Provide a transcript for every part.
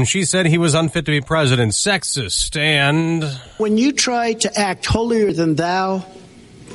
She said he was unfit to be president, sexist, and... When you try to act holier than thou,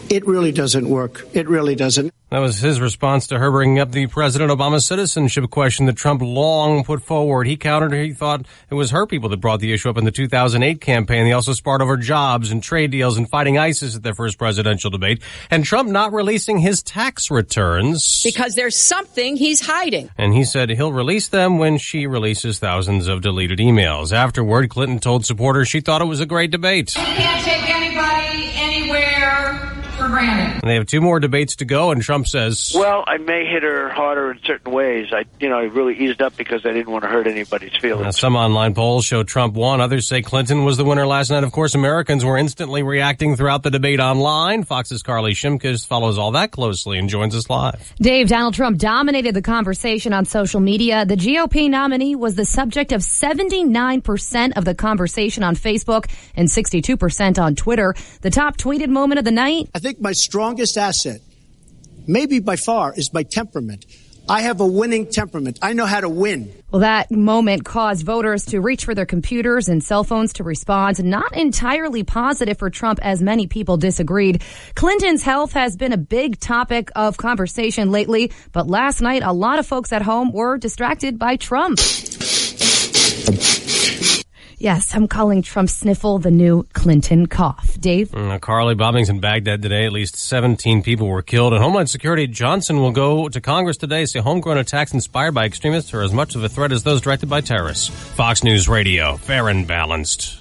it really doesn't work. It really doesn't. That was his response to her bringing up the President Obama citizenship question that Trump long put forward. He countered he thought it was her people that brought the issue up in the 2008 campaign. They also sparred over jobs and trade deals and fighting ISIS at their first presidential debate. And Trump not releasing his tax returns. Because there's something he's hiding. And he said he'll release them when she releases thousands of deleted emails. Afterward, Clinton told supporters she thought it was a great debate. You can't take anybody anywhere for granted. And they have 2 more debates to go, and Trump says, well, I may hit her harder in certain ways. I really eased up because I didn't want to hurt anybody's feelings. Some online polls show Trump won. Others say Clinton was the winner last night. Of course, Americans were instantly reacting throughout the debate online. Fox's Carly Shimkus follows all that closely and joins us live. Dave, Donald Trump dominated the conversation on social media. The GOP nominee was the subject of 79% of the conversation on Facebook and 62% on Twitter. The top tweeted moment of the night? I think my strongest asset, maybe by far, is my temperament. I have a winning temperament. I know how to win. Well, that moment caused voters to reach for their computers and cell phones to respond. Not entirely positive for Trump, as many people disagreed. Clinton's health has been a big topic of conversation lately, but last night, a lot of folks at home were distracted by Trump. Yes, I'm calling Trump's sniffle the new Clinton cough. Dave? Carly, bombings in Baghdad today. At least 17 people were killed. And Homeland Security Johnson will go to Congress today to say homegrown attacks inspired by extremists are as much of a threat as those directed by terrorists. Fox News Radio, fair and balanced.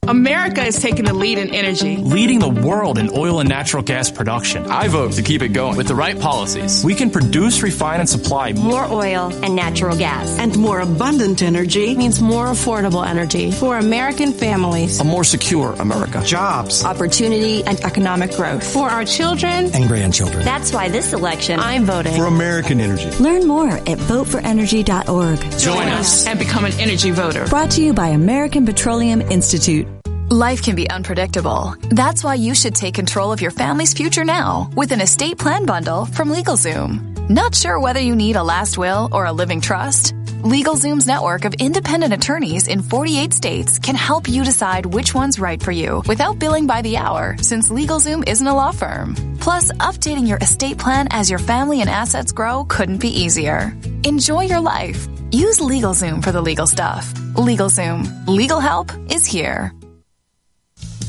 America is taking the lead in energy. Leading the world in oil and natural gas production. I vote to keep it going. With the right policies, we can produce, refine, and supply more oil and natural gas. And more abundant energy means more affordable energy for American families. A more secure America. Jobs. Opportunity and economic growth. For our children and grandchildren. That's why this election, I'm voting for American energy. Learn more at voteforenergy.org. Join us and become an energy voter. Brought to you by American Petroleum Institute. Life can be unpredictable. That's why you should take control of your family's future now with an estate plan bundle from LegalZoom. Not sure whether you need a last will or a living trust? LegalZoom's network of independent attorneys in 48 states can help you decide which one's right for you without billing by the hour, since LegalZoom isn't a law firm. Plus, updating your estate plan as your family and assets grow couldn't be easier. Enjoy your life. Use LegalZoom for the legal stuff. LegalZoom. Legal help is here.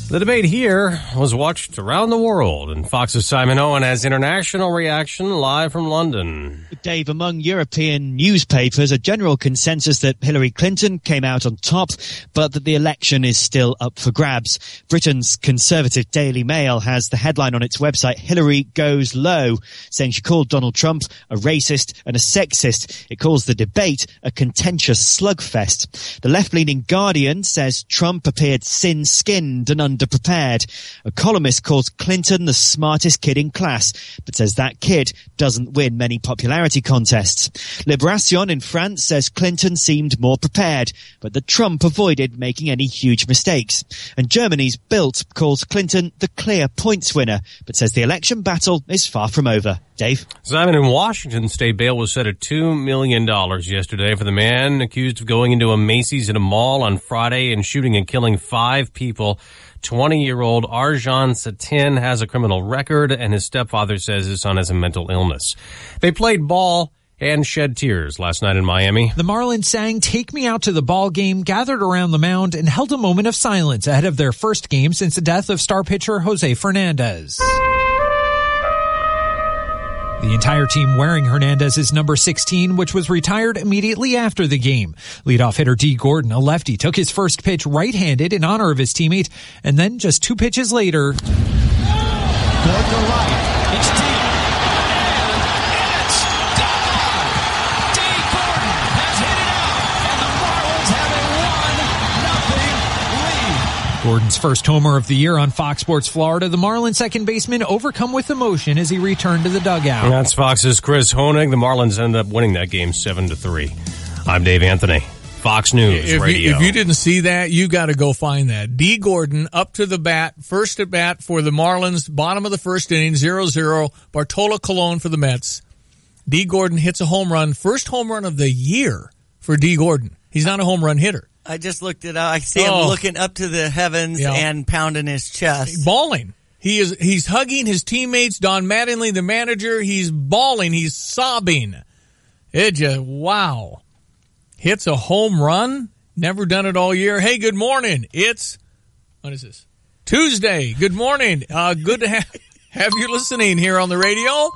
The debate here was watched around the world, and Fox's Simon Owen has international reaction live from London. Dave, among European newspapers, a general consensus that Hillary Clinton came out on top, but that the election is still up for grabs. Britain's conservative Daily Mail has the headline on its website, Hillary Goes Low, saying she called Donald Trump a racist and a sexist. It calls the debate a contentious slugfest. The left-leaning Guardian says Trump appeared thin-skinned and underprepared. A columnist calls Clinton the smartest kid in class, but says that kid doesn't win many popularity contests. Libération in France says Clinton seemed more prepared, but that Trump avoided making any huge mistakes. And Germany's Bild calls Clinton the clear points winner, but says the election battle is far from over. Dave? Simon, in Washington, state bail was set at $2 million yesterday for the man accused of going into a Macy's at a mall on Friday and shooting and killing 5 people. 20-year-old Arjan Satin has a criminal record, and his stepfather says his son has a mental illness. They played ball and shed tears last night in Miami. The Marlins sang "Take Me Out to the Ball Game," gathered around the mound, and held a moment of silence ahead of their first game since the death of star pitcher Jose Fernandez. The entire team wearing Hernandez's number 16, which was retired immediately after the game. Leadoff hitter Dee Gordon, a lefty, took his first pitch right-handed in honor of his teammate, and then just 2 pitches later... Gordon to right. It's deep. And it's gone! Dee Gordon has hit it out, and the Marlins have a 1-0 lead. Gordon's first homer of the year on Fox Sports Florida. The Marlins second baseman overcome with emotion as he returned to the dugout. And that's Fox's Chris Honig. The Marlins ended up winning that game 7-3. I'm Dave Anthony, Fox News Radio. If you didn't see that, you got to go find that. Dee Gordon up to the bat, first at bat for the Marlins, bottom of the first inning, 0-0. Bartolo Colon for the Mets. Dee Gordon hits a home run, first home run of the year for Dee Gordon. He's not a home run hitter. I just looked it up. I see him looking up to the heavens and pounding his chest. Bawling. He's hugging his teammates, Don Mattingly, the manager. He's bawling. He's sobbing. It just, wow. Hits a home run. Never done it all year. Hey, good morning. What is this? Tuesday. Good morning. Good to have you listening here on the radio.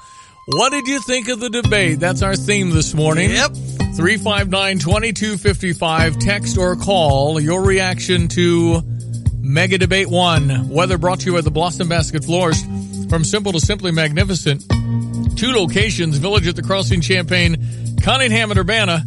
What did you think of the debate? That's our theme this morning. Yep. 359-2255. Text or call your reaction to Mega Debate 1. Weather brought to you by the Blossom Basket Floors. From simple to simply magnificent. 2 locations, Village at the Crossing, Champaign, Cunningham and Urbana.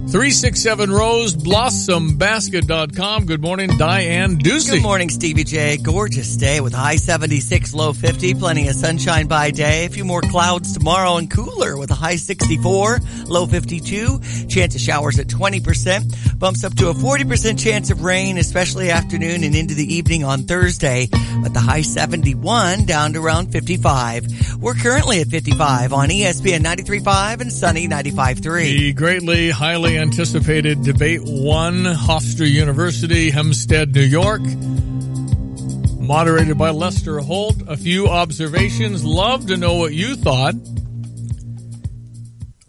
367 Rose, blossombasket.com. Good morning, Diane Ducey. Good morning, Stevie J. Gorgeous day with high 76, low 50. Plenty of sunshine by day. A few more clouds tomorrow and cooler with a high 64, low 52. Chance of showers at 20%. Bumps up to a 40% chance of rain, especially afternoon and into the evening on Thursday. But the high 71 down to around 55. We're currently at 55 on ESPN 93.5 and Sunny 95.3. The greatly, highly anticipated Debate 1, Hofstra University, Hempstead, New York. Moderated by Lester Holt. A few observations. Love to know what you thought.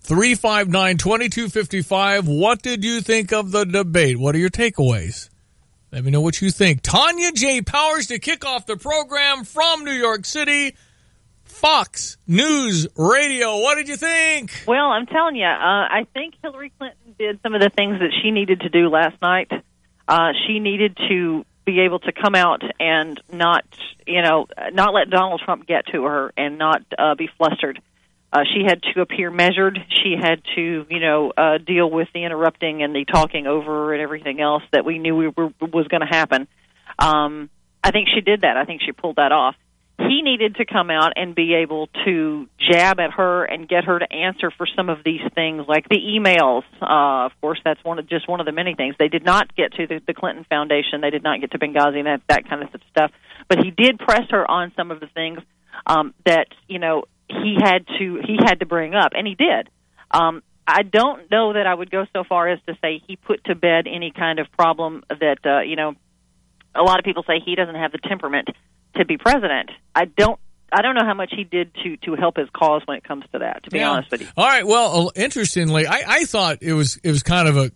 359-2255. What did you think of the debate? What are your takeaways? Let me know what you think. Tanya J. Powers to kick off the program from New York City. Fox News Radio. What did you think? Well, I'm telling you, I think Hillary Clinton did some of the things that she needed to do last night. She needed to be able to come out and not let Donald Trump get to her and not be flustered. She had to appear measured. She had to, deal with the interrupting and the talking over and everything else that we knew was going to happen. I think she did that. I think she pulled that off. He needed to come out and be able to jab at her and get her to answer for some of these things, like the emails. Of course, that's one of the many things. They did not get to the Clinton Foundation. They did not get to Benghazi and that kind of stuff. But he did press her on some of the things that he had to bring up, and he did. I don't know that I would go so far as to say he put to bed any kind of problem that a lot of people say he doesn't have the temperament to be president. I don't know how much he did to help his cause when it comes to that, to be honest with you. All right. Well, interestingly, I thought it was kind of a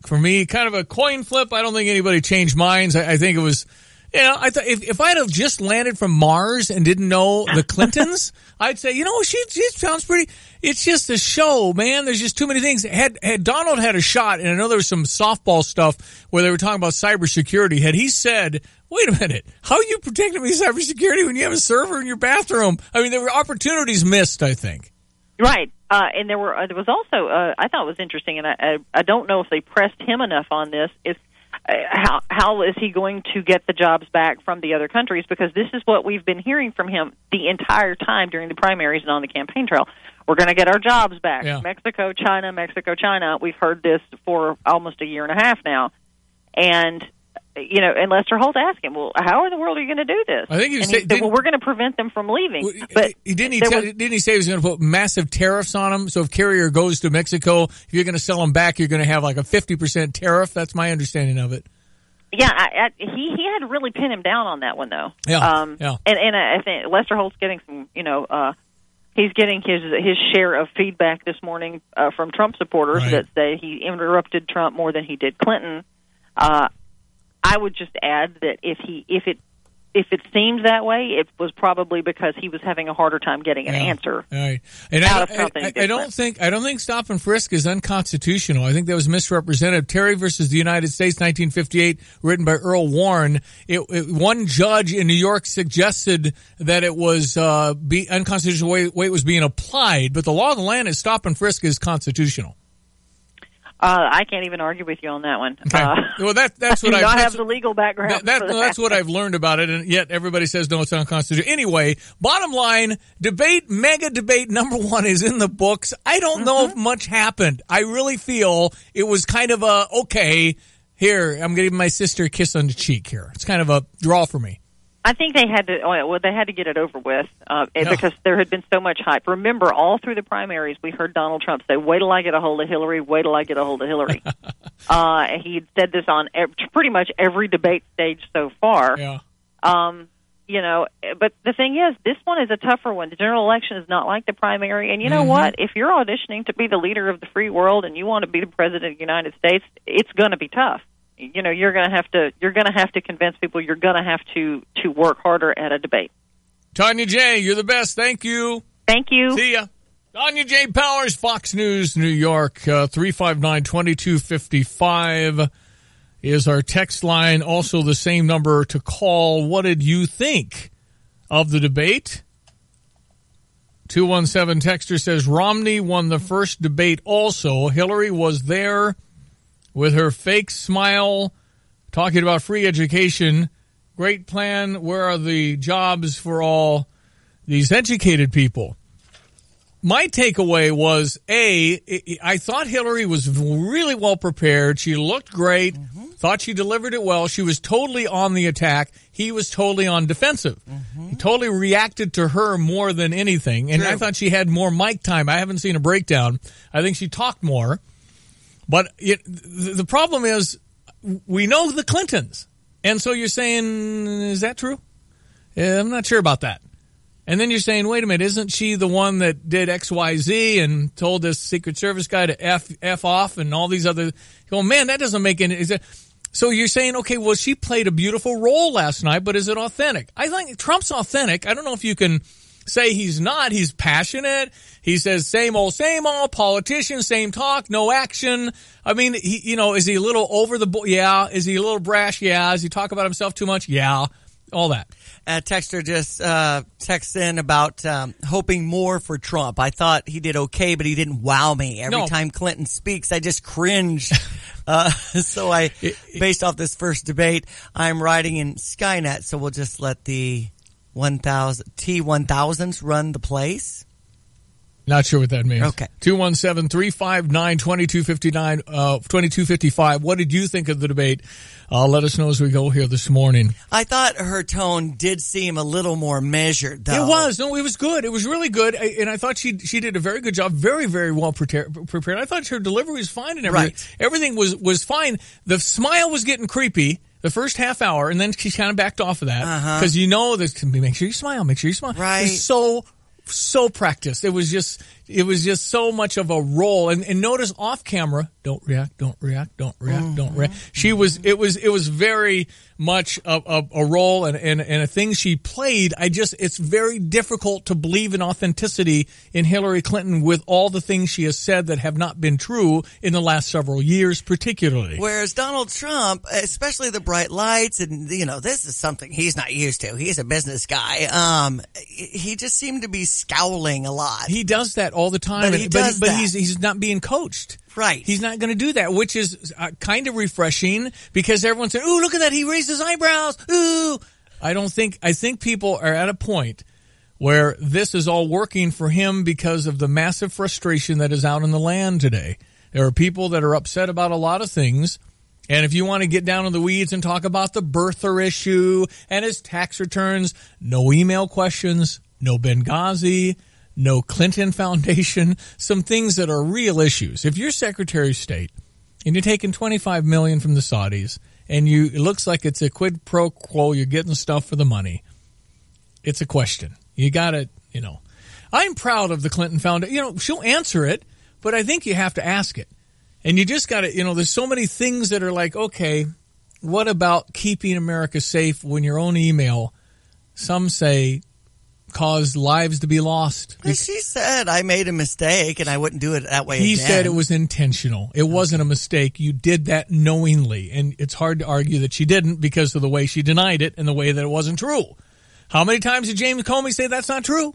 coin flip. I don't think anybody changed minds. I think it was, I thought if I'd have just landed from Mars and didn't know the Clintons, I'd say, she sounds pretty. It's just a show, man. There's just too many things. Had Donald had a shot, and I know there was some softball stuff where they were talking about cybersecurity. Had he said, wait a minute, how are you protecting me cybersecurity when you have a server in your bathroom? I mean, there were opportunities missed, I think. Right. And there was also, I thought it was interesting, and I don't know if they pressed him enough on this, is how is he going to get the jobs back from the other countries? Because this is what we've been hearing from him the entire time during the primaries and on the campaign trail. We're going to get our jobs back. Yeah. Mexico, China, Mexico, China. We've heard this for almost a year and a half now. And, and Lester Holt asked him, well, how in the world are you going to do this? I think he said, well, we're going to prevent them from leaving. But didn't he say he was going to put massive tariffs on them? So if Carrier goes to Mexico, if you're going to sell them back, you're going to have like a 50% tariff. That's my understanding of it. Yeah, he had to really pin him down on that one, though. Yeah, And I think Lester Holt's getting some, he's getting his share of feedback this morning from Trump supporters that say he interrupted Trump more than he did Clinton. I would just add that if it seemed that way, it was probably because he was having a harder time getting an answer. Right. And I don't think stop and frisk is unconstitutional. I think that was misrepresented. Terry versus the United States, 1958, written by Earl Warren. One judge in New York suggested that it was unconstitutional way it was being applied, but the law of the land is stop and frisk is constitutional. I can't even argue with you on that one. Okay. Well, that's what I have the legal background. That's what I've learned about it, and yet everybody says no, it's unconstitutional. Anyway, bottom line, mega debate number 1 is in the books. I don't know if much happened. I really feel it was kind of okay, here, I'm giving my sister a kiss on the cheek here. It's kind of a draw for me. I think they had to get it over with because there had been so much hype. Remember, all through the primaries, we heard Donald Trump say, "Wait till I get a hold of Hillary. Wait till I get a hold of Hillary." He said this on pretty much every debate stage so far. Yeah. But the thing is, this one is a tougher one. The general election is not like the primary. And you know what? If you're auditioning to be the leader of the free world and you want to be the president of the United States, it's going to be tough. You're going to have to convince people. You're going to have to work harder at a debate. Tanya J., you're the best. Thank you. Thank you. See ya. Tanya J. Powers, Fox News, New York, 359-2255 is our text line. Also the same number to call. What did you think of the debate? 217 texter says Romney won the first debate also. Hillary was there with her fake smile, talking about free education. Great plan. Where are the jobs for all these educated people? My takeaway was, I thought Hillary was really well prepared. She looked great. Thought she delivered it well. She was totally on the attack. He was totally on defensive. He totally reacted to her more than anything. And I thought she had more mic time. I haven't seen a breakdown. I think she talked more. But the problem is, we know the Clintons. And so you're saying, is that true? I'm not sure about that. And then you're saying, wait a minute, isn't she the one that did XYZ and told this Secret Service guy to F off and all these other... Oh, man, that doesn't make any... So you're saying, okay, well, she played a beautiful role last night, but is it authentic? I think Trump's authentic. I don't know if you can say he's not. He's passionate. He says same old, politician, same talk, no action. I mean, is he a little over the... Yeah. Is he a little brash? Yeah. Does he talk about himself too much? Yeah. All that. Texter just texts in about hoping more for Trump. I thought he did okay, but he didn't wow me. Every time Clinton speaks, I just cringe. So based off this first debate, I'm riding in Skynet, so we'll just let the T-1000s run the place. Not sure what that means. Okay. 217-359-2255. What did you think of the debate? Let us know as we go here this morning. I thought her tone did seem a little more measured, though. It was. No, it was good. It was really good. And I thought she did a very good job. Very, very well prepared. I thought her delivery was fine and everything. Right. Everything was fine. The smile was getting creepy the first half hour, and then she kind of backed off of that. Because make sure you smile. Make sure you smile. Right. It's so practiced. It was just so much of a role. And notice off camera, don't react. Don't react. It was very much a role and a thing she played. It's very difficult to believe in authenticity in Hillary Clinton with all the things she has said that have not been true in the last several years, particularly. Whereas Donald Trump, especially the bright lights, and this is something he's not used to. He's a business guy. He just seemed to be scowling a lot. He does that all the time, but he's not being coached. Right. He's not going to do that, which is kind of refreshing because everyone said, "Ooh, look at that! He raised his eyebrows." Ooh, I think people are at a point where this is all working for him because of the massive frustration that is out in the land today. There are people that are upset about a lot of things. And if you want to get down in the weeds and talk about the birther issue and his tax returns, no email questions, no Benghazi, no Clinton Foundation, some things that are real issues. If you're Secretary of State and you're taking $25 million from the Saudis and it looks like it's a quid pro quo, you're getting stuff for the money, it's a question. You got to, I'm proud of the Clinton Foundation. She'll answer it, but I think you have to ask it. And you just got to, there's so many things that are like, okay, what about keeping America safe when your own email, some say, caused lives to be lost? She said, I made a mistake and I wouldn't do it that way He again. said it was intentional. It wasn't a mistake. You did that knowingly. And it's hard to argue that she didn't because of the way she denied it and the way that it wasn't true. How many times did James Comey say that's not true?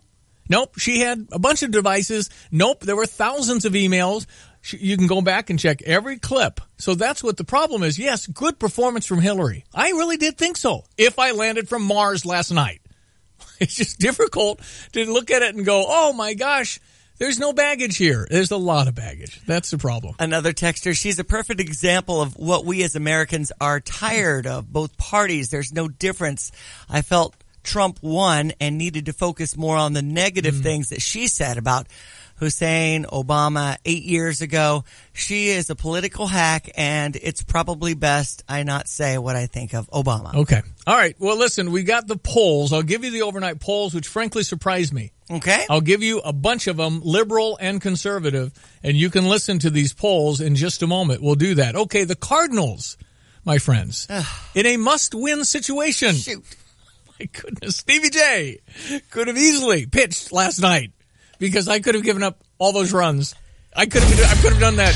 Nope. She had a bunch of devices. Nope. There were thousands of emails. You can go back and check every clip. So that's what the problem is. Yes, good performance from Hillary. I really did think so. If I landed from Mars last night. It's just difficult to look at it and go, oh, my gosh, there's no baggage here. There's a lot of baggage. That's the problem. Another texter, she's a perfect example of what we as Americans are tired of, both parties. There's no difference. I felt Trump won and needed to focus more on the negative things that she said about Hussein Obama 8 years ago. She is a political hack, and it's probably best I not say what I think of Obama. Okay. All right. Well, listen, we got the polls. I'll give you the overnight polls, which frankly surprised me. Okay. I'll give you a bunch of them, liberal and conservative, and you can listen to these polls in just a moment. We'll do that. Okay, the Cardinals, my friends, in a must-win situation. Shoot. My goodness. Stevie J could have easily pitched last night because I could have given up all those runs. I could have done that.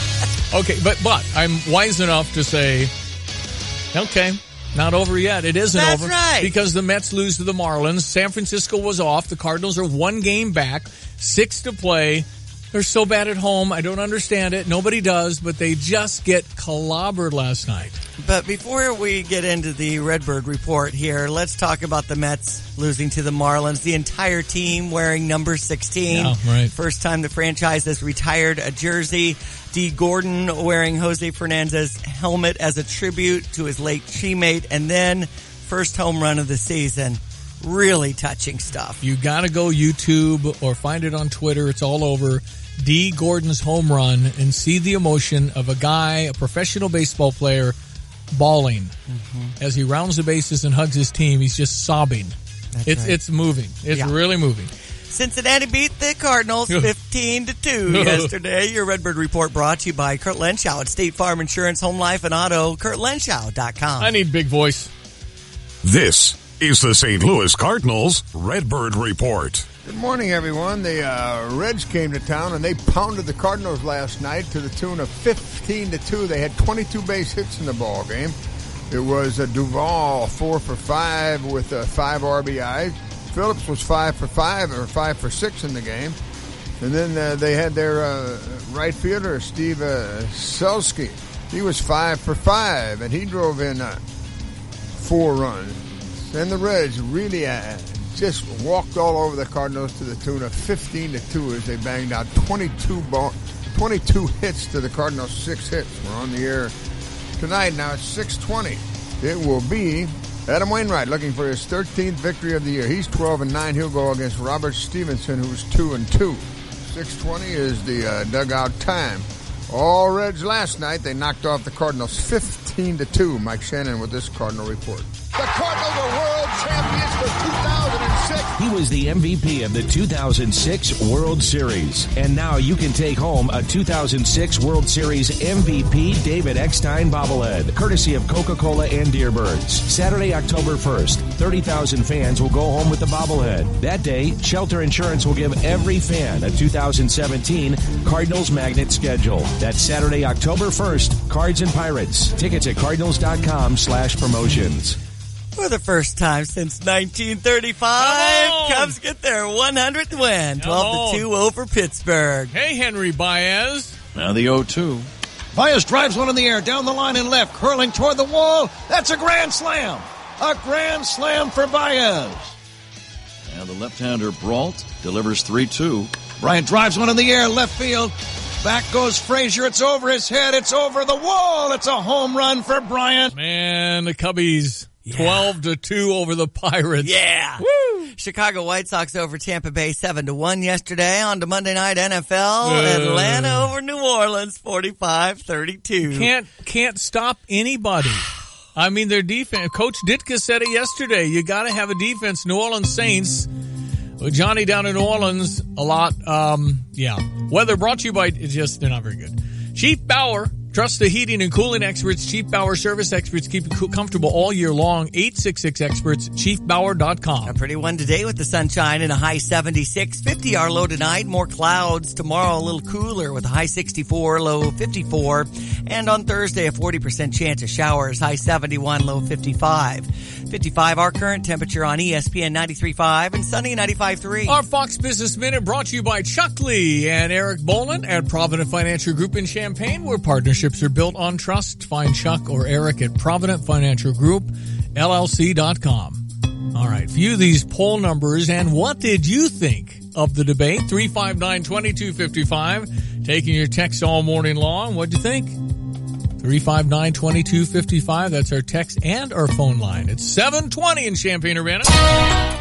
Okay, but I'm wise enough to say, okay, not over yet. It isn't That's over. right. Because the Mets lose to the Marlins. San Francisco was off. The Cardinals are 1 game back, 6 to play. They're so bad at home. I don't understand it. Nobody does, but they just get clobbered last night. But before we get into the Redbird report here, let's talk about the Mets losing to the Marlins. The entire team wearing number 16. Yeah, right. First time the franchise has retired a jersey. D. Gordon wearing Jose Fernandez's helmet as a tribute to his late teammate. And then first home run of the season. Really touching stuff. You got to go YouTube or find it on Twitter. It's all over. D. Gordon's home run, and see the emotion of a guy, a professional baseball player, bawling as he rounds the bases and hugs his team. He's just sobbing. It's moving. It's really moving. Cincinnati beat the Cardinals 15-2 yesterday. Your Redbird report brought to you by Kurt Lenschow at State Farm Insurance, Home Life, and Auto. KurtLenschow.com. I need big voice. This is the St. Louis Cardinals Redbird Report. Good morning, everyone. The Reds came to town, and they pounded the Cardinals last night to the tune of 15-2. They had 22 base hits in the ball game. It was Duvall 4 for 5 with 5 RBIs. Phillips was 5 for 5 or 5 for 6 in the game. And then they had their right fielder, Steve Selski. He was 5 for 5, and he drove in 4 runs. And the Reds really just walked all over the Cardinals to the tune of 15-2 as they banged out 22 hits to the Cardinals, 6 hits. We're on the air tonight. Now it's 6:20. It will be Adam Wainwright looking for his 13th victory of the year. He's 12-9. He'll go against Robert Stevenson, who's 2-2. 6:20 is the dugout time. All Reds last night. They knocked off the Cardinals 15-2. Mike Shannon with this Cardinal report. The Cardinals are world champions for 2006. He was the MVP of the 2006 World Series. And now you can take home a 2006 World Series MVP David Eckstein bobblehead, courtesy of Coca-Cola and Deerbirds. Saturday, October 1st, 30,000 fans will go home with the bobblehead. That day, Shelter Insurance will give every fan a 2017 Cardinals Magnet schedule. That's Saturday, October 1st, Cards and Pirates. Tickets at cardinals.com/promotions. For the first time since 1935, Cubs get their 100th win, 12-2 over Pittsburgh. Hey, Henry Baez. Now the 0-2. Baez drives one in the air, down the line and left, curling toward the wall. That's a grand slam. A grand slam for Baez. And the left-hander Brault delivers 3-2. Bryant drives one in the air, left field. Back goes Frazier. It's over his head. It's over the wall. It's a home run for Bryant. Man, the Cubbies. 12-2 over the Pirates. Yeah. Woo! Chicago White Sox over Tampa Bay 7-1 yesterday. On to Monday Night NFL. Atlanta over New Orleans 45-32. Can't stop anybody. I mean, their defense. Coach Ditka said it yesterday. You got to have a defense. New Orleans Saints. Johnny down in New Orleans a lot. Weather brought to you by. They're not very good. Chief Bauer. Trust the heating and cooling experts. Chief Bauer service experts keep you comfortable all year long. 866-EXPERTS, chiefbauer.com. A pretty one today with the sunshine and a high 76. 50 our low tonight. More clouds. Tomorrow a little cooler with a high 64, low 54. And on Thursday a 40% chance of showers. High 71, low 55. 55 our current temperature on ESPN 93.5 and Sunny 95.3. Our Fox Business Minute brought to you by Chuck Lee and Eric Boland at Provident Financial Group in Champaign, where partnerships are built on trust. Find Chuck or Eric at Provident Financial Group, LLC.com. All right, view these poll numbers, and what did you think of the debate? 359-2255. Taking your text all morning long. What'd you think? 359-2255. That's our text and our phone line. It's 720 in Champaign-Urbana.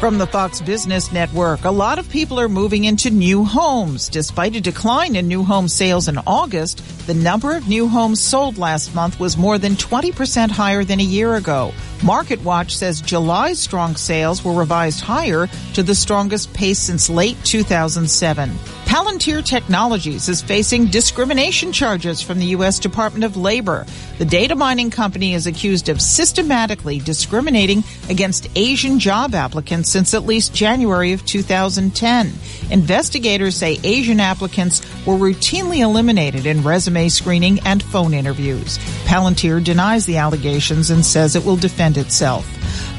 From the Fox Business Network, a lot of people are moving into new homes. Despite a decline in new home sales in August, the number of new homes sold last month was more than 20% higher than a year ago. MarketWatch says July's strong sales were revised higher to the strongest pace since late 2007. Palantir Technologies is facing discrimination charges from the U.S. Department of Labor. The data mining company is accused of systematically discriminating against Asian job applicants since at least January of 2010. Investigators say Asian applicants were routinely eliminated in resume screening and phone interviews. Palantir denies the allegations and says it will defend itself.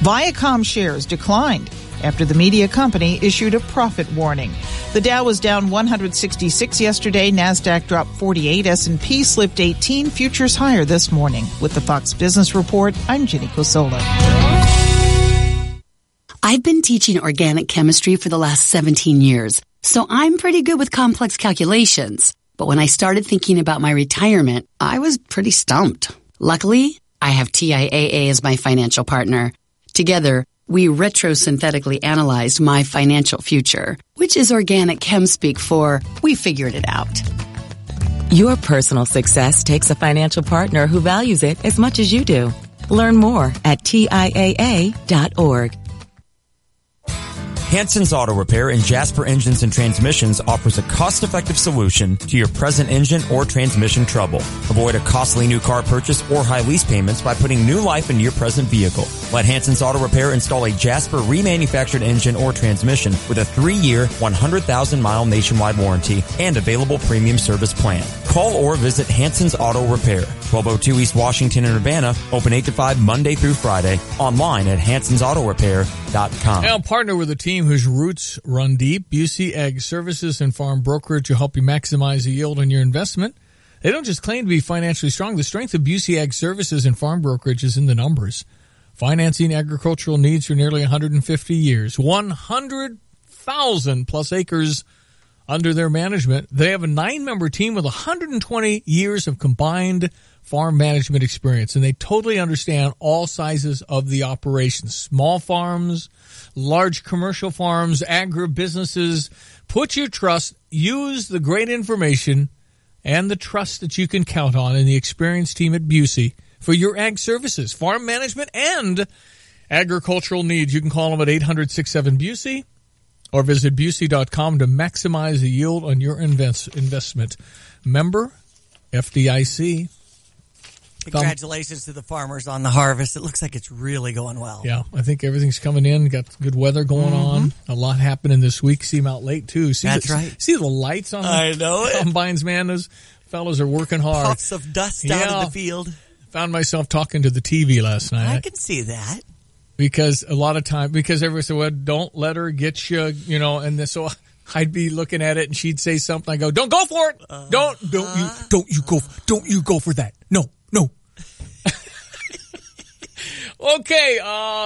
Viacom shares declined after the media company issued a profit warning. The Dow was down 166 yesterday. NASDAQ dropped 48. S&P slipped 18. Futures higher this morning. With the Fox Business Report, I'm Ginny Cosola. I've been teaching organic chemistry for the last 17 years, so I'm pretty good with complex calculations. But when I started thinking about my retirement, I was pretty stumped. Luckily, I have TIAA as my financial partner. Together, we retrosynthetically analyzed my financial future, which is organic chem speak for we figured it out. Your personal success takes a financial partner who values it as much as you do. Learn more at TIAA.org. Hanson's Auto Repair in Jasper Engines and Transmissions offers a cost-effective solution to your present engine or transmission trouble. Avoid a costly new car purchase or high lease payments by putting new life into your present vehicle. Let Hanson's Auto Repair install a Jasper remanufactured engine or transmission with a 3-year, 100,000-mile nationwide warranty and available premium service plan. Call or visit Hanson's Auto Repair, 1202 East Washington in Urbana, open 8 to 5 Monday through Friday, online at hansonsautorepair.com. Now, partner with a team whose roots run deep, Busey Ag Services and Farm Brokerage will help you maximize the yield on your investment. They don't just claim to be financially strong. The strength of Busey Ag Services and Farm Brokerage is in the numbers. Financing agricultural needs for nearly 150 years, 100,000 plus acres under their management. They have a 9-member team with 120 years of combined farm management experience, and they totally understand all sizes of the operations. Small farms, large commercial farms, agribusinesses. Put your trust, use the great information and the trust that you can count on in the experienced team at Busey for your ag services, farm management, and agricultural needs. You can call them at 800-67-BUSEY. Or visit Busey.com to maximize the yield on your investment. Member FDIC. Congratulations to the farmers on the harvest. It looks like it's really going well. Yeah, I think everything's coming in. Got good weather going on. A lot happening this week. See them out late, too. That's right. See the lights on the combines, man? Those fellows are working hard. Puffs of dust out of the field. Found myself talking to the TV last night. I can see that. Because a lot of time, because everyone said, well, don't let her get you, and so I'd be looking at it and she'd say something. I go, don't go for it. Don't you go for that. No. Okay,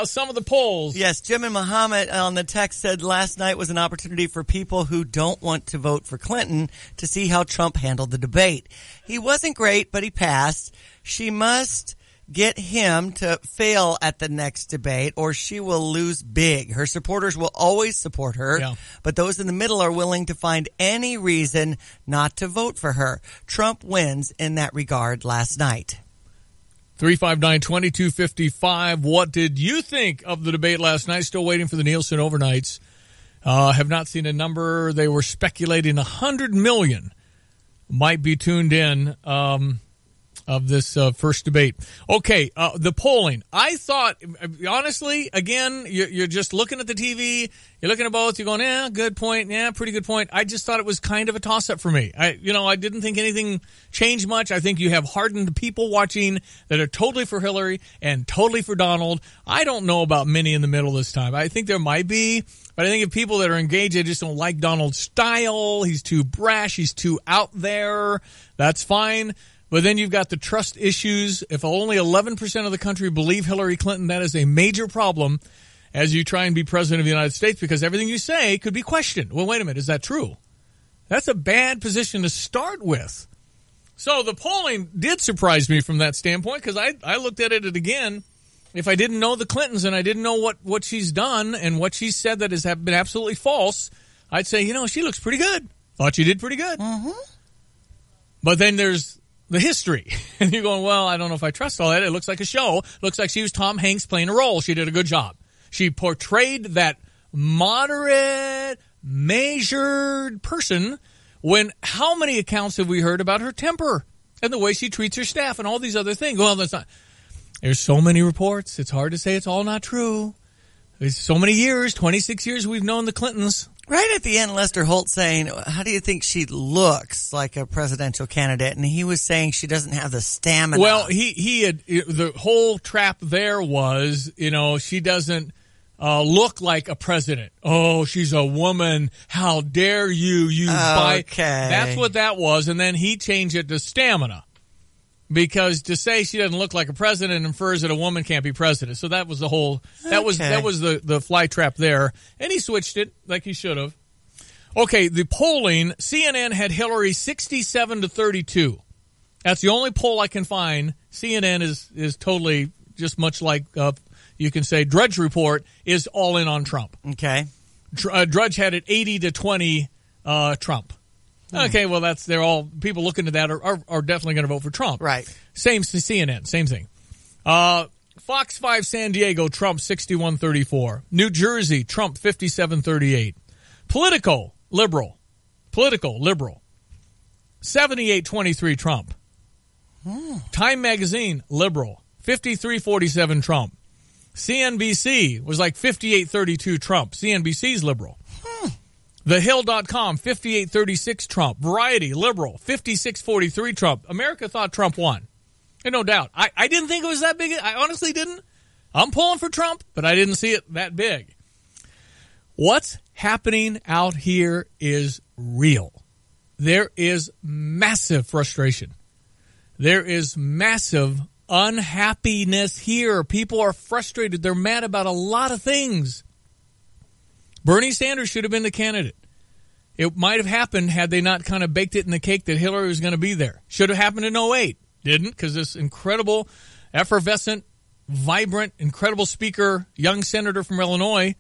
some of the polls. Yes, Jim and Muhammad on the text said last night was an opportunity for people who don't want to vote for Clinton to see how Trump handled the debate. He wasn't great, but he passed. She must get him to fail at the next debate or she will lose big. Her supporters will always support her, but those in the middle are willing to find any reason not to vote for her. Trump wins in that regard last night. 359-2255. What did you think of the debate last night? Still waiting for the Nielsen overnights. Have not seen a number. They were speculating 100 million might be tuned in of this first debate. Okay, the polling. I thought, honestly, again, you're just looking at the TV, you're looking at both, you're going, yeah, good point, yeah, pretty good point. I just thought it was kind of a toss-up for me. I didn't think anything changed much. I think you have hardened people watching that are totally for Hillary and totally for Donald. I don't know about many in the middle this time. I think there might be, but I think if people that are engaged, they just don't like Donald's style. He's too brash. He's too out there. That's fine. But then you've got the trust issues. If only 11% of the country believe Hillary Clinton, that is a major problem as you try and be president of the United States because everything you say could be questioned. Well, wait a minute. Is that true? That's a bad position to start with. So the polling did surprise me from that standpoint because I looked at it again. If I didn't know the Clintons and I didn't know what she's done and what she said that has been absolutely false, I'd say, she looks pretty good. Thought she did pretty good. Mm-hmm. But then there's the history. And you're going, well, I don't know if I trust all that. It looks like a show. Looks like she was Tom Hanks playing a role. She did a good job. She portrayed that moderate, measured person when how many accounts have we heard about her temper and the way she treats her staff and all these other things? Well, that's not. There's so many reports. It's hard to say it's all not true. There's so many years, 26 years we've known the Clintons. Right at the end, Lester Holt saying, how do you think she looks like a presidential candidate? And he was saying she doesn't have the stamina. Well, he had, the whole trap there was, she doesn't look like a president. Oh, she's a woman. How dare you use That's what that was. And then he changed it to stamina. Because to say she doesn't look like a president infers that a woman can't be president. So that was the whole, that was the fly trap there. And he switched it like he should have. Okay, the polling, CNN had Hillary 67-32. That's the only poll I can find. CNN is totally just much like, you can say Drudge Report is all in on Trump. Okay. Drudge had it 80-20 Trump. Okay, well, they're all people looking at that are definitely going to vote for Trump. Right. Same to CNN, same thing. Fox 5 San Diego, Trump 61-34. New Jersey, Trump 57-38. Politico, liberal. 78-23 Trump. Time Magazine, liberal. 53-47 Trump. CNBC was like 58-32 Trump. CNBC's liberal. TheHill.com, 58-36 Trump. Variety, liberal, 56-43 Trump. America thought Trump won. And no doubt. I didn't think it was that big. I honestly didn't. I'm pulling for Trump, but I didn't see it that big. What's happening out here is real. There is massive frustration. There is massive unhappiness here. People are frustrated. They're mad about a lot of things. Bernie Sanders should have been the candidate. It might have happened had they not kind of baked it in the cake that Hillary was going to be there. Should have happened in 2008. Didn't, because this incredible, effervescent, vibrant, incredible speaker, young senator from Illinois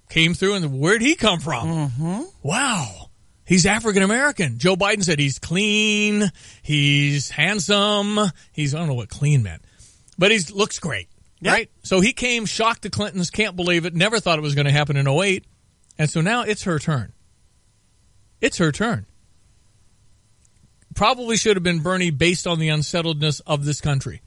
came through, and where'd he come from? Mm-hmm. Wow. He's African-American. Joe Biden said he's clean, he's handsome, I don't know what clean meant, but he looks great, right? So he came, shocked the Clintons, can't believe it, never thought it was going to happen in 2008. And so now it's her turn. It's her turn. Probably should have been Bernie based on the unsettledness of this country.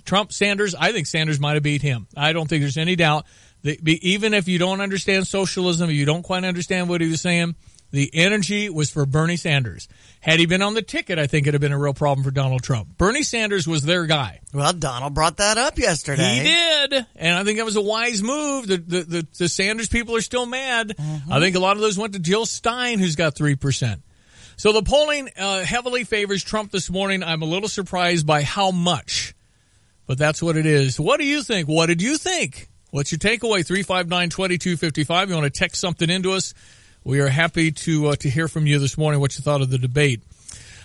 Trump, Sanders, I think Sanders might have beat him. I don't think there's any doubt. That even if you don't understand socialism, you don't quite understand what he was saying, the energy was for Bernie Sanders. Had he been on the ticket, I think it would have been a real problem for Donald Trump. Bernie Sanders was their guy. Well, Donald brought that up yesterday. He did, and I think that was a wise move. The Sanders people are still mad. Mm-hmm. I think a lot of those went to Jill Stein, who's got 3%. So the polling heavily favors Trump this morning. I'm a little surprised by how much, but that's what it is. What do you think? What did you think? What's your takeaway? 359-2255. You want to text something into us? We are happy to hear from you this morning what you thought of the debate.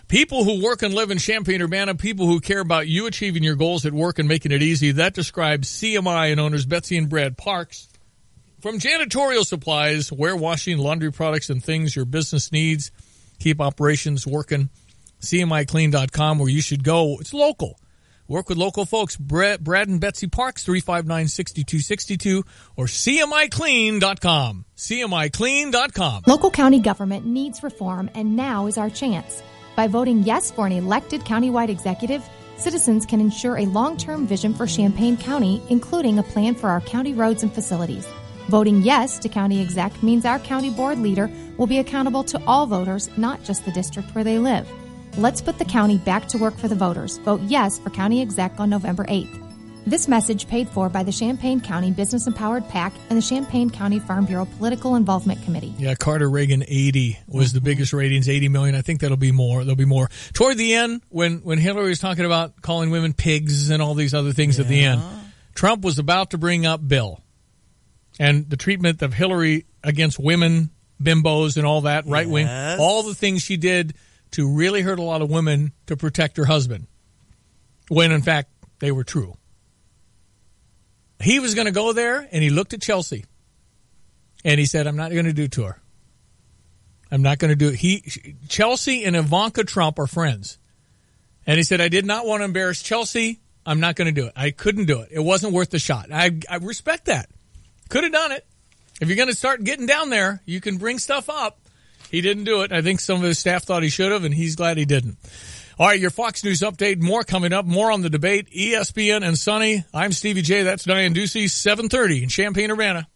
People who work and live in Champaign-Urbana, people who care about you achieving your goals at work and making it easy, that describes CMI and owners Betsy and Brad Parks. From janitorial supplies, warewashing, laundry products, and things your business needs, keep operations working. CMIClean.com, where you should go. It's local. Work with local folks. Brad and Betsy Parks, 359-6262, or CMIClean.com. CMIClean.com. Local county government needs reform, and now is our chance. By voting yes for an elected countywide executive, citizens can ensure a long-term vision for Champaign County, including a plan for our county roads and facilities. Voting yes to county exec means our county board leader will be accountable to all voters, not just the district where they live. Let's put the county back to work for the voters. Vote yes for county exec on November 8th. This message paid for by the Champaign County Business Empowered PAC and the Champaign County Farm Bureau Political Involvement Committee. Yeah, Carter Reagan 80 was the biggest ratings, 80 million. I think that'll be more. There'll be more. Toward the end, when Hillary was talking about calling women pigs and all these other things at the end, Trump was about to bring up Bill and the treatment of Hillary against women, bimbos and all that, right wing, all the things she did to really hurt a lot of women to protect her husband, when in fact they were true. He was going to go there, and he looked at Chelsea, and he said, I'm not going to do it to her. I'm not going to do it. Chelsea and Ivanka Trump are friends. And he said, I did not want to embarrass Chelsea. I'm not going to do it. I couldn't do it. It wasn't worth the shot. I respect that. Could have done it. If you're going to start getting down there, you can bring stuff up. He didn't do it. I think some of his staff thought he should have, and he's glad he didn't. All right, your Fox News update. More coming up. More on the debate. ESPN and Sunny. I'm Stevie J. That's Diane Ducey. 7:30 in Champaign-Urbana.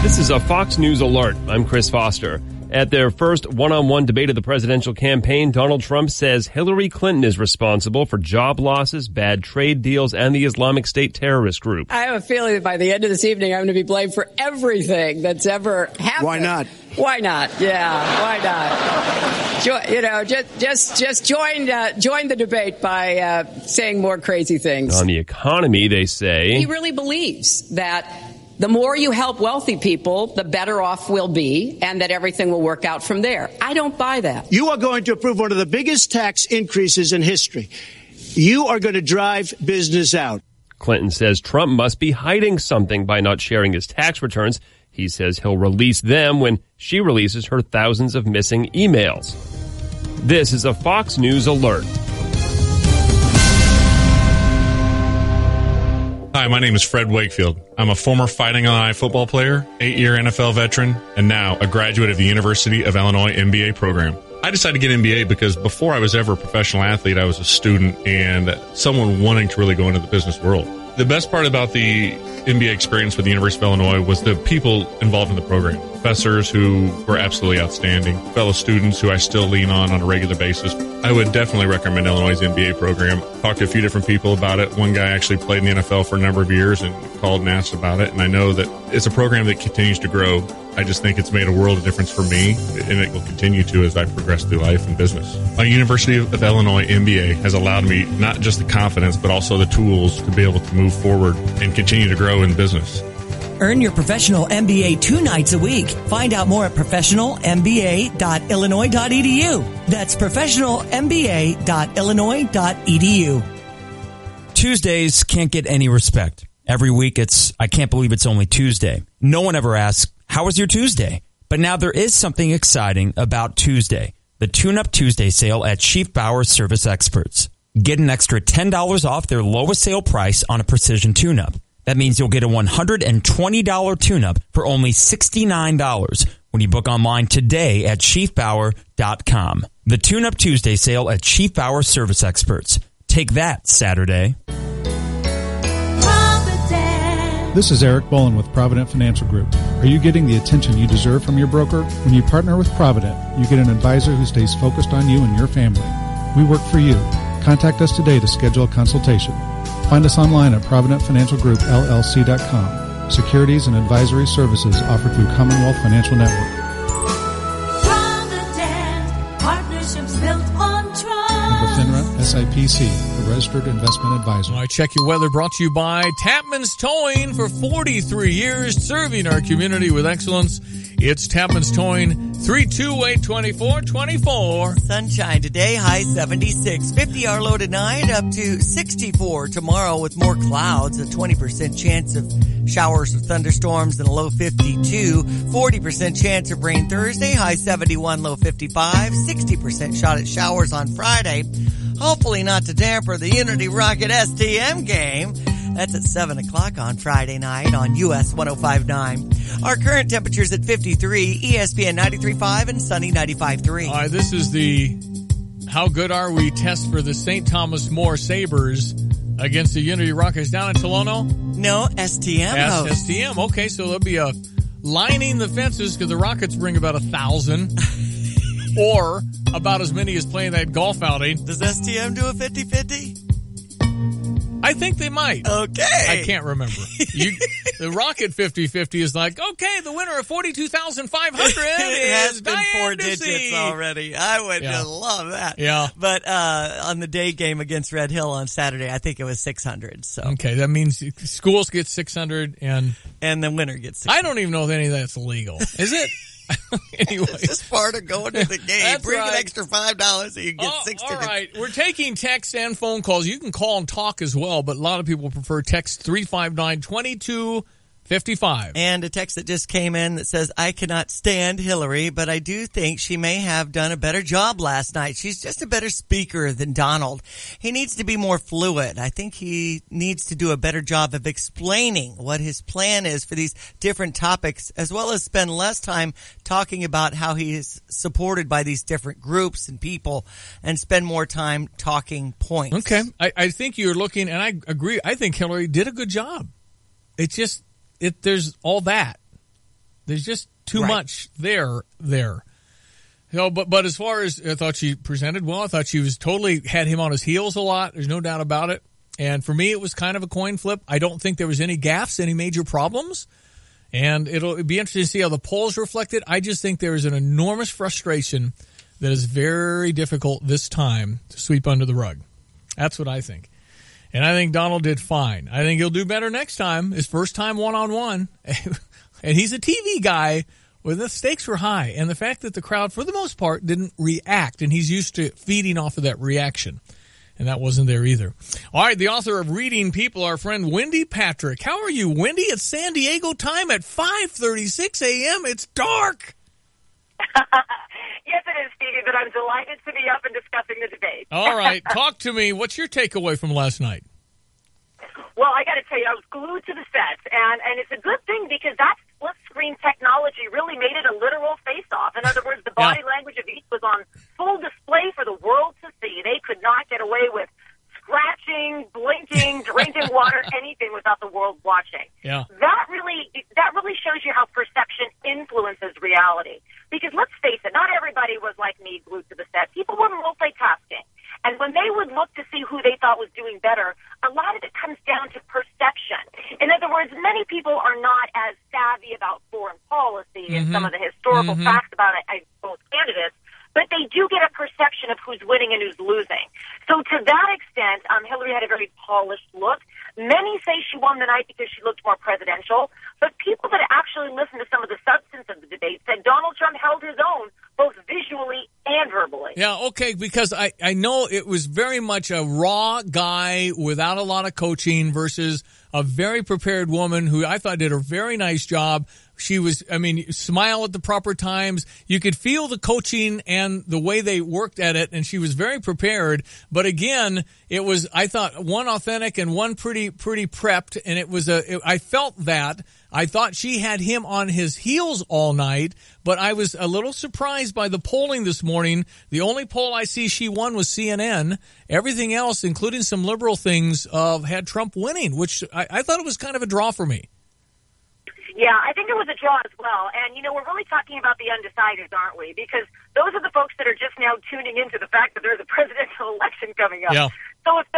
This is a Fox News alert. I'm Chris Foster. At their first one-on-one debate of the presidential campaign, Donald Trump says Hillary Clinton is responsible for job losses, bad trade deals, and the Islamic State terrorist group. I have a feeling that by the end of this evening, I'm going to be blamed for everything that's ever happened. Why not? Why not? Yeah, why not? Just join the debate by saying more crazy things. On the economy, they say he really believes that the more you help wealthy people, the better off we'll be, and that everything will work out from there. I don't buy that. You are going to approve one of the biggest tax increases in history. You are going to drive business out. Clinton says Trump must be hiding something by not sharing his tax returns. He says he'll release them when she releases her thousands of missing emails. This is a Fox News alert. Hi, my name is Fred Wakefield. I'm a former Fighting Illini football player, 8-year NFL veteran, and now a graduate of the University of Illinois MBA program. I decided to get MBA because before I was ever a professional athlete, I was a student and someone wanting to really go into the business world. The best part about the MBA experience with the University of Illinois was the people involved in the program. Professors who were absolutely outstanding, fellow students who I still lean on a regular basis. I would definitely recommend Illinois' MBA program. Talked to a few different people about it. One guy actually played in the NFL for a number of years and called and asked about it. And I know that it's a program that continues to grow. I just think it's made a world of difference for me, and it will continue to as I progress through life and business. My University of Illinois MBA has allowed me not just the confidence, but also the tools to be able to move forward and continue to grow in business. Earn your professional MBA 2 nights a week. Find out more at professionalmba.illinois.edu. That's professionalmba.illinois.edu. Tuesdays can't get any respect. Every week it's, I can't believe it's only Tuesday. No one ever asks, how was your Tuesday? But now there is something exciting about Tuesday. The Tune-Up Tuesday sale at Chief Bauer Service Experts. Get an extra $10 off their lowest sale price on a precision tune-up. That means you'll get a $120 tune-up for only $69 when you book online today at chiefbauer.com. The Tune-Up Tuesday sale at Chief Bauer Service Experts. Take that, Saturday. This is Eric Bolin with Provident Financial Group. Are you getting the attention you deserve from your broker? When you partner with Provident, you get an advisor who stays focused on you and your family. We work for you. Contact us today to schedule a consultation. Find us online at ProvidentFinancialGroupLLC.com. Securities and advisory services offered through Commonwealth Financial Network. Provident, partnerships built on trust. FINRA SIPC, a registered investment advisor. All right, check your weather brought to you by Tapman's Towing. For 43 years, serving our community with excellence. It's Tapman's Towing, 328-2424. Sunshine today, high 76. 50 our low tonight, up to 64 tomorrow with more clouds. A 20% chance of showers or thunderstorms and a low 52. 40% chance of rain Thursday, high 71, low 55. 60% shot at showers on Friday. Hopefully not to damper the Unity Rocket STM game. That's at 7 o'clock on Friday night on US 105.9. Our current temperature's at 53, ESPN 93.5 and Sunny 95.3. All right, this is the How Good Are We test for the St. Thomas More Sabres against the Unity Rockets down in Tolono. No, STM. STM. Okay, so there'll be a lining the fences because the Rockets bring about 1,000 or about as many as playing that golf outing. Does STM do a 50-50? I think they might. Okay. I can't remember. The Rocket 50-50 is like, okay, the winner of 42,500 it has been Diane 4 Ducey. digits already. I would just love that. Yeah. But on the day game against Red Hill on Saturday, I think it was 600. So okay, that means schools get 600 and the winner gets 600. I don't even know if any of that's illegal. Is it? Anyway. This is part of going to the game. That's Bring right. an extra $5 so you can get 6 tickets. All right. We're taking text and phone calls. You can call and talk as well, but a lot of people prefer text 359-2255. And a text that just came in that says, I cannot stand Hillary, but I do think she may have done a better job last night. She's just a better speaker than Donald. He needs to be more fluid. I think he needs to do a better job of explaining what his plan is for these different topics, as well as spend less time talking about how he is supported by these different groups and people, and spend more time talking points. Okay. I think you're looking, and I agree, I think Hillary did a good job. It's just... there's all that. There's just too much there. So, but as far as I thought she presented well, I thought she was totally had him on his heels a lot. There's no doubt about it. And for me, it was kind of a coin flip. I don't think there was any gaffes, any major problems. And it'll be interesting to see how the polls reflect it. I just think there is an enormous frustration that is very difficult this time to sweep under the rug. That's what I think. And I think Donald did fine. I think he'll do better next time. His first time one-on-one. And he's a TV guy where the stakes were high. And the fact that the crowd, for the most part, didn't react. And he's used to feeding off of that reaction. And that wasn't there either. All right, the author of Reading People, our friend Wendy Patrick. How are you, Wendy? It's San Diego time at 5:36 a.m. It's dark. Yes, it is, Stevie, but I'm delighted to be up and discussing the debate. All right, talk to me. What's your takeaway from last night? Well, I got to tell you, I was glued to the set, and it's a good thing because that split-screen technology really made it a literal face-off. In other words, the body language of each was on full display for the world to see. They could not get away with scratching, blinking, drinking water, anything without the world watching. Yeah. That really shows you how perception influences reality. Because let's face it, not everybody was like me, glued to the set. People were multitasking. And when they would look to see who they thought was doing better, a lot of it comes down to perception. In other words, many people are not as savvy about foreign policy and some of the historical facts about both candidates, but they do get a perception of who's winning and who's losing. So to that extent, Hillary had a very polished look. Many say she won the night because she looked more presidential, but people that actually listened to some of the substance of the debate said Donald Trump held his own, both visually and verbally. Yeah, okay, because I know it was very much a raw guy without a lot of coaching versus a very prepared woman who I thought did a very nice job. She was, smile at the proper times. You could feel the coaching and the way they worked at it, and she was very prepared. But again, it was, I thought, one authentic and one pretty prepped, and I felt that. I thought she had him on his heels all night, but I was a little surprised by the polling this morning. The only poll I see she won was CNN. Everything else, including some liberal things, had Trump winning, which I thought it was kind of a draw for me. Yeah, I think it was a draw as well. And, we're really talking about the undecideds, aren't we? Because those are the folks that are just now tuning into the fact that there's a presidential election coming up. Yeah. So if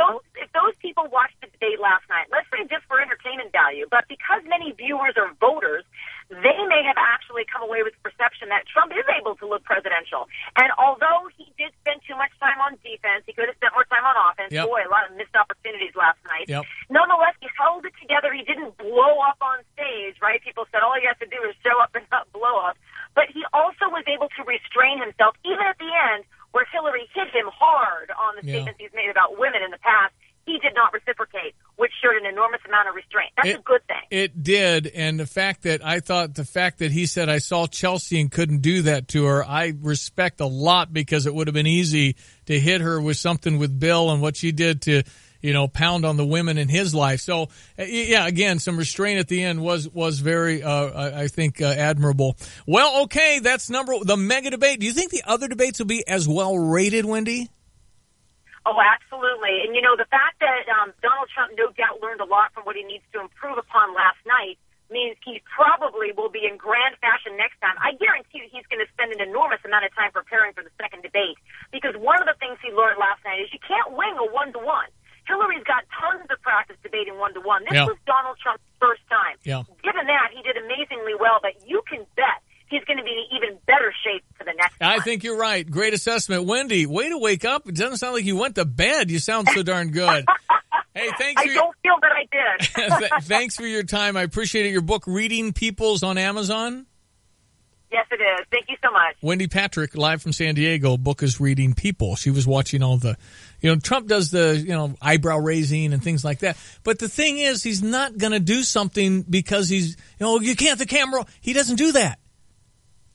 those people watched the debate last night, let's say just for entertainment value, but because many viewers are voters, they may have actually come away with the perception that Trump is able to look presidential. And although he did spend too much time on defense, he could have spent more time on offense. Yep. Boy, a lot of missed opportunities last night. Yep. Nonetheless, he held it together. He didn't blow up on stage, right? People said all he has to do is show up and not blow up. But he also was able to restrain himself, even at the end, where Hillary hit him hard on the statements he's made about women in the past. He did not reciprocate, which showed an enormous amount of restraint. That's a good thing. It did, and the fact that he said, I saw Chelsea and couldn't do that to her, I respect a lot, because it would have been easy to hit her with something with Bill and what she did to, pound on the women in his life. So, yeah, again, some restraint at the end was very, I think, admirable. Well, okay, that's the mega debate. Do you think the other debates will be as well rated, Wendy? Oh, absolutely. And, the fact that Donald Trump no doubt learned a lot from what he needs to improve upon last night means he probably will be in grand fashion next time. I guarantee you he's going to spend an enormous amount of time preparing for the second debate, because one of the things he learned last night is you can't wing a one-to-one. Hillary's got tons of practice debating one-to-one. This was Donald Trump's first time. Yeah. Given that, he did amazingly well, but you can bet he's going to be in even better shape for the next time. I think you're right. Great assessment. Wendy, way to wake up. It doesn't sound like you went to bed. You sound so darn good. Hey, thanks. I don't feel that I did. Thanks for your time. I appreciate it. Your book, Reading People's, on Amazon? Yes, it is. Thank you so much. Wendy Patrick, live from San Diego, book is reading People. She was watching all the, Trump does the, eyebrow raising and things like that. But the thing is, he's not going to do something because he's, you can't the camera. He doesn't do that.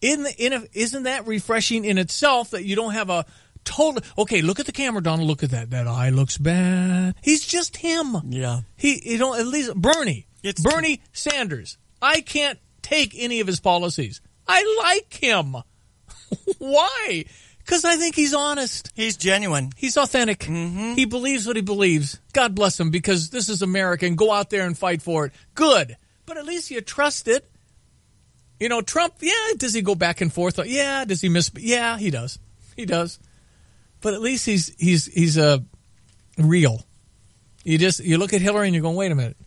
Isn't that refreshing in itself that you don't have a total, okay, look at the camera, Donald, look at that. That eye looks bad. He's just him. Yeah. At least Bernie Sanders. I can't take any of his policies. I like him. Why? Because I think he's honest. He's genuine. He's authentic. Mm-hmm. He believes what he believes. God bless him, because this is America, and go out there and fight for it. Good. But at least you trust it. Trump, does he go back and forth? Yeah, does he miss? Yeah, he does. He does. But at least he's real. You look at Hillary and you're going, wait a minute.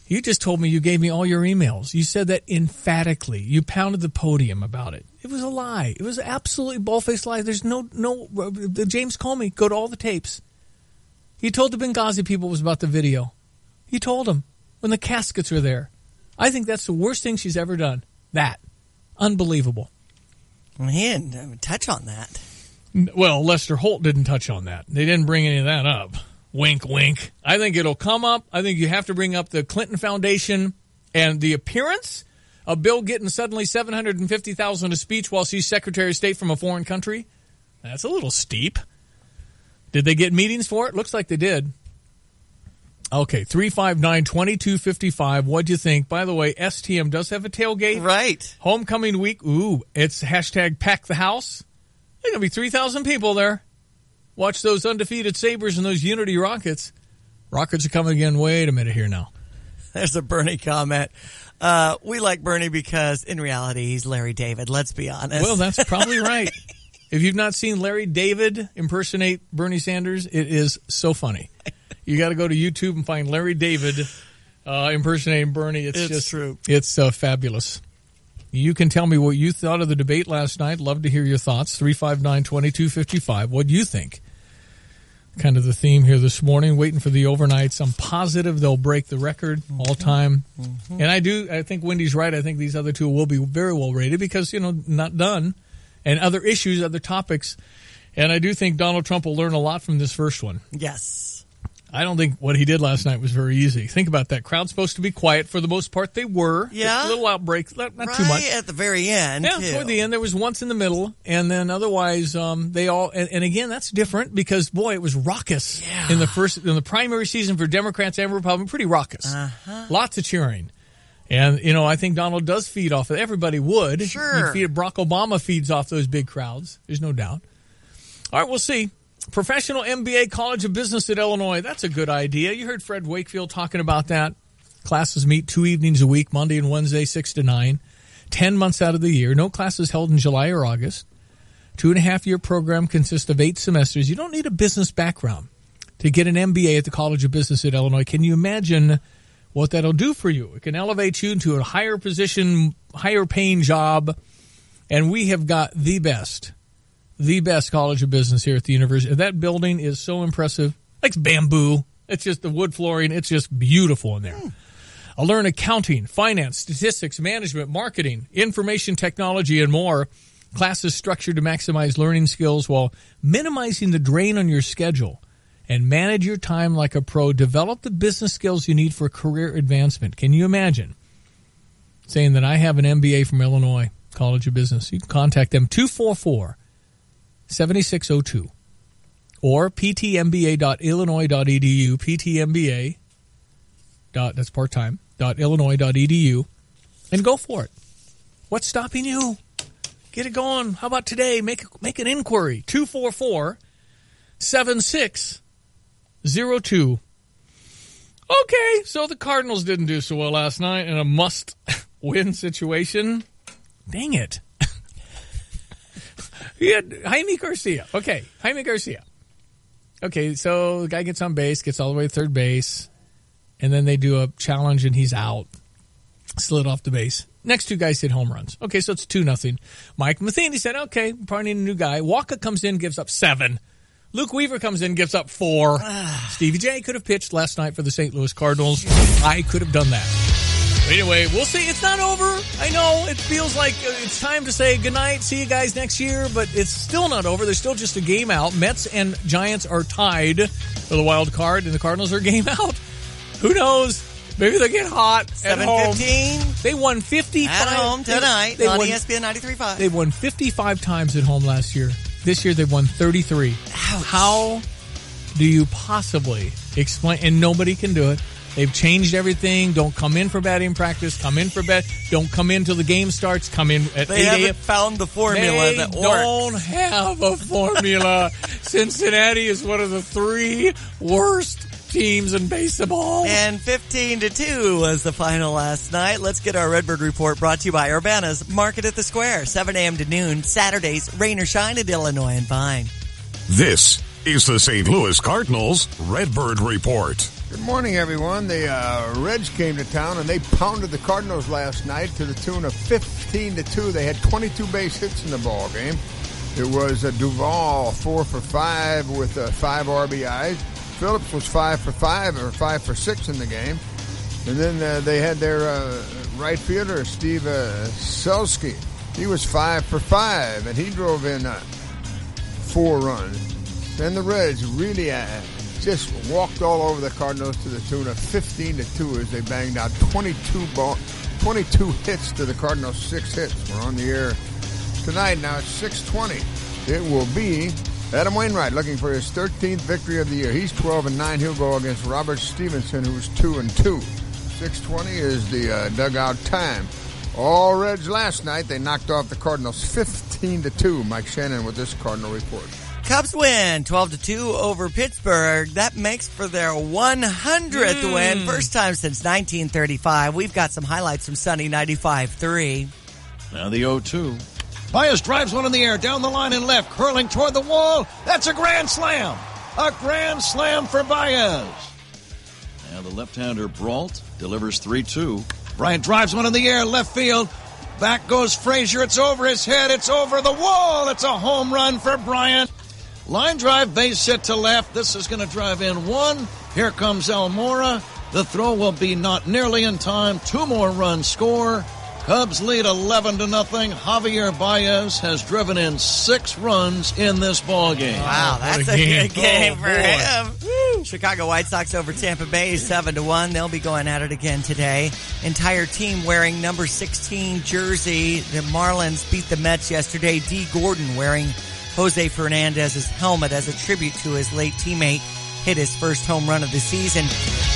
You just told me you gave me all your emails. You said that emphatically. You pounded the podium about it. It was a lie. It was an absolutely bald-faced lie. There's no James Comey, go to all the tapes. You told the Benghazi people it was about the video. You told them when the caskets were there. I think that's the worst thing she's ever done. That. Unbelievable. Well, he didn't touch on that. Well, Lester Holt didn't touch on that. They didn't bring any of that up. Wink, wink. I think it'll come up. I think you have to bring up the Clinton Foundation and the appearance of Bill getting suddenly $750,000 a speech while she's Secretary of State from a foreign country. That's a little steep. Did they get meetings for it? Looks like they did. Okay, 359-2255. What'd you think? By the way, STM does have a tailgate. Right. Homecoming week. Ooh, it's hashtag pack the house. There's going to be 3,000 people there. Watch those undefeated Sabres and those Unity Rockets. Rockets are coming again. Wait a minute here now. There's a Bernie comment. We like Bernie because, in reality, he's Larry David. Let's be honest. Well, that's probably right. If you've not seen Larry David impersonate Bernie Sanders, it is so funny. You got to go to YouTube and find Larry David impersonating Bernie. It's just true. It's fabulous. You can tell me what you thought of the debate last night. Love to hear your thoughts. 359-2255. What do you think? Kind of the theme here this morning. Waiting for the overnights. I'm positive they'll break the record all time. Mm-hmm. And I think Wendy's right. I think these other two will be very well rated because, not done. And other issues, other topics. And I do think Donald Trump will learn a lot from this first one. Yes. I don't think what he did last night was very easy. Think about that. Crowd's supposed to be quiet. For the most part, they were. Yeah. A little outbreak, not right too much. At the very end, yeah, too. Toward the end. There was once in the middle, and then otherwise they all. And again, that's different because boy, it was raucous in the primary season for Democrats and Republicans. Pretty raucous. Lots of cheering. And I think Donald does feed off of it. Everybody would. Sure. Barack Obama feeds off those big crowds. There's no doubt. All right, we'll see. Professional MBA College of Business at Illinois. That's a good idea. You heard Fred Wakefield talking about that. Classes meet 2 evenings a week, Monday and Wednesday, 6 to 9. 10 months out of the year. No classes held in July or August. 2.5-year program consists of 8 semesters. You don't need a business background to get an MBA at the College of Business at Illinois. Can you imagine what that'll do for you? It can elevate you into a higher position, higher paying job. And we have got the best College of Business here at the university. That building is so impressive. Like bamboo. It's just the wood flooring. It's just beautiful in there. I'll learn accounting, finance, statistics, management, marketing, information technology, and more. Classes structured to maximize learning skills while minimizing the drain on your schedule. And manage your time like a pro. Develop the business skills you need for career advancement. Can you imagine saying that I have an MBA from Illinois College of Business? You can contact them 244-7602 or ptmba.illinois.edu, ptmba. That's part-time, .illinois.edu, and go for it. What's stopping you? Get it going. How about today? Make an inquiry. 244-7602. Okay, so the Cardinals didn't do so well last night in a must-win situation. Dang it. He had Jaime Garcia. Okay, Jaime Garcia. Okay, so the guy gets on base, gets all the way to third base, and then they do a challenge and he's out. Slid off the base. Next two guys hit home runs. Okay, so it's 2-0. Mike Matheny said, okay, probably need a new guy. Walker comes in, gives up 7. Luke Weaver comes in, gives up 4. Stevie Jay could have pitched last night for the St. Louis Cardinals. I could have done that. Anyway, we'll see. It's not over. I know it feels like it's time to say goodnight, see you guys next year, but it's still not over. There's still just a game out. Mets and Giants are tied for the wild card, and the Cardinals are game out. Who knows? Maybe they'll get hot at home. 7:15. They won 55 at home tonight on ESPN 93.5. They won 55 times at home last year. This year they've won 33. Ouch. How do you possibly explain? And nobody can do it. They've changed everything. Don't come in for batting practice. Come in for bed. Don't come in till the game starts. Come in at 8 a.m. They haven't found the formula that works. They don't have a formula. Cincinnati is one of the 3 worst teams in baseball. And 15-2 was the final last night. Let's get our Redbird Report brought to you by Urbana's Market at the Square. 7 a.m. to noon. Saturdays, rain or shine at Illinois and Vine. This is the St. Louis Cardinals Redbird Report. Good morning, everyone. The Reds came to town, and they pounded the Cardinals last night to the tune of 15-2. They had 22 base hits in the ball game. It was Duvall 4 for 5 with 5 RBIs. Phillips was 5 for 5 or 5 for 6 in the game. And then they had their right fielder, Steve Selski. He was 5 for 5, and he drove in 4 runs. And the Reds really just walked all over the Cardinals to the tune of 15-2 as they banged out 22 hits to the Cardinals, 6 hits. We're on the air tonight. Now it's 6:20. It will be Adam Wainwright looking for his 13th victory of the year. He's 12-9. He'll go against Robert Stevenson, who's 2-2. 6:20 is the dugout time. All Reds last night. They knocked off the Cardinals 15-2. Mike Shannon with this Cardinal report. Cubs win 12-2 over Pittsburgh. That makes for their 100th win. First time since 1935. We've got some highlights from Sunny 95.3. Now the 0-2. Baez drives one in the air, down the line and left, curling toward the wall. That's a grand slam. A grand slam for Baez. Now the left-hander Brault delivers 3-2. Bryant drives one in the air, left field. Back goes Frazier. It's over his head. It's over the wall. It's a home run for Bryant. Line drive, base hit to left. This is going to drive in 1. Here comes Almora. The throw will be not nearly in time. 2 more runs score. Cubs lead 11-0. Javier Baez has driven in 6 runs in this ball game. Wow, that's a good game for him. Woo. Chicago White Sox over Tampa Bay 7-1. They'll be going at it again today. Entire team wearing number 16 jersey. The Marlins beat the Mets yesterday. D. Gordon wearing Jose Fernandez's helmet as a tribute to his late teammate. Hit his first home run of the season.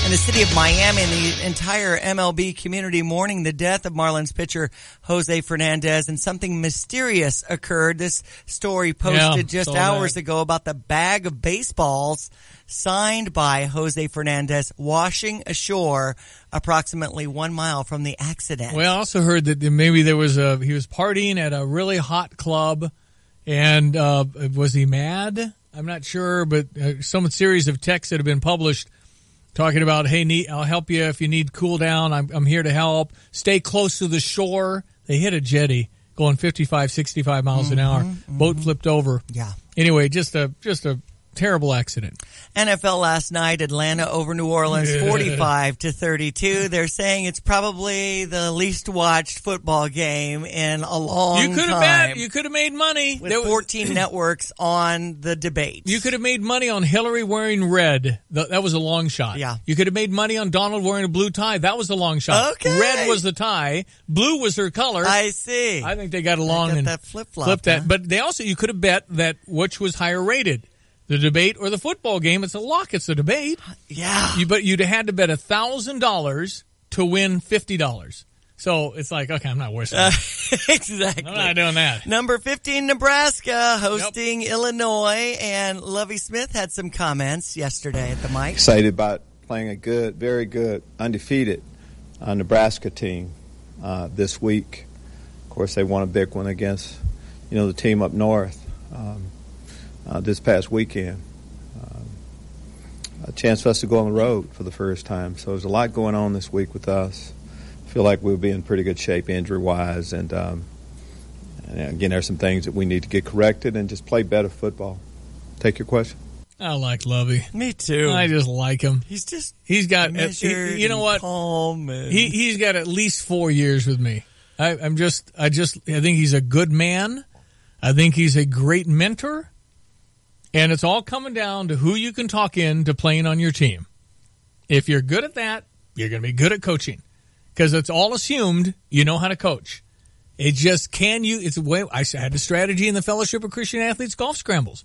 In the city of Miami, and the entire MLB community mourning the death of Marlins pitcher Jose Fernandez, and something mysterious occurred. This story posted just hours ago about the bag of baseballs signed by Jose Fernandez washing ashore approximately 1 mile from the accident. Well, I also heard that maybe he was partying at a really hot club, and was he mad? I'm not sure, but some series of texts that have been published talking about, hey, I'll help you if you need cool down. I'm here to help. Stay close to the shore. They hit a jetty going 55, 65 miles an hour. Boat flipped over. Yeah. Anyway, just a terrible accident. NFL last night, Atlanta over New Orleans, 45-32. They're saying it's probably the least watched football game in a long time. You could have made money. With 14 networks on the debate. You could have made money on Hillary wearing red. That was a long shot. Yeah. You could have made money on Donald wearing a blue tie. That was a long shot. Okay. Red was the tie. Blue was her color. I see. I think they got along and that flip-flop, flipped that. huh? But you could have bet that which was higher rated. The debate or the football game. It's a lock. It's the debate. Yeah. But you'd have had to bet $1,000 to win $50. So it's like, okay, I'm not worth it. Exactly. I'm not doing that. Number 15, Nebraska hosting Illinois, and Lovie Smith had some comments yesterday at the mic. Excited about playing a good, very good, undefeated Nebraska team this week. Of course, they won a big one against, the team up north. This past weekend. A chance for us to go on the road for the first time. So there's a lot going on this week with us. I feel like we'll be in pretty good shape injury-wise. And again, there's some things that we need to get corrected and just play better football. Take your question. I like Lovey. Me too. I just like him. He's got, you know what? Calm and... He's got at least 4 years with me. I think he's a good man. I think he's a great mentor. And it's all coming down to who you can talk into playing on your team. If you're good at that, you're going to be good at coaching. Because it's all assumed you know how to coach. It just it's a way. I had a strategy in the Fellowship of Christian Athletes golf scrambles.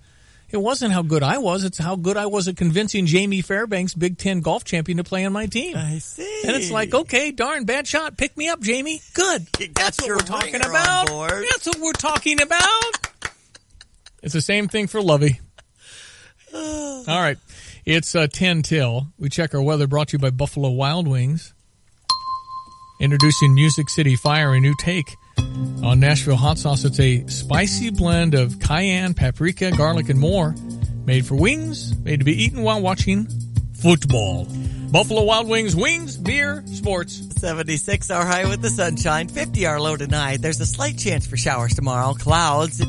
It wasn't how good I was. It's how good I was at convincing Jamie Fairbanks, Big Ten golf champion, to play on my team. I see. And it's like, okay, darn, bad shot. Pick me up, Jamie. Good. That's what we're talking about. That's what we're talking about. It's the same thing for Lovey. All right. It's 10 till. We check our weather, brought to you by Buffalo Wild Wings. Introducing Music City Fire, a new take on Nashville hot sauce. It's a spicy blend of cayenne, paprika, garlic, and more. Made for wings, made to be eaten while watching football. Buffalo Wild Wings, wings, beer, sports. 76 our high with the sunshine, 50 our low tonight. There's a slight chance for showers tomorrow. Clouds,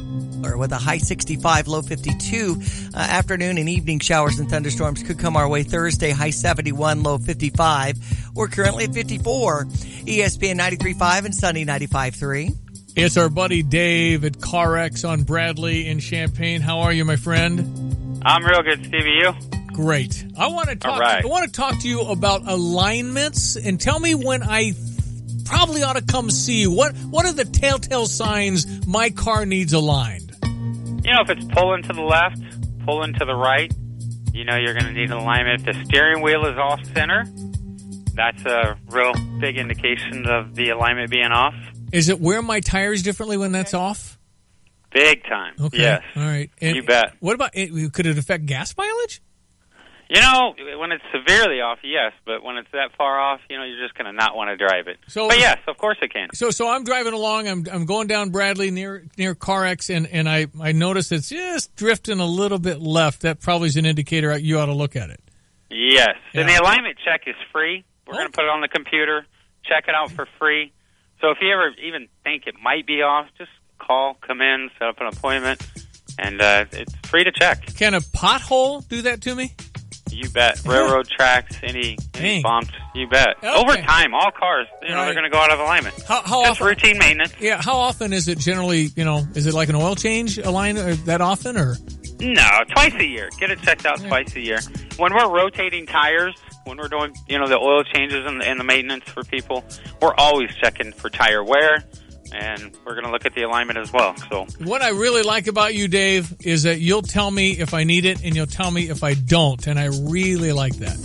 or with a high 65, low 52. Afternoon and evening showers and thunderstorms could come our way Thursday, high 71, low 55. We're currently at 54. ESPN 93.5 and Sunny 95.3. It's our buddy Dave at CarX on Bradley in Champaign. How are you, my friend? I'm real good, Stevie. You? Great. I want to talk. Right. I want to talk to you about alignments, and tell me when I probably ought to come see you. What are the telltale signs my car needs aligned? You know, if it's pulling to the left, pulling to the right, you know you're going to need an alignment. If the steering wheel is off center, that's a real big indication of the alignment being off. Is it wear my tires differently when that's off? Big time. Okay. Yes. All right. And you bet. What about could it affect gas mileage? You know, when it's severely off, yes, but when it's that far off, you know, you're just going to not want to drive it. But yes, of course it can. So I'm driving along. I'm going down Bradley near CarX, and I notice it's just drifting a little bit left. That probably is an indicator you ought to look at it. Yes, Yeah. and the alignment check is free. We're going to put it on the computer, check it out for free. So if you ever even think it might be off, just call, come in, set up an appointment, and it's free to check. Can a pothole do that to me? You bet. Railroad tracks, any bumps, you bet. Okay. Over time, all cars, they're going to go out of alignment. How just often? Routine maintenance. Yeah, how often is it generally, is it like an oil change alignment that often, or? No, twice a year. Get it checked out twice a year. When we're rotating tires, when we're doing, the oil changes and the maintenance for people, we're always checking for tire wear, and we're going to look at the alignment as well. So what I really like about you, Dave, is that you'll tell me if I need it and you'll tell me if I don't, and I really like that.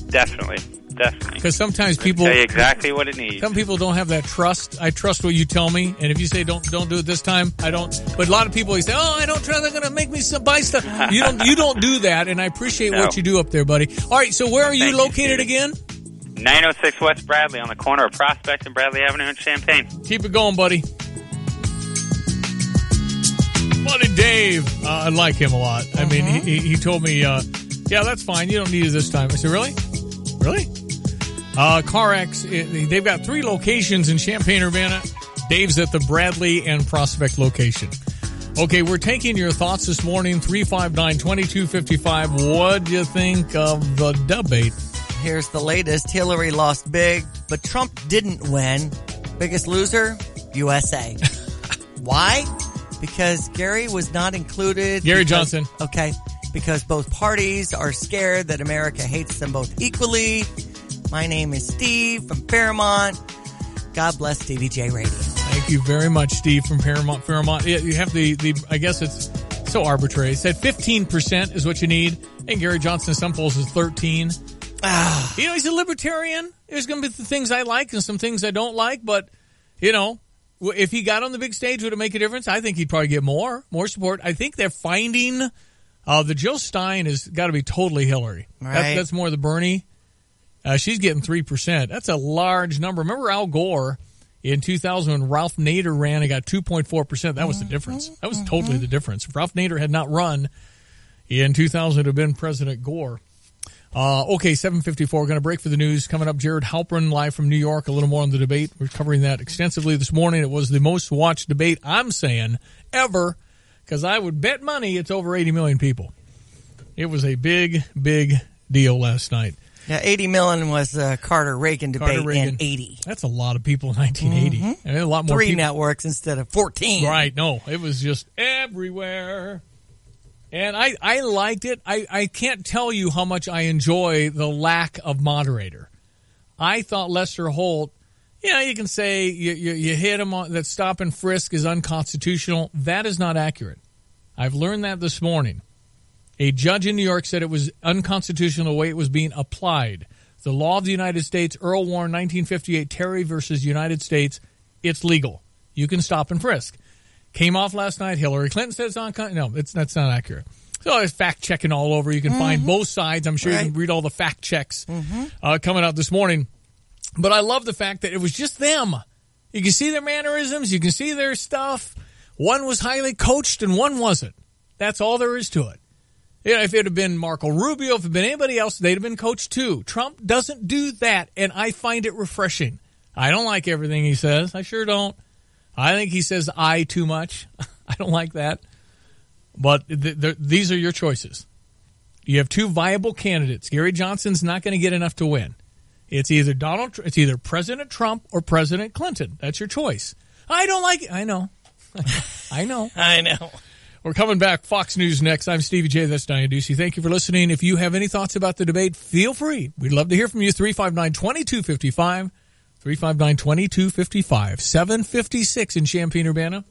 Definitely. Because sometimes people tell you exactly what it needs. Some people don't have that trust. I trust what you tell me, and if you say don't do it this time, I don't. But a lot of people, say, "Oh, I don't trust. They're going to make me buy stuff." You don't do that, and I appreciate what you do up there, buddy. All right, so where are you located again? 906 West Bradley on the corner of Prospect and Bradley Avenue in Champaign. Keep it going, buddy. Buddy Dave, I like him a lot. I mean, he told me, yeah, that's fine. You don't need it this time. I said, really? Really? CarX, they've got 3 locations in Champaign-Urbana. Dave's at the Bradley and Prospect location. Okay, we're taking your thoughts this morning, 359-2255. What do you think of the debate? Here's the latest. Hillary lost big, but Trump didn't win. Biggest loser? USA. Why? Because Gary was not included. Gary Johnson. Okay. Because both parties are scared that America hates them both equally. My name is Steve from Fairmont. God bless Stevie Jay Radio. Thank you very much, Steve from Fairmont. You have the I guess it's so arbitrary. It said 15% is what you need, and Gary Johnson in some polls is 13%. He's a libertarian. There's going to be the things I like and some things I don't like, but, if he got on the big stage, would it make a difference? I think he'd probably get more support. I think they're finding the Jill Stein has got to be totally Hillary. Right. That's more the Bernie. She's getting 3%. That's a large number. Remember Al Gore in 2000 when Ralph Nader ran and got 2.4%? That was the difference. That was totally the difference. If Ralph Nader had not run in 2000, it would have been President Gore. Okay, 7:54. We're going to break for the news. Coming up, Jared Halpern live from New York. A little more on the debate. We're covering that extensively this morning. It was the most watched debate, I'm saying, ever, because I would bet money it's over 80 million people. It was a big, big deal last night. Yeah, 80 million was Carter-Reagan debate in 80. That's a lot of people in 1980. Mm-hmm. And a lot more 3 networks instead of 14. Right, no. It was just everywhere. And I liked it. I can't tell you how much I enjoy the lack of moderator. I thought Lester Holt, you can say you hit him on that stop and frisk is unconstitutional. That is not accurate. I've learned that this morning. A judge in New York said it was unconstitutional the way it was being applied. The law of the United States, Earl Warren, 1958, Terry versus United States, it's legal. You can stop and frisk. Came off last night. Hillary Clinton says no, that's not accurate. So it's fact-checking all over. You can find both sides. I'm sure you can read all the fact checks coming out this morning. But I love the fact that it was just them. You can see their mannerisms. You can see their stuff. One was highly coached and one wasn't. That's all there is to it. If it had been Marco Rubio, if it had been anybody else, they'd have been coached too. Trump doesn't do that, and I find it refreshing. I don't like everything he says. I sure don't. I think he says I too much. I don't like that. But these are your choices. You have 2 viable candidates. Gary Johnson's not going to get enough to win. It's either President Trump or President Clinton. That's your choice. I don't like it. I know. I know. I know. We're coming back. Fox News next. I'm Stevie J. That's Diane Ducey. Thank you for listening. If you have any thoughts about the debate, feel free. We'd love to hear from you. 359-2255. 359-2255. 7:56 in Champaign-Urbana.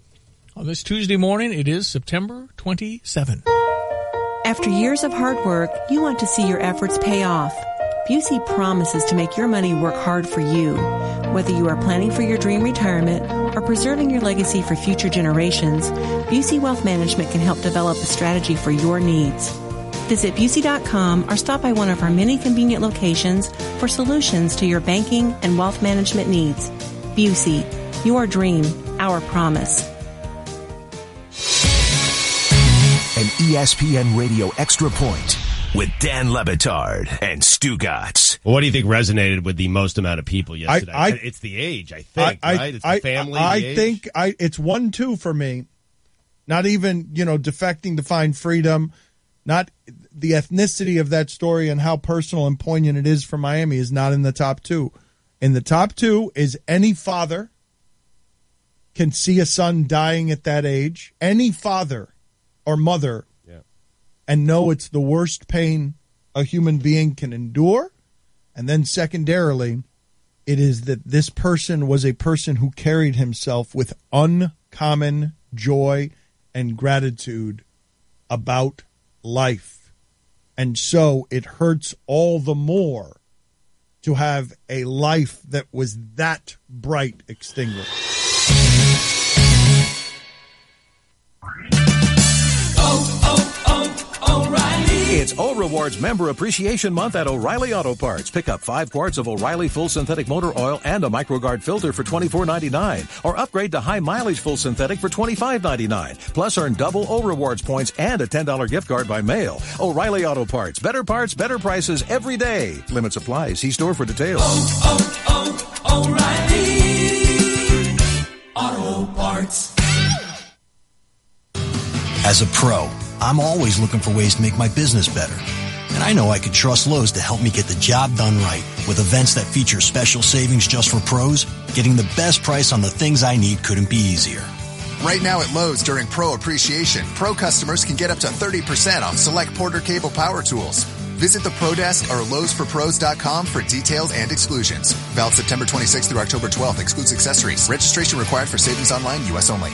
On this Tuesday morning, it is September 27. After years of hard work, you want to see your efforts pay off. Busey promises to make your money work hard for you. Whether you are planning for your dream retirement or preserving your legacy for future generations, Busey Wealth Management can help develop a strategy for your needs. Visit Busey.com or stop by one of our many convenient locations for solutions to your banking and wealth management needs. Busey, your dream, our promise. An ESPN Radio Extra Point with Dan Lebitard and Stu Gatz. Well, what do you think resonated with the most amount of people yesterday? It's the age, I think, right? It's the family, the age. Think it's 1-2 for me. Not even, defecting to find freedom. Not the ethnicity of that story and how personal and poignant it is for Miami is not in the top 2. In the top 2 is any father can see a son dying at that age. Any father or mother and know it's the worst pain a human being can endure. And then secondarily, it is that this person was a person who carried himself with uncommon joy and gratitude about life. And so it hurts all the more to have a life that was that bright extinguished. It's O-Rewards Member Appreciation Month at O'Reilly Auto Parts. Pick up 5 quarts of O'Reilly Full Synthetic Motor Oil and a MicroGuard filter for $24.99. Or upgrade to High Mileage Full Synthetic for $25.99. Plus earn double O-Rewards points and a $10 gift card by mail. O'Reilly Auto Parts. Better parts, better prices every day. Limits apply. See store for details. O'Reilly Auto Parts. As a pro, I'm always looking for ways to make my business better. And I know I could trust Lowe's to help me get the job done right. With events that feature special savings just for pros, getting the best price on the things I need couldn't be easier. Right now at Lowe's during Pro Appreciation, Pro customers can get up to 30% off select Porter Cable power tools. Visit the Pro Desk or Lowe'sForPros.com for details and exclusions. Valid September 26th through October 12th. Excludes accessories. Registration required for savings online, U.S. only.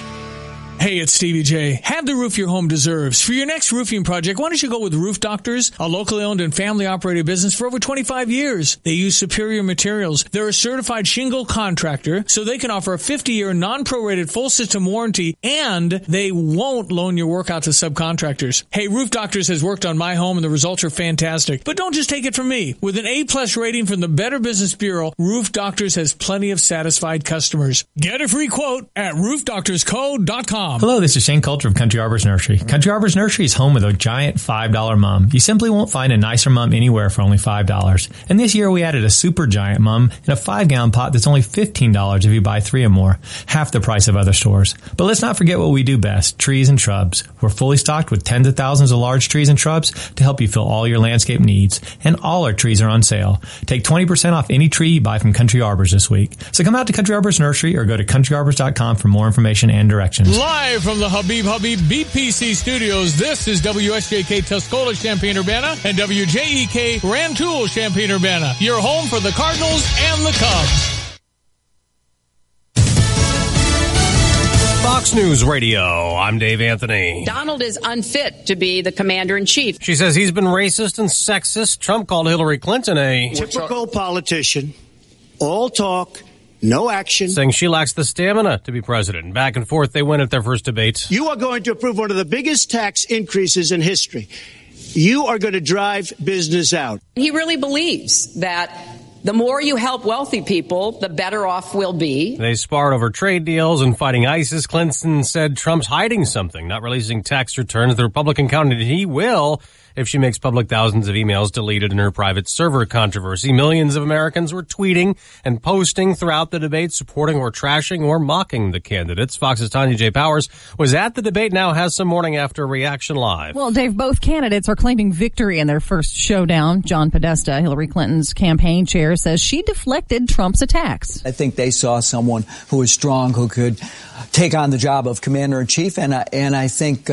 Hey, it's Stevie J. Have the roof your home deserves. For your next roofing project, why don't you go with Roof Doctors, a locally owned and family-operated business for over 25 years. They use superior materials. They're a certified shingle contractor, so they can offer a 50-year non-prorated full system warranty, and they won't loan your work out to subcontractors. Hey, Roof Doctors has worked on my home, and the results are fantastic. But don't just take it from me. With an A-plus rating from the Better Business Bureau, Roof Doctors has plenty of satisfied customers. Get a free quote at roofdoctorsco.com. CountryArbors.com. Hello, this is Shane Coulter of Country Arbors Nursery. Country Arbors Nursery is home with a giant $5 mum. You simply won't find a nicer mum anywhere for only $5. And this year we added a super giant mum in a 5-gallon pot that's only $15 if you buy 3 or more, half the price of other stores. But let's not forget what we do best, trees and shrubs. We're fully stocked with tens of thousands of large trees and shrubs to help you fill all your landscape needs. And all our trees are on sale. Take 20% off any tree you buy from Country Arbors this week. So come out to Country Arbors Nursery or go to countryarbors.com for more information and directions. Live from the Habib BPC studios, this is WSJK Tuscola, Champaign-Urbana, and WJEK Rantoul, Champaign-Urbana. Your home for the Cardinals and the Cubs. Fox News Radio, I'm Dave Anthony. Donald is unfit to be the commander-in-chief. She says he's been racist and sexist. Trump called Hillary Clinton a typical politician. All talk, no action. Saying she lacks the stamina to be president. Back and forth they went at their first debate. You are going to approve one of the biggest tax increases in history. You are going to drive business out. He really believes that the more you help wealthy people, the better off we'll be. They sparred over trade deals and fighting ISIS. Clinton said Trump's hiding something, not releasing tax returns. The Republican counted he will if she makes public thousands of emails deleted in her private server controversy. Millions of Americans were tweeting and posting throughout the debate, supporting or trashing or mocking the candidates. Fox's Tanya J. Powers was at the debate, now has some morning after reaction live. Well, Dave, both candidates are claiming victory in their first showdown. John Podesta, Hillary Clinton's campaign chair, says she deflected Trump's attacks. I think they saw someone who was strong, who could take on the job of commander-in-chief, and I think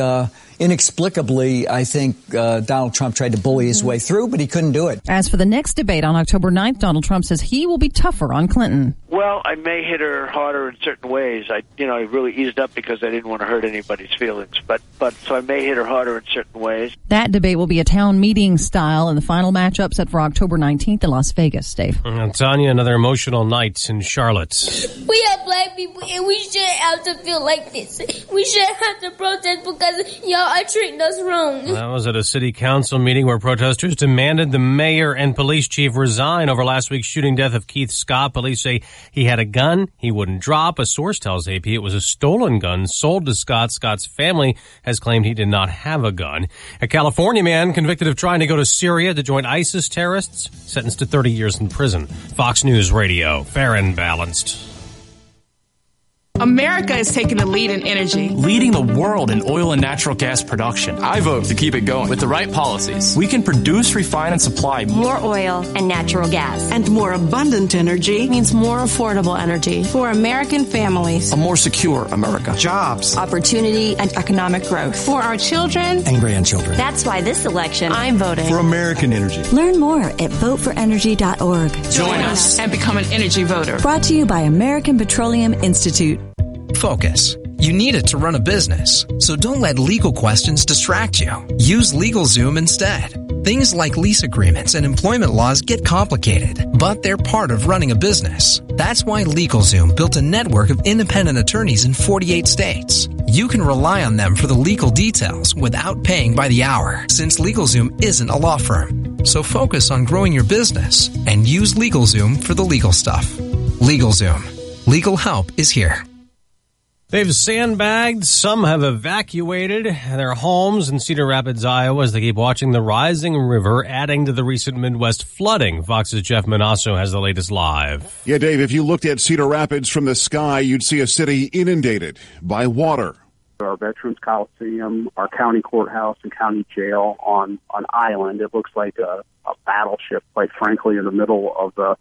inexplicably, I think Donald Trump tried to bully his way through, but he couldn't do it. As for the next debate on October 9th, Donald Trump says he will be tougher on Clinton. Well, I may hit her harder in certain ways. I really eased up because I didn't want to hurt anybody's feelings. But so I may hit her harder in certain ways. That debate will be a town meeting style, and the final matchup set for October 19th in Las Vegas, Dave. And Tanya, another emotional night in Charlotte. We are black people, and we shouldn't have to feel like this. We shouldn't have to protest because y'all are treating us wrong. That was at a city council meeting where protesters demanded the mayor and police chief resign over last week's shooting death of Keith Scott. Police say he had a gun he wouldn't drop. A source tells AP it was a stolen gun sold to Scott. Scott's family has claimed he did not have a gun. A California man convicted of trying to go to Syria to join ISIS terrorists, sentenced to 30 years in prison. Fox News Radio, fair and balanced. America is taking the lead in energy. Leading the world in oil and natural gas production. I vote to keep it going. With the right policies, we can produce, refine, and supply more oil and natural gas. And more abundant energy means more affordable energy for American families. A more secure America. Jobs. Opportunity and economic growth. For our children and grandchildren. That's why this election, I'm voting for American energy. Learn more at voteforenergy.org. Join us and become an energy voter. Brought to you by American Petroleum Institute. Focus. You need it to run a business, so don't let legal questions distract you. Use LegalZoom instead. Things like lease agreements and employment laws get complicated, but they're part of running a business. That's why LegalZoom built a network of independent attorneys in 48 states. You can rely on them for the legal details without paying by the hour, since LegalZoom isn't a law firm. So focus on growing your business and use LegalZoom for the legal stuff. LegalZoom. Legal help is here. They've sandbagged. Some have evacuated their homes in Cedar Rapids, Iowa, as they keep watching the rising river, adding to the recent Midwest flooding. Fox's Jeff Manasso has the latest live. Yeah, Dave, if you looked at Cedar Rapids from the sky, you'd see a city inundated by water. Our Veterans Coliseum, our county courthouse and county jail on island. It looks like a battleship, quite frankly, in the middle of the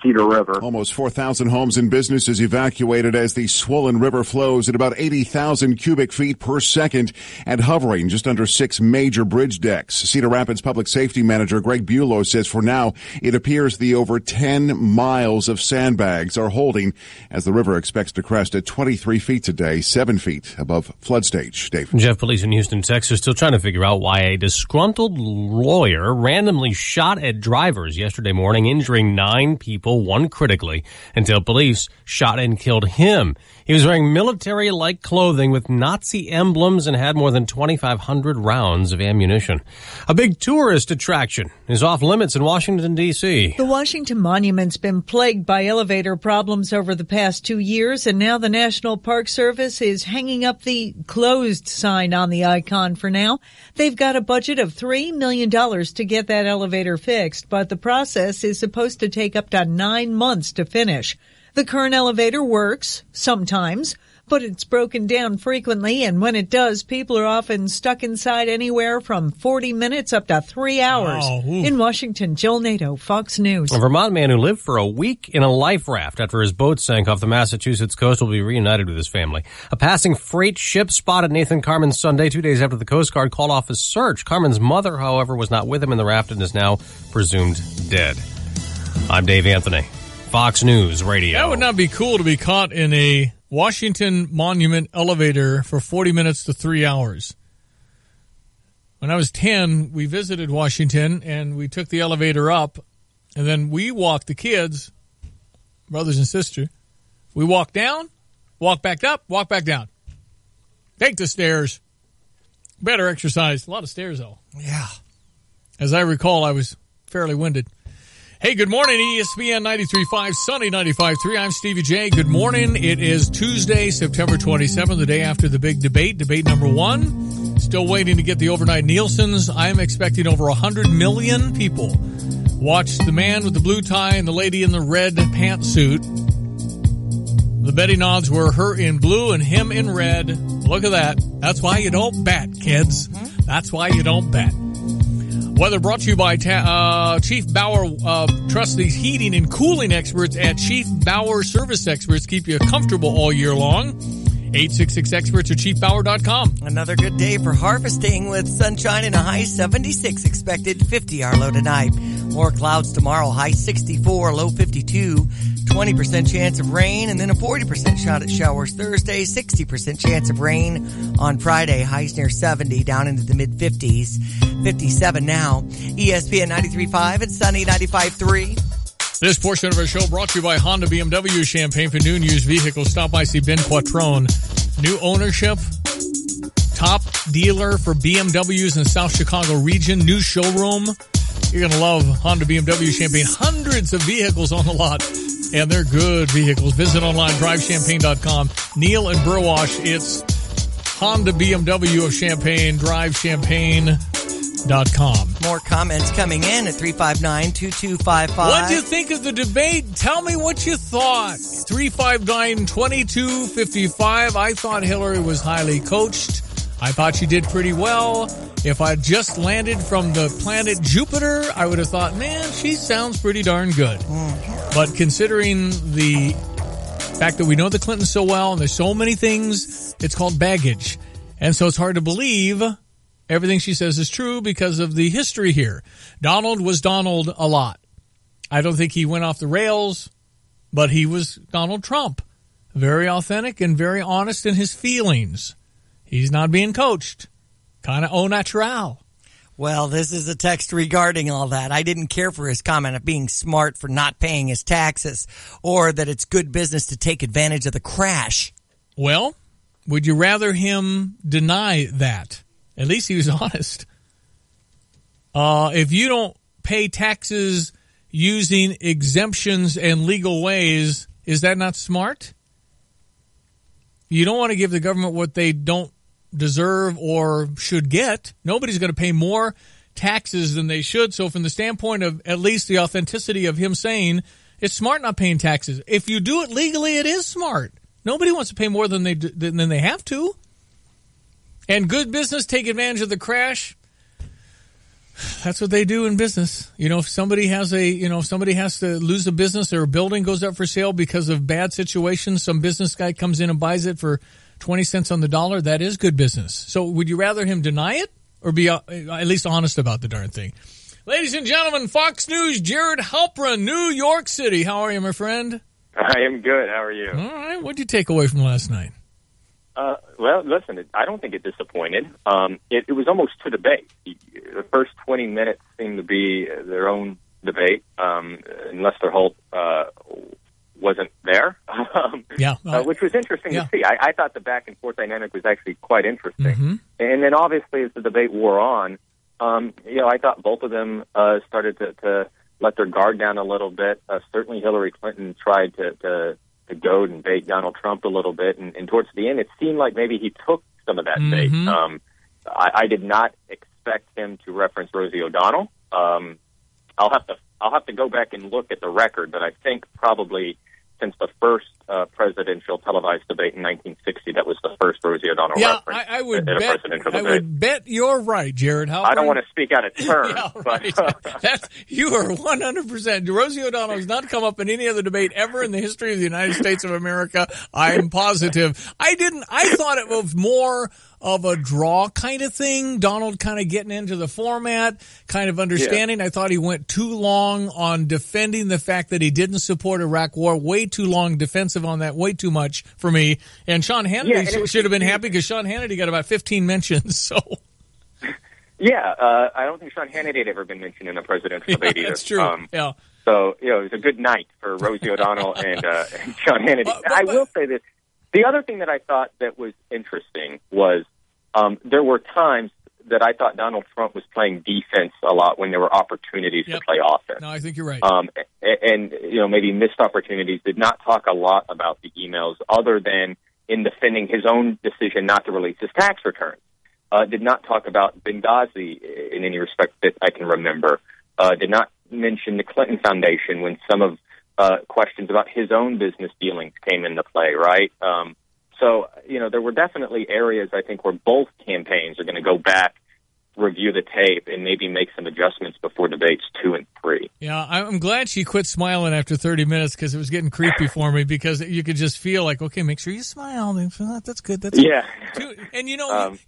Cedar River. Almost 4,000 homes and businesses evacuated as the swollen river flows at about 80,000 cubic feet per second and hovering just under 6 major bridge decks. Cedar Rapids Public Safety Manager Greg Bulow says for now it appears the over 10 miles of sandbags are holding as the river expects to crest at 23 feet today, 7 feet above flood stage. Dave. Jeff, police in Houston, Texas, still trying to figure out why a disgruntled lawyer randomly shot at drivers yesterday morning, injuring 9 people. ill, one critically, until police shot and killed him. He was wearing military-like clothing with Nazi emblems and had more than 2,500 rounds of ammunition. A big tourist attraction is off limits in Washington, D.C. The Washington Monument's been plagued by elevator problems over the past 2 years, and now the National Park Service is hanging up the closed sign on the icon for now. They've got a budget of $3 million to get that elevator fixed, but the process is supposed to take up to 9 months to finish. The current elevator works, sometimes, but it's broken down frequently, and when it does, people are often stuck inside anywhere from 40 minutes up to 3 hours. Wow. In Washington, Jill Nato, Fox News. A Vermont man who lived for a week in a life raft after his boat sank off the Massachusetts coast will be reunited with his family. A passing freight ship spotted Nathan Carmen Sunday, 2 days after the Coast Guard called off a search. Carmen's mother, however, was not with him in the raft and is now presumed dead. I'm Dave Anthony, Fox News Radio. That would not be cool to be caught in a Washington Monument elevator for 40 minutes to 3 hours. When I was 10, we visited Washington, and we took the elevator up, and then we walked the kids, brothers and sisters. We walked down, walk back up, walk back down. Take the stairs. Better exercise. A lot of stairs, though. Yeah. As I recall, I was fairly winded. Hey, good morning, ESPN 93.5, Sunny 95.3. I'm Stevie Jay. Good morning. It is Tuesday, September 27th, the day after the big debate number 1. Still waiting to get the overnight Nielsen's. I'm expecting over 100 million people watch the man with the blue tie and the lady in the red pantsuit. The betting odds were her in blue and him in red. Look at that. That's why you don't bet, kids. That's why you don't bet. Weather brought to you by Chief Bauer. Trust these heating and cooling experts at Chief Bauer Service Experts. Keep you comfortable all year long. 866-EXPERTS or chiefbauer.com. Another good day for harvesting with sunshine and a high 76 expected, 50 our low tonight. More clouds tomorrow, high 64, low 52, 20% chance of rain, and then a 40% shot at showers Thursday, 60% chance of rain on Friday, highs near 70, down into the mid-50s, 57 now. ESPN 93.5 and Sunny 95.3. This portion of our show brought to you by Honda BMW Champaign for new and used vehicles. Stop by, see Ben Quattrone. New ownership, top dealer for BMWs in the South Chicago region, new showroom. You're going to love Honda BMW Champaign. Hundreds of vehicles on the lot, and they're good vehicles. Visit online, drivechampaign.com. Neil and Burwash, it's Honda BMW of Champaign, drivechampaign.com. More comments coming in at 359-2255. What do you think of the debate? Tell me what you thought. 359-2255. I thought Hillary was highly coached. I thought she did pretty well. If I just landed from the planet Jupiter, I would have thought, man, she sounds pretty darn good. But considering the fact that we know the Clintons so well and there's so many things, it's called baggage. And so it's hard to believe everything she says is true because of the history here. Donald was Donald a lot. I don't think he went off the rails, but he was Donald Trump. Very authentic and very honest in his feelings. He's not being coached. Kind of au naturel. Well, this is a text regarding all that. I didn't care for his comment of being smart for not paying his taxes or that it's good business to take advantage of the crash. Well, would you rather him deny that? At least he was honest. If you don't pay taxes using exemptions and legal ways, is that not smart? You don't want to give the government what they don't deserve or should get. Nobody's going to pay more taxes than they should. So from the standpoint of at least the authenticity of him saying it's smart not paying taxes. If you do it legally, it is smart. Nobody wants to pay more than they have to. And good business take advantage of the crash. That's what they do in business. You know, if somebody has to lose a business or a building goes up for sale because of bad situations, some business guy comes in and buys it for 20 cents on the dollar, that is good business. So would you rather him deny it or be at least honest about the darn thing? Ladies and gentlemen, Fox News, Jared Halpern, New York City. How are you, my friend? I am good. How are you? All right. What did you take away from last night? Well, listen, I don't think it disappointed. It was almost to debate. The first 20 minutes seemed to be their own debate, unless Lester Holt wasn't there, which was interesting to see. I thought the back and forth dynamic was actually quite interesting. Mm-hmm. And then obviously as the debate wore on, I thought both of them started to let their guard down a little bit. Certainly Hillary Clinton tried to goad and bait Donald Trump a little bit, and towards the end it seemed like maybe he took some of that bait. I did not expect him to reference Rosie O'Donnell. I'll have to go back and look at the record, but I think probably since the first presidential televised debate in 1960, that was the first Rosie O'Donnell reference I would in a bet, presidential debate. I would bet you're right, Jared. I don't want to speak out of turn. But you are 100%. Rosie O'Donnell has not come up in any other debate ever in the history of the United States of America. I'm positive. I thought it was more of a draw kind of thing. Donald kind of getting into the format, kind of understanding. I thought he went too long on defending the fact that he didn't support Iraq war. Way too long defensive on that. Way too much for me. And Sean Hannity should have been happy because Sean Hannity got about 15 mentions. So. I don't think Sean Hannity had ever been mentioned in a presidential debate either. That's true. So, it was a good night for Rosie O'Donnell and Sean Hannity. I will say this. The other thing that I thought that was interesting was there were times that I thought Donald Trump was playing defense a lot when there were opportunities to play offense. No, I think you're right. And maybe missed opportunities, did not talk a lot about the emails other than in defending his own decision not to release his tax returns. Did not talk about Benghazi in any respect that I can remember. Did not mention the Clinton Foundation when some of questions about his own business dealings came into play, right? So, there were definitely areas, I think, where both campaigns are going to go back, review the tape, and maybe make some adjustments before debates 2 and 3. Yeah, I'm glad she quit smiling after 30 minutes because it was getting creepy for me because you could just feel like, okay, make sure you smile. That's good. That's good. And,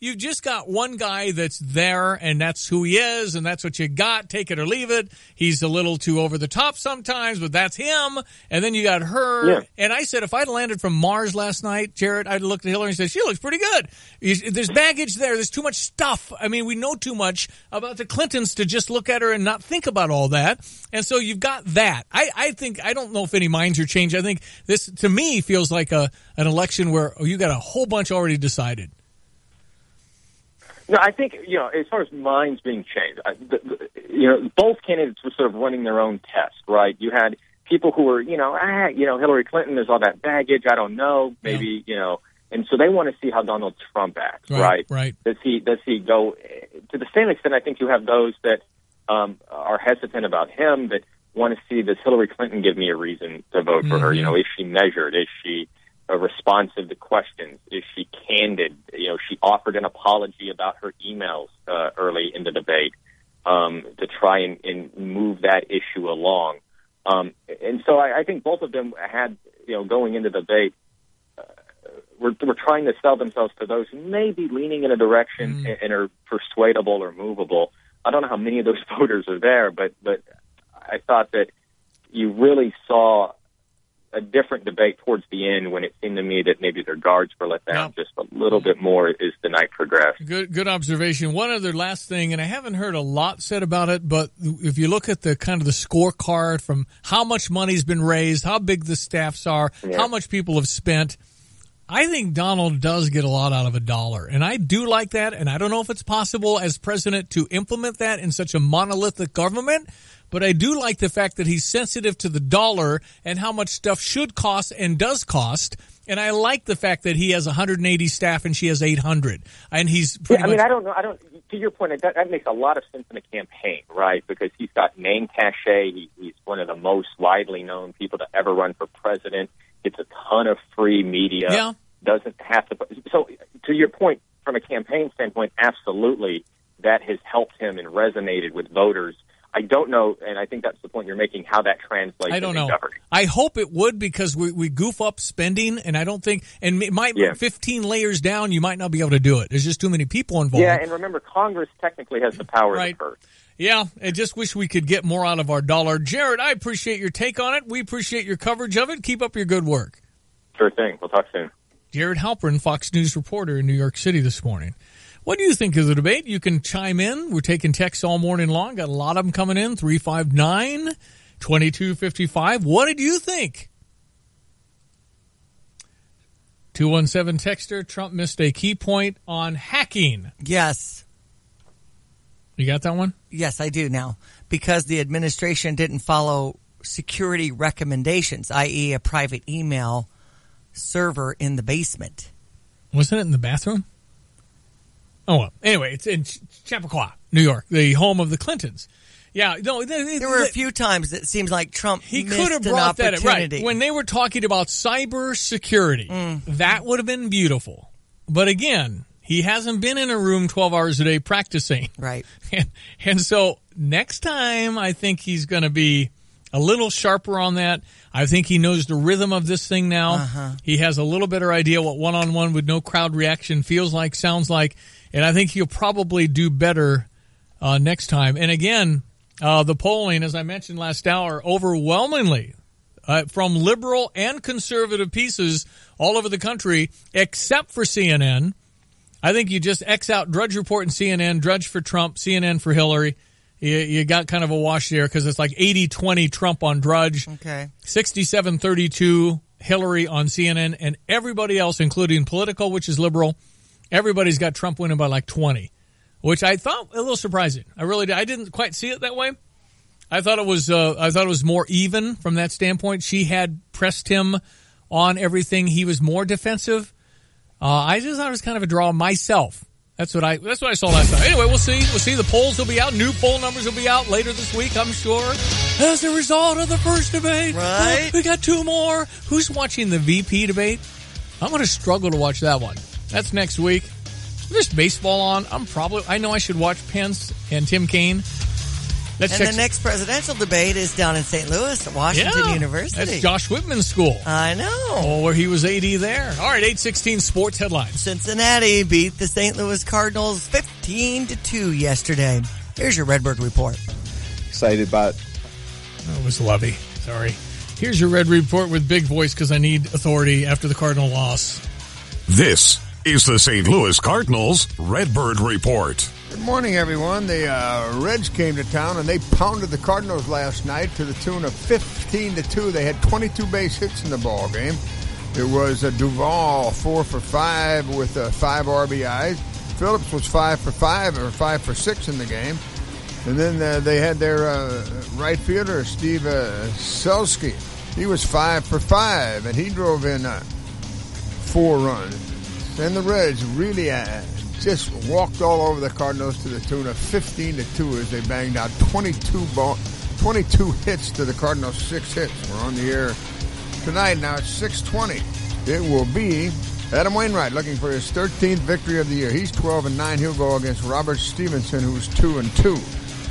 you've just got one guy that's there, and that's who he is, and that's what you got. Take it or leave it. He's a little too over the top sometimes, but that's him. And then you got her. Yeah. And I said, if I'd landed from Mars last night, Jared, I'd looked at Hillary and said, she looks pretty good. There's baggage there. There's too much stuff. I mean, we know too much about the Clintons to just look at her and not think about all that. And so you've got that. I think, I don't know if any minds are changed. I think this, to me, feels like an election where you got a whole bunch already decided. No, I think, as far as minds being changed, both candidates were sort of running their own test, right? You had people who were, Hillary Clinton, there's all that baggage, I don't know, maybe, and so they want to see how Donald Trump acts, right? Right. Does he go, to the same extent, I think you have those that are hesitant about him, that want to see, does Hillary Clinton give me a reason to vote for her? Is she measured? Is she responsive to questions? Is she candid? She offered an apology about her emails early in the debate to try and move that issue along. And so I think both of them had, going into the debate, were trying to sell themselves to those who may be leaning in a direction and are persuadable or movable. I don't know how many of those voters are there, but I thought that you really saw a different debate towards the end when it seemed to me that maybe their guards were let down just a little bit more as the night progressed. Good observation. One other last thing, and I haven't heard a lot said about it, but if you look at the kind of the scorecard from how much money's been raised, how big the staffs are, how much people have spent, I think Donald does get a lot out of $1. And I do like that, and I don't know if it's possible as president to implement that in such a monolithic government, but I do like the fact that he's sensitive to the dollar and how much stuff should cost and does cost. And I like the fact that he has 180 staff and she has 800. And he's pretty much... I don't know. To your point, that makes a lot of sense in a campaign, right? Because he's got name cachet. He's one of the most widely known people to ever run for president. Gets a ton of free media. Yeah. Doesn't have to... So, to your point, from a campaign standpoint, absolutely, that has helped him and resonated with voters. I don't know, and I think that's the point you're making, how that translates I don't into know. governing. I hope it would, because we goof up spending, and I don't think, and it might 15 layers down, you might not be able to do it. There's just too many people involved. Yeah, and remember, Congress technically has the power of the purse. Yeah, I just wish we could get more out of our dollar. Jared, I appreciate your take on it. We appreciate your coverage of it. Keep up your good work. Sure thing. We'll talk soon. Jared Halpern, Fox News reporter in New York City this morning. What do you think of the debate? You can chime in. We're taking texts all morning long. Got a lot of them coming in. 359-2255. What did you think? 217 texter, Trump missed a key point on hacking. Yes. You got that one? Yes, I do now. Because the administration didn't follow security recommendations, i.e. a private email server in the basement. Wasn't it in the bathroom? Oh, well. Anyway, it's in Chappaqua, New York, the home of the Clintons. Yeah, no, there were a few times it seems like Trump he missed could have an brought that opportunity. right when they were talking about cyber security. That would have been beautiful. But again, he hasn't been in a room 12 hours a day practicing. Right. And so next time, I think he's going to be a little sharper on that. I think he knows the rhythm of this thing now. He has a little better idea what one-on-one with no crowd reaction feels like, sounds like. And I think he'll probably do better next time. And again, the polling, as I mentioned last hour, overwhelmingly from liberal and conservative pieces all over the country, except for CNN. I think you just X out Drudge Report and CNN, Drudge for Trump, CNN for Hillary. You got kind of a wash there because it's like 80-20 Trump on Drudge, okay, 67-32 Hillary on CNN, and everybody else, including Politico, which is liberal, everybody's got Trump winning by like 20, which I thought a little surprising. I really did. I didn't quite see it that way. I thought it was more even from that standpoint. She had pressed him on everything. He was more defensive. I just thought it was kind of a draw myself. That's what I saw last night. Anyway, we'll see. The polls will be out. New poll numbers will be out later this week, I'm sure. As a result of the first debate. Right. We got two more. Who's watching the VP debate? I'm going to struggle to watch that one. That's next week. If there's baseball on, I know I should watch Pence and Tim Kaine. The next presidential debate is down in St. Louis at Washington University. That's Josh Whitman's school. I know. Oh, where he was AD there. All right, 8:16 sports headlines. Cincinnati beat the St. Louis Cardinals 15-2 yesterday. Here's your Redbird report. Excited about... That was Lovey. Sorry. Here's your Red Report with big voice because I need authority after the Cardinal loss. This is the St. Louis Cardinals Redbird Report. Good morning, everyone. The Reds came to town, and they pounded the Cardinals last night to the tune of 15-2. They had 22 base hits in the ball game. It was Duvall 4 for 5 with 5 RBIs. Phillips was 5 for 5 or 5 for 6 in the game. And then they had their right fielder, Steve Selski. He was 5 for 5, and he drove in 4 runs. And the Reds really just walked all over the Cardinals to the tune of 15-2 as they banged out 22 hits to the Cardinals, 6 hits. We're on the air tonight. Now it's 6:20. It will be Adam Wainwright looking for his 13th victory of the year. He's 12-9. He'll go against Robert Stevenson, who's 2-2.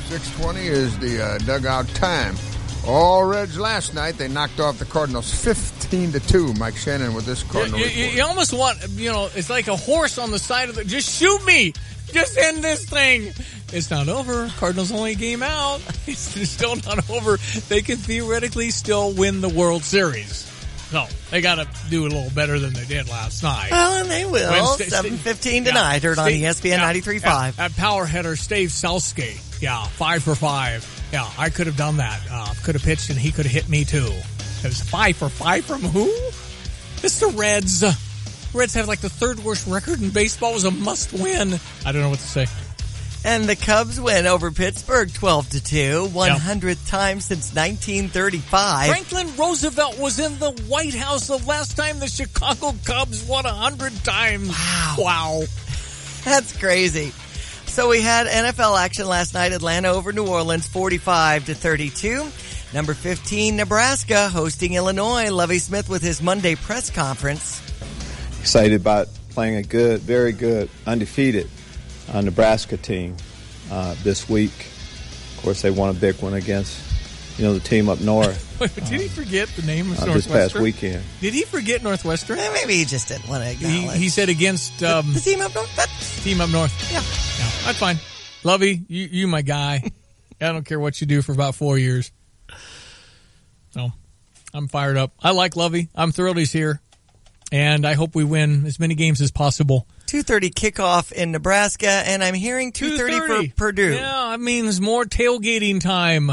6:20 is the dugout time. All Reds last night. They knocked off the Cardinals 15-2. Mike Shannon with this Cardinal report. You almost want, it's like a horse on the side of the, just shoot me. Just end this thing. It's not over. Cardinals only a game out. It's still not over. They can theoretically still win the World Series. No, they got to do a little better than they did last night. Well, and they will. 7:15 tonight. Heard on ESPN 93.5. At power hitter, Steve Selski. 5 for 5. Yeah, I could have done that. Could have pitched and he could have hit me too. It was 5 for 5 from who? It's the Reds. Reds have like the 3rd worst record in baseball. It was a must win. I don't know what to say. And the Cubs win over Pittsburgh 12-2, 100th time since 1935. Franklin Roosevelt was in the White House the last time the Chicago Cubs won 100 times. Wow. That's crazy. So we had NFL action last night. Atlanta over New Orleans, 45-32. Number 15, Nebraska hosting Illinois. Lovie Smith with his Monday press conference. Excited about playing a good, very good, undefeated Nebraska team this week. Of course, they won a big one against, the team up north. Did he forget the name of Northwestern? This past weekend. Did he forget Northwestern? Maybe he just didn't want to acknowledge. He said against the team up north. Team up north. Yeah, that's fine. Lovey, you my guy. I don't care what you do for about 4 years. So, I'm fired up. I like Lovey. I'm thrilled he's here. And I hope we win as many games as possible. 2:30 kickoff in Nebraska, and I'm hearing 2:30 for Purdue. Yeah, it means more tailgating time.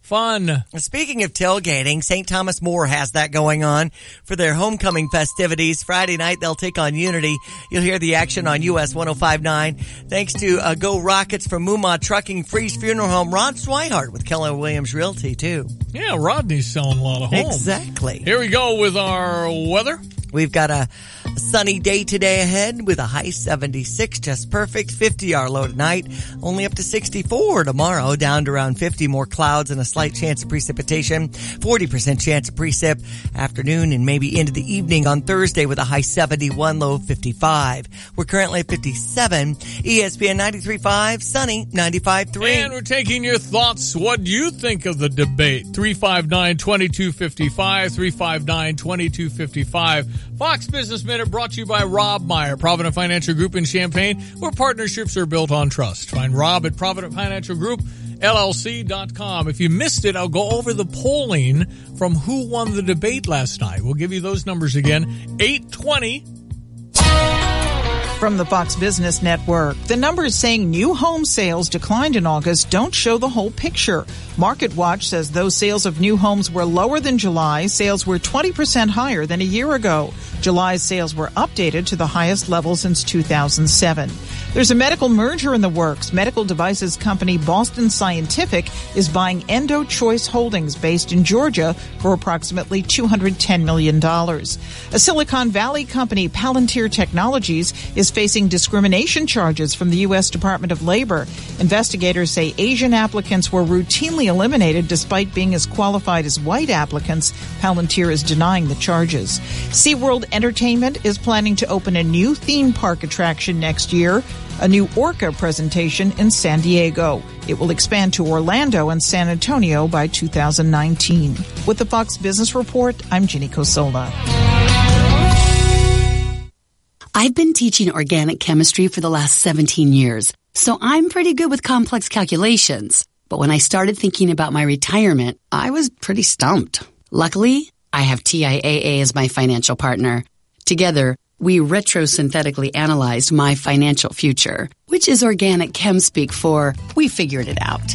Fun. Speaking of tailgating, St. Thomas More has that going on for their homecoming festivities. Friday night, they'll take on Unity. You'll hear the action on US 105.9. Thanks to Go Rockets from Moomaw Trucking, Freeze Funeral Home, Rod Swihart with Keller Williams Realty, too. Yeah, Rodney's selling a lot of homes. Exactly. Here we go with our weather. We've got a sunny day today ahead with a high 76, just perfect. 50 our low tonight, only up to 64 tomorrow, down to around 50. More clouds and a slight chance of precipitation. 40% chance of precip afternoon and maybe into the evening on Thursday with a high 71, low 55. We're currently at 57. ESPN 93.5, sunny 95.3. And we're taking your thoughts. What do you think of the debate? 359-2255, 359-2255. Fox Business Minute brought to you by Rob Meyer, Provident Financial Group in Champaign, where partnerships are built on trust. Find Rob at Provident Financial Group, LLC.com. If you missed it, I'll go over the polling from who won the debate last night. We'll give you those numbers again. 820. From the Fox Business Network, the numbers saying new home sales declined in August don't show the whole picture. MarketWatch says though sales of new homes were lower than July, sales were 20% higher than a year ago. July's sales were updated to the highest level since 2007. There's a medical merger in the works. Medical devices company Boston Scientific is buying EndoChoice Holdings based in Georgia for approximately $210 million. A Silicon Valley company, Palantir Technologies, is facing discrimination charges from the U.S. Department of Labor. Investigators say Asian applicants were routinely eliminated despite being as qualified as white applicants. Palantir is denying the charges. SeaWorld Entertainment is planning to open a new theme park attraction next year, a new Orca presentation in San Diego. It will expand to Orlando and San Antonio by 2019. With the Fox Business Report, I'm Ginny Cosola. I've been teaching organic chemistry for the last 17 years, so I'm pretty good with complex calculations. But when I started thinking about my retirement, I was pretty stumped. Luckily, I have TIAA as my financial partner. Together, we retrosynthetically analyzed my financial future, which is organic chem speak for we figured it out.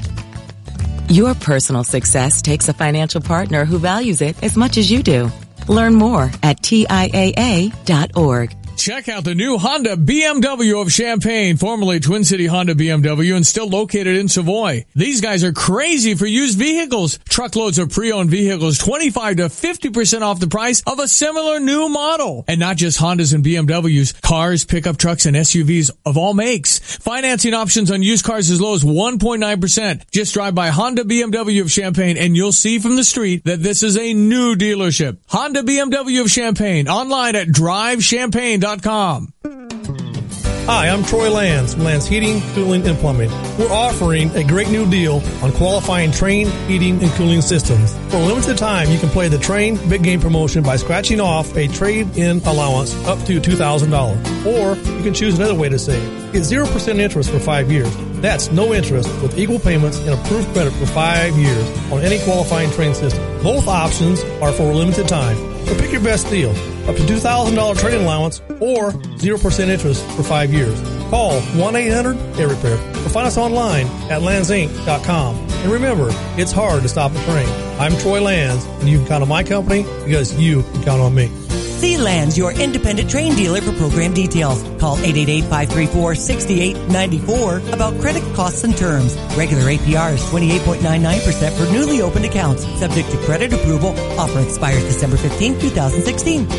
Your personal success takes a financial partner who values it as much as you do. Learn more at TIAA.org. Check out the new Honda BMW of Champaign, formerly Twin City Honda BMW, and still located in Savoy. These guys are crazy for used vehicles. Truckloads of pre-owned vehicles, 25 to 50% off the price of a similar new model. And not just Hondas and BMWs, cars, pickup trucks, and SUVs of all makes. Financing options on used cars as low as 1.9%. Just drive by Honda BMW of Champaign and you'll see from the street that this is a new dealership. Honda BMW of Champaign, online at drivechampaign.com. Hi, I'm Troy Lands from Lands Heating, Cooling, and Plumbing. We're offering a great new deal on qualifying Train heating and cooling systems. For a limited time, you can play the Train Big Game promotion by scratching off a trade-in allowance up to $2,000. Or you can choose another way to save. Get 0% interest for 5 years. That's no interest with equal payments and approved credit for 5 years on any qualifying Train system. Both options are for a limited time. So pick your best deal. Up to $2,000 trade-in allowance or 0% interest for 5 years. Call 1-800-AIR-REPAIR or find us online at landsinc.com. And remember, it's hard to stop a train. I'm Troy Lands, and you can count on my company because you can count on me. See Lands, your independent train dealer for program details. Call 888-534-6894 about credit costs and terms. Regular APR is 28.99% for newly opened accounts. Subject to credit approval. Offer expires December 15, 2016.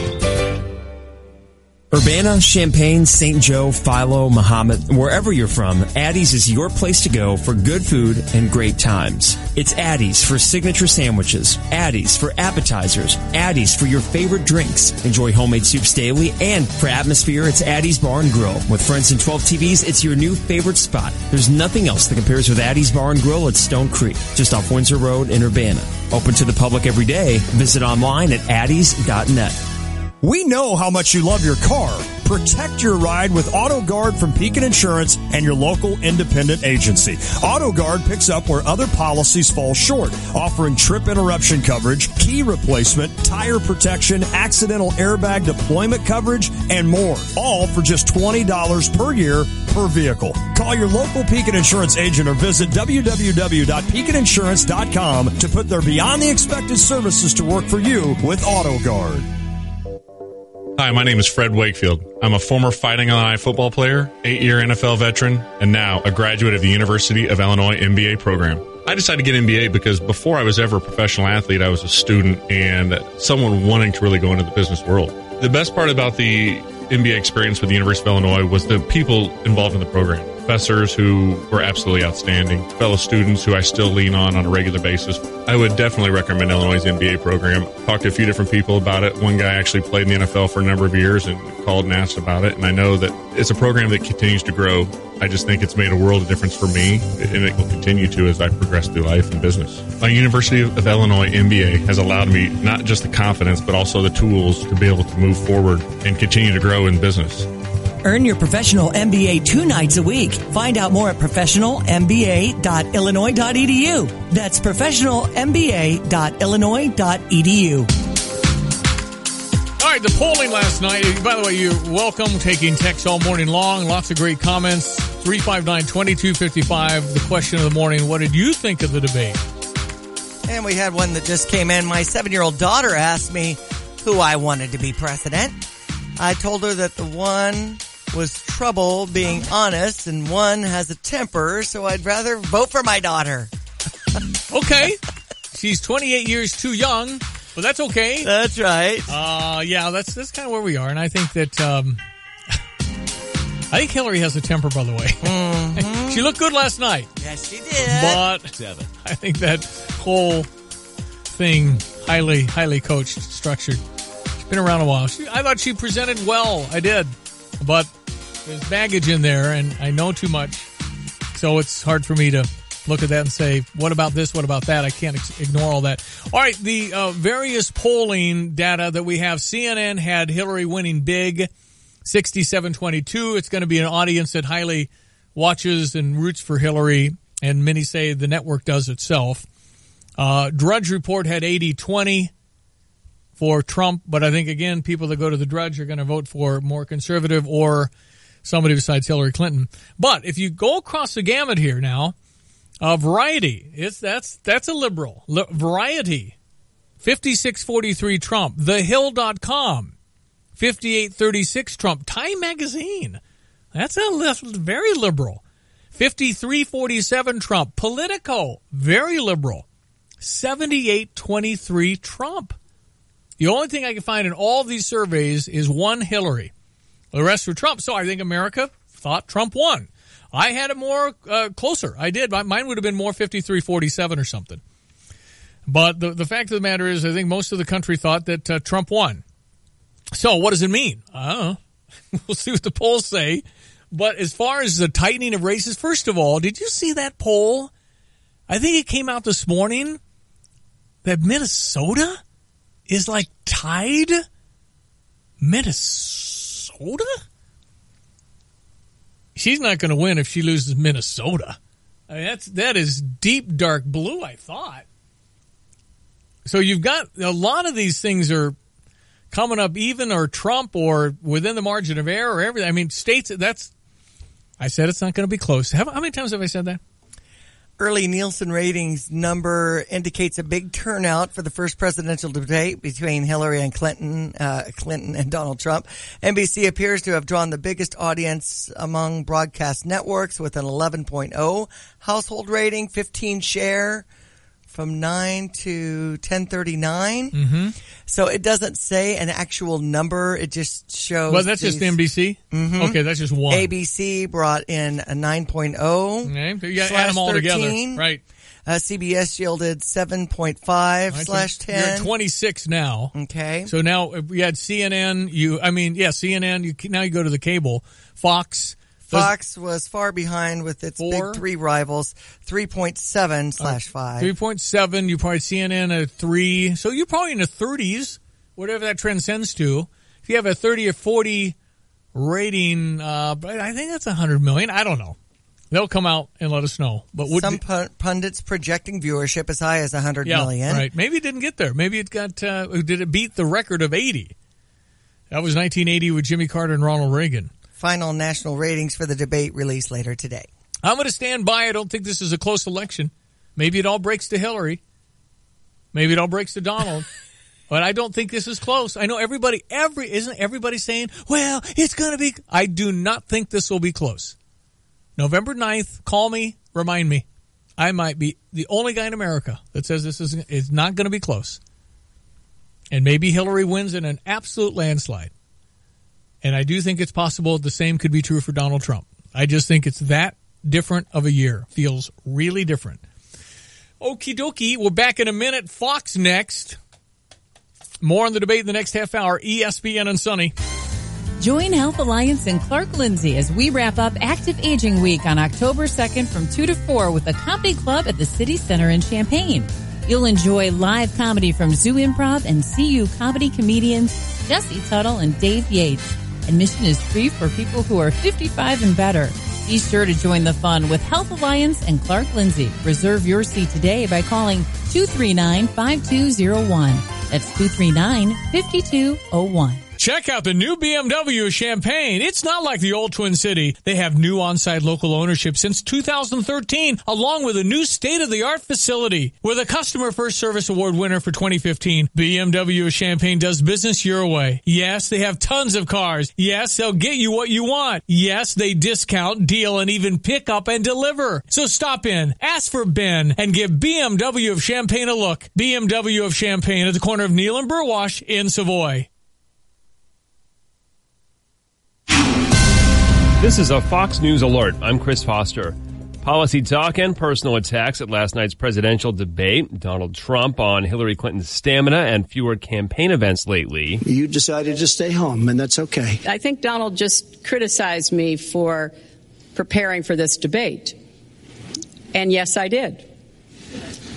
Urbana, Champaign, St. Joe, Philo, Mahomet, wherever you're from, Addie's is your place to go for good food and great times. It's Addie's for signature sandwiches, Addie's for appetizers, Addie's for your favorite drinks. Enjoy homemade soups daily, and for atmosphere, it's Addie's Bar and Grill. With friends and 12 TVs, it's your new favorite spot. There's nothing else that compares with Addie's Bar and Grill at Stone Creek, just off Windsor Road in Urbana. Open to the public every day. Visit online at addies.net. We know how much you love your car. Protect your ride with AutoGuard from Pekin Insurance and your local independent agency. AutoGuard picks up where other policies fall short, offering trip interruption coverage, key replacement, tire protection, accidental airbag deployment coverage, and more. All for just $20 per year per vehicle. Call your local Pekin Insurance agent or visit www.pekininsurance.com to put their beyond the expected services to work for you with AutoGuard. Hi, my name is Fred Wakefield. I'm a former Fighting Illini football player, 8-year NFL veteran, and now a graduate of the University of Illinois MBA program. I decided to get MBA because before I was ever a professional athlete, I was a student and someone wanting to really go into the business world. The best part about the MBA experience with the University of Illinois was the people involved in the program. Professors who were absolutely outstanding, fellow students who I still lean on a regular basis. I would definitely recommend Illinois' MBA program. Talked to a few different people about it. One guy actually played in the NFL for a number of years and called and asked about it. And I know that it's a program that continues to grow. I just think it's made a world of difference for me, and it will continue to as I progress through life and business. My University of Illinois MBA has allowed me not just the confidence, but also the tools to be able to move forward and continue to grow in business. Earn your professional MBA 2 nights a week. Find out more at professionalmba.illinois.edu. That's professionalmba.illinois.edu. All right, the polling last night. By the way, you're welcome taking texts all morning long. Lots of great comments. 359-2255. The question of the morning, what did you think of the debate? And we had one that just came in. My 7-year-old daughter asked me who I wanted to be president. I told her that the one was trouble being honest and one has a temper, so I'd rather vote for my daughter. Okay. She's 28 years too young, but that's okay. That's right. Yeah, that's kind of where we are, and I think that I think Hillary has a temper, by the way. Mm-hmm. She looked good last night. Yes, she did. But I think that whole thing highly coached, structured. She's been around a while. I thought she presented well. I did, but there's baggage in there, and I know too much, so it's hard for me to look at that and say, what about this, what about that? I can't ignore all that. All right, the various polling data that we have, CNN had Hillary winning big, 67-22. It's going to be an audience that highly watches and roots for Hillary, and many say the network does itself. Drudge Report had 80-20 for Trump, but I think, again, people that go to the Drudge are going to vote for more conservative or somebody besides Hillary Clinton. But if you go across the gamut here now, Variety, that's a liberal. Variety, 56-43 Trump. TheHill.com, 58-36 Trump. Time Magazine, that's very liberal. 53-47 Trump. Politico, very liberal. 78-23 Trump. The only thing I can find in all of these surveys is one Hillary. The rest were Trump. So I think America thought Trump won. I had it more closer. I did. Mine would have been more 53-47 or something. But the fact of the matter is I think most of the country thought that Trump won. So what does it mean? I don't know. We'll see what the polls say. But as far as the tightening of races, first of all, did you see that poll? I think it came out this morning that Minnesota is like tied. Minnesota? She's not going to win if she loses Minnesota. I mean, that is deep dark blue, I thought. So you've got a lot of these things are coming up even or Trump or within the margin of error or everything. I mean, states, I said it's not going to be close. How many times have I said that? Early Nielsen ratings number indicates a big turnout for the first presidential debate between Hillary and Clinton and Donald Trump. NBC appears to have drawn the biggest audience among broadcast networks with an 11.0 household rating, 15 share from 9 to 10:39. Mm-hmm. So it doesn't say an actual number. It just shows. Well, that's just NBC? Mm-hmm. Okay, that's just one. ABC brought in a 9.0. Okay, so you got to add them all 13. Together. Right. CBS yielded 7.5/10. You're at 26 now. Okay. So now we had CNN. CNN. Now you go to the cable. Fox was far behind with its big three rivals, 3.7/5. 3.7. You probably CNN at 3. So you're probably in the 30s, whatever that transcends to. If you have a 30 or 40 rating, but I think that's 100 million. I don't know. They'll come out and let us know. But some pundits projecting viewership as high as 100 million. Right. Maybe it didn't get there. Maybe it got. Did it beat the record of 80? That was 1980 with Jimmy Carter and Ronald Reagan. Final national ratings for the debate released later today. I'm going to stand by. I don't think this is a close election. Maybe it all breaks to Hillary. Maybe it all breaks to Donald. But I don't think this is close. I know isn't everybody saying, well, it's going to be. I do not think this will be close. November 9th, call me, remind me. I might be the only guy in America that says this is not going to be close. And maybe Hillary wins in an absolute landslide. And I do think it's possible the same could be true for Donald Trump. I just think it's that different of a year. Feels really different. Okie dokie. We're back in a minute. Fox next. More on the debate in the next half hour. ESPN and Sunny. Join Health Alliance and Clark Lindsay as we wrap up Active Aging Week on October 2nd from 2 to 4 with a comedy club at the City Center in Champaign. You'll enjoy live comedy from Zoo Improv and CU comedy comedians Jesse Tuttle and Dave Yates. Admission is free for people who are 55 and better. Be sure to join the fun with Health Alliance and Clark Lindsay. Reserve your seat today by calling 239-5201. That's 239-5201. Check out the new BMW Champaign. It's not like the old Twin City. They have new on-site local ownership since 2013, along with a new state-of-the-art facility. With a Customer First Service Award winner for 2015, BMW Champaign does business your way. Yes, they have tons of cars. Yes, they'll get you what you want. Yes, they discount, deal, and even pick up and deliver. So stop in, ask for Ben, and give BMW of Champaign a look. BMW of Champaign at the corner of Neal and Burwash in Savoy. This is a Fox News alert. I'm Chris Foster. Policy talk and personal attacks at last night's presidential debate. Donald Trump on Hillary Clinton's stamina and fewer campaign events lately. You decided to stay home, and that's okay. I think Donald just criticized me for preparing for this debate. And yes, I did.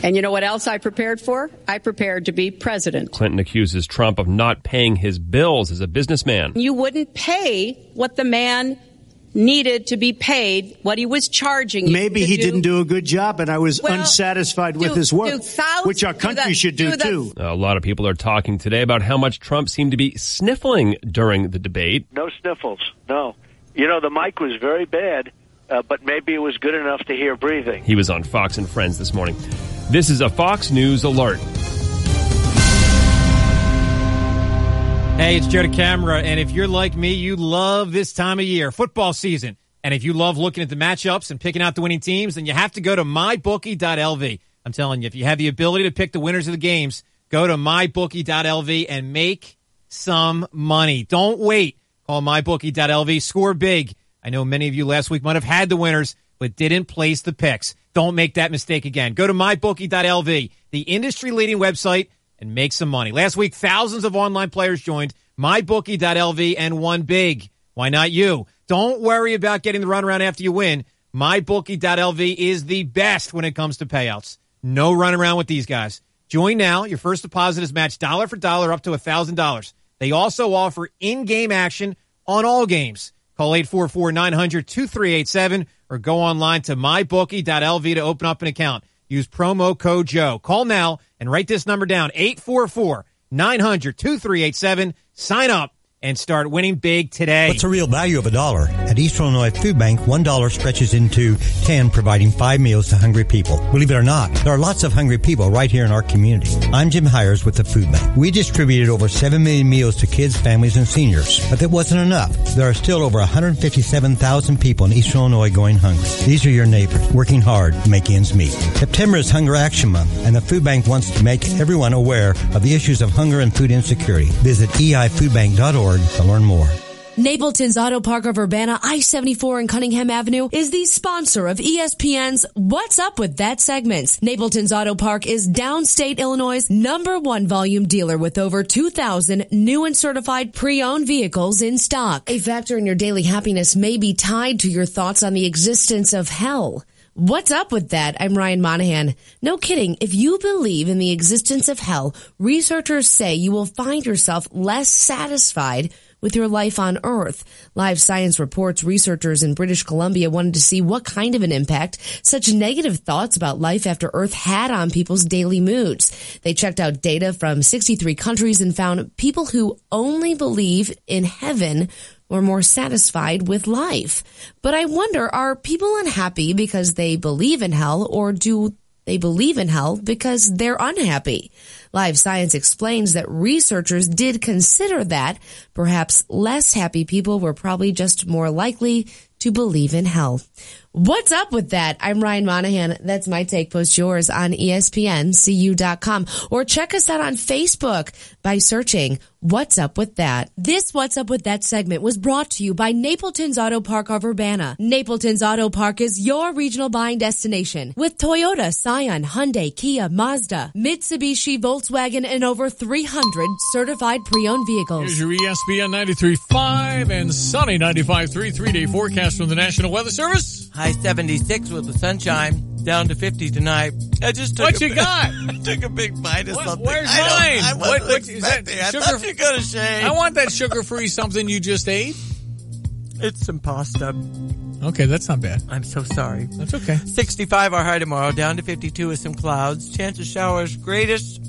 And you know what else I prepared for? I prepared to be president. Clinton accuses Trump of not paying his bills as a businessman. You wouldn't pay what the man needed to be paid, what he was charging you. Maybe he didn't do a good job, and I was unsatisfied with his work, which our country should do too. A lot of people are talking today about how much Trump seemed to be sniffling during the debate. No sniffles, no. You know, the mic was very bad, but maybe it was good enough to hear breathing. He was on Fox and Friends this morning. This is a Fox News alert. Hey, it's Joe DeCamera, and if you're like me, you love this time of year, football season. And if you love looking at the matchups and picking out the winning teams, then you have to go to mybookie.lv. I'm telling you, if you have the ability to pick the winners of the games, go to mybookie.lv and make some money. Don't wait. Call mybookie.lv. Score big. I know many of you last week might have had the winners, but didn't place the picks. Don't make that mistake again. Go to mybookie.lv, the industry-leading website, and make some money. Last week, thousands of online players joined mybookie.lv and won big. Why not you? Don't worry about getting the runaround after you win. Mybookie.lv is the best when it comes to payouts. No runaround with these guys. Join now. Your first deposit is matched dollar for dollar up to $1,000. They also offer in-game action on all games. Call 844-900-2387 or go online to mybookie.lv to open up an account. Use promo code Joe. Call now and write this number down, 844-900-2387. Sign up and start winning big today. What's the real value of $1? At Eastern Illinois Food Bank, $1 stretches into 10, providing 5 meals to hungry people. Believe it or not, there are lots of hungry people right here in our community. I'm Jim Hires with the Food Bank. We distributed over 7 million meals to kids, families, and seniors. But that wasn't enough. There are still over 157,000 people in Eastern Illinois going hungry. These are your neighbors, working hard to make ends meet. September is Hunger Action Month, and the Food Bank wants to make everyone aware of the issues of hunger and food insecurity. Visit eifoodbank.org to learn more. Napleton's Auto Park of Urbana, I-74 and Cunningham Avenue is the sponsor of ESPN's What's Up With That segments. Napleton's Auto Park is downstate Illinois' #1 volume dealer with over 2,000 new and certified pre-owned vehicles in stock. A factor in your daily happiness may be tied to your thoughts on the existence of hell. What's up with that? I'm Ryan Monahan. No kidding. If you believe in the existence of hell, researchers say you will find yourself less satisfied with your life on Earth. Live Science reports researchers in British Columbia wanted to see what kind of an impact such negative thoughts about life after Earth had on people's daily moods. They checked out data from 63 countries and found people who only believe in heaven were more satisfied with life. But I wonder, are people unhappy because they believe in hell, or do they believe in hell because they're unhappy? Live Science explains that researchers did consider that perhaps less happy people were probably just more likely to believe in hell. What's up with that? I'm Ryan Monahan. That's my take. Post yours on ESPNCU.com or check us out on Facebook by searching What's Up With That. This What's Up With That segment was brought to you by Napleton's Auto Park of Urbana. Napleton's Auto Park is your regional buying destination with Toyota, Scion, Hyundai, Kia, Mazda, Mitsubishi, Volkswagen, and over 300 certified pre-owned vehicles. Here's your ESPN 93.5 and sunny 95.3 3-day forecast from the National Weather Service. High 76 with the sunshine, down to 50 tonight. I just took what you got? I took a big bite of something. Where's mine? I wasn't expecting. I thought you could have shaved. I want that sugar-free something you just ate. It's some pasta. Okay, that's not bad. I'm so sorry. That's okay. 65 our high tomorrow, down to 52 with some clouds. Chance of showers greatest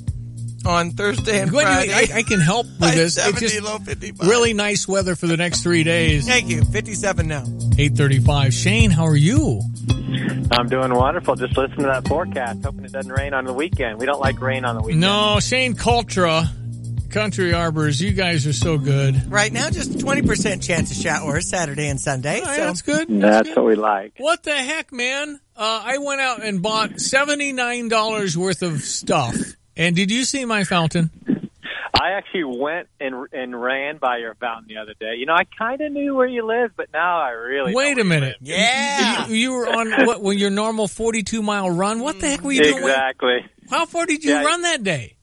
on Thursday and Friday. I can help with this. 70, it's just low 55. Really nice weather for the next 3 days. Thank you. 57 now. 8:35. Shane, how are you? I'm doing wonderful. Just listening to that forecast, hoping it doesn't rain on the weekend. We don't like rain on the weekend. No, Shane Cultra, Country Arbors, you guys are so good. Right now, just 20% chance of showers Saturday and Sunday. All right, so that's good. That's good. what we like. What the heck, man? I went out and bought $79 worth of stuff. And did you see my fountain? I actually went and ran by your fountain the other day. You know, I kind of knew where you lived, but now I really Wait a minute. Yeah. You were on what? Your normal 42-mile run? What the heck were you doing? Exactly. How far did you run that day?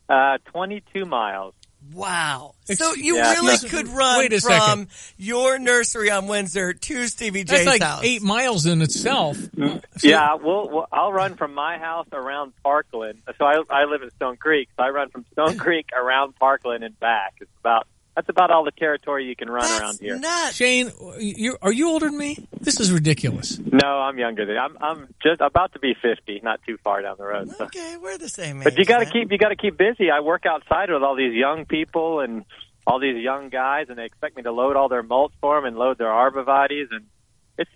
22 miles. Wow. So you really could run from your nursery on Windsor to Stevie Jay's house. That's like 8 miles in itself. Yeah, I'll run from my house around Parkland. So I live in Stone Creek. So I run from Stone Creek around Parkland and back. That's about all the territory you can run around here. Nuts. Shane, are you older than me? This is ridiculous. No, I'm younger than you. I'm just about to be 50, not too far down the road. So. Okay, we're the same age. But you got to keep busy. I work outside with all these young people and all these young guys, and they expect me to load all their mulch for them and load their arborvitaes, and it's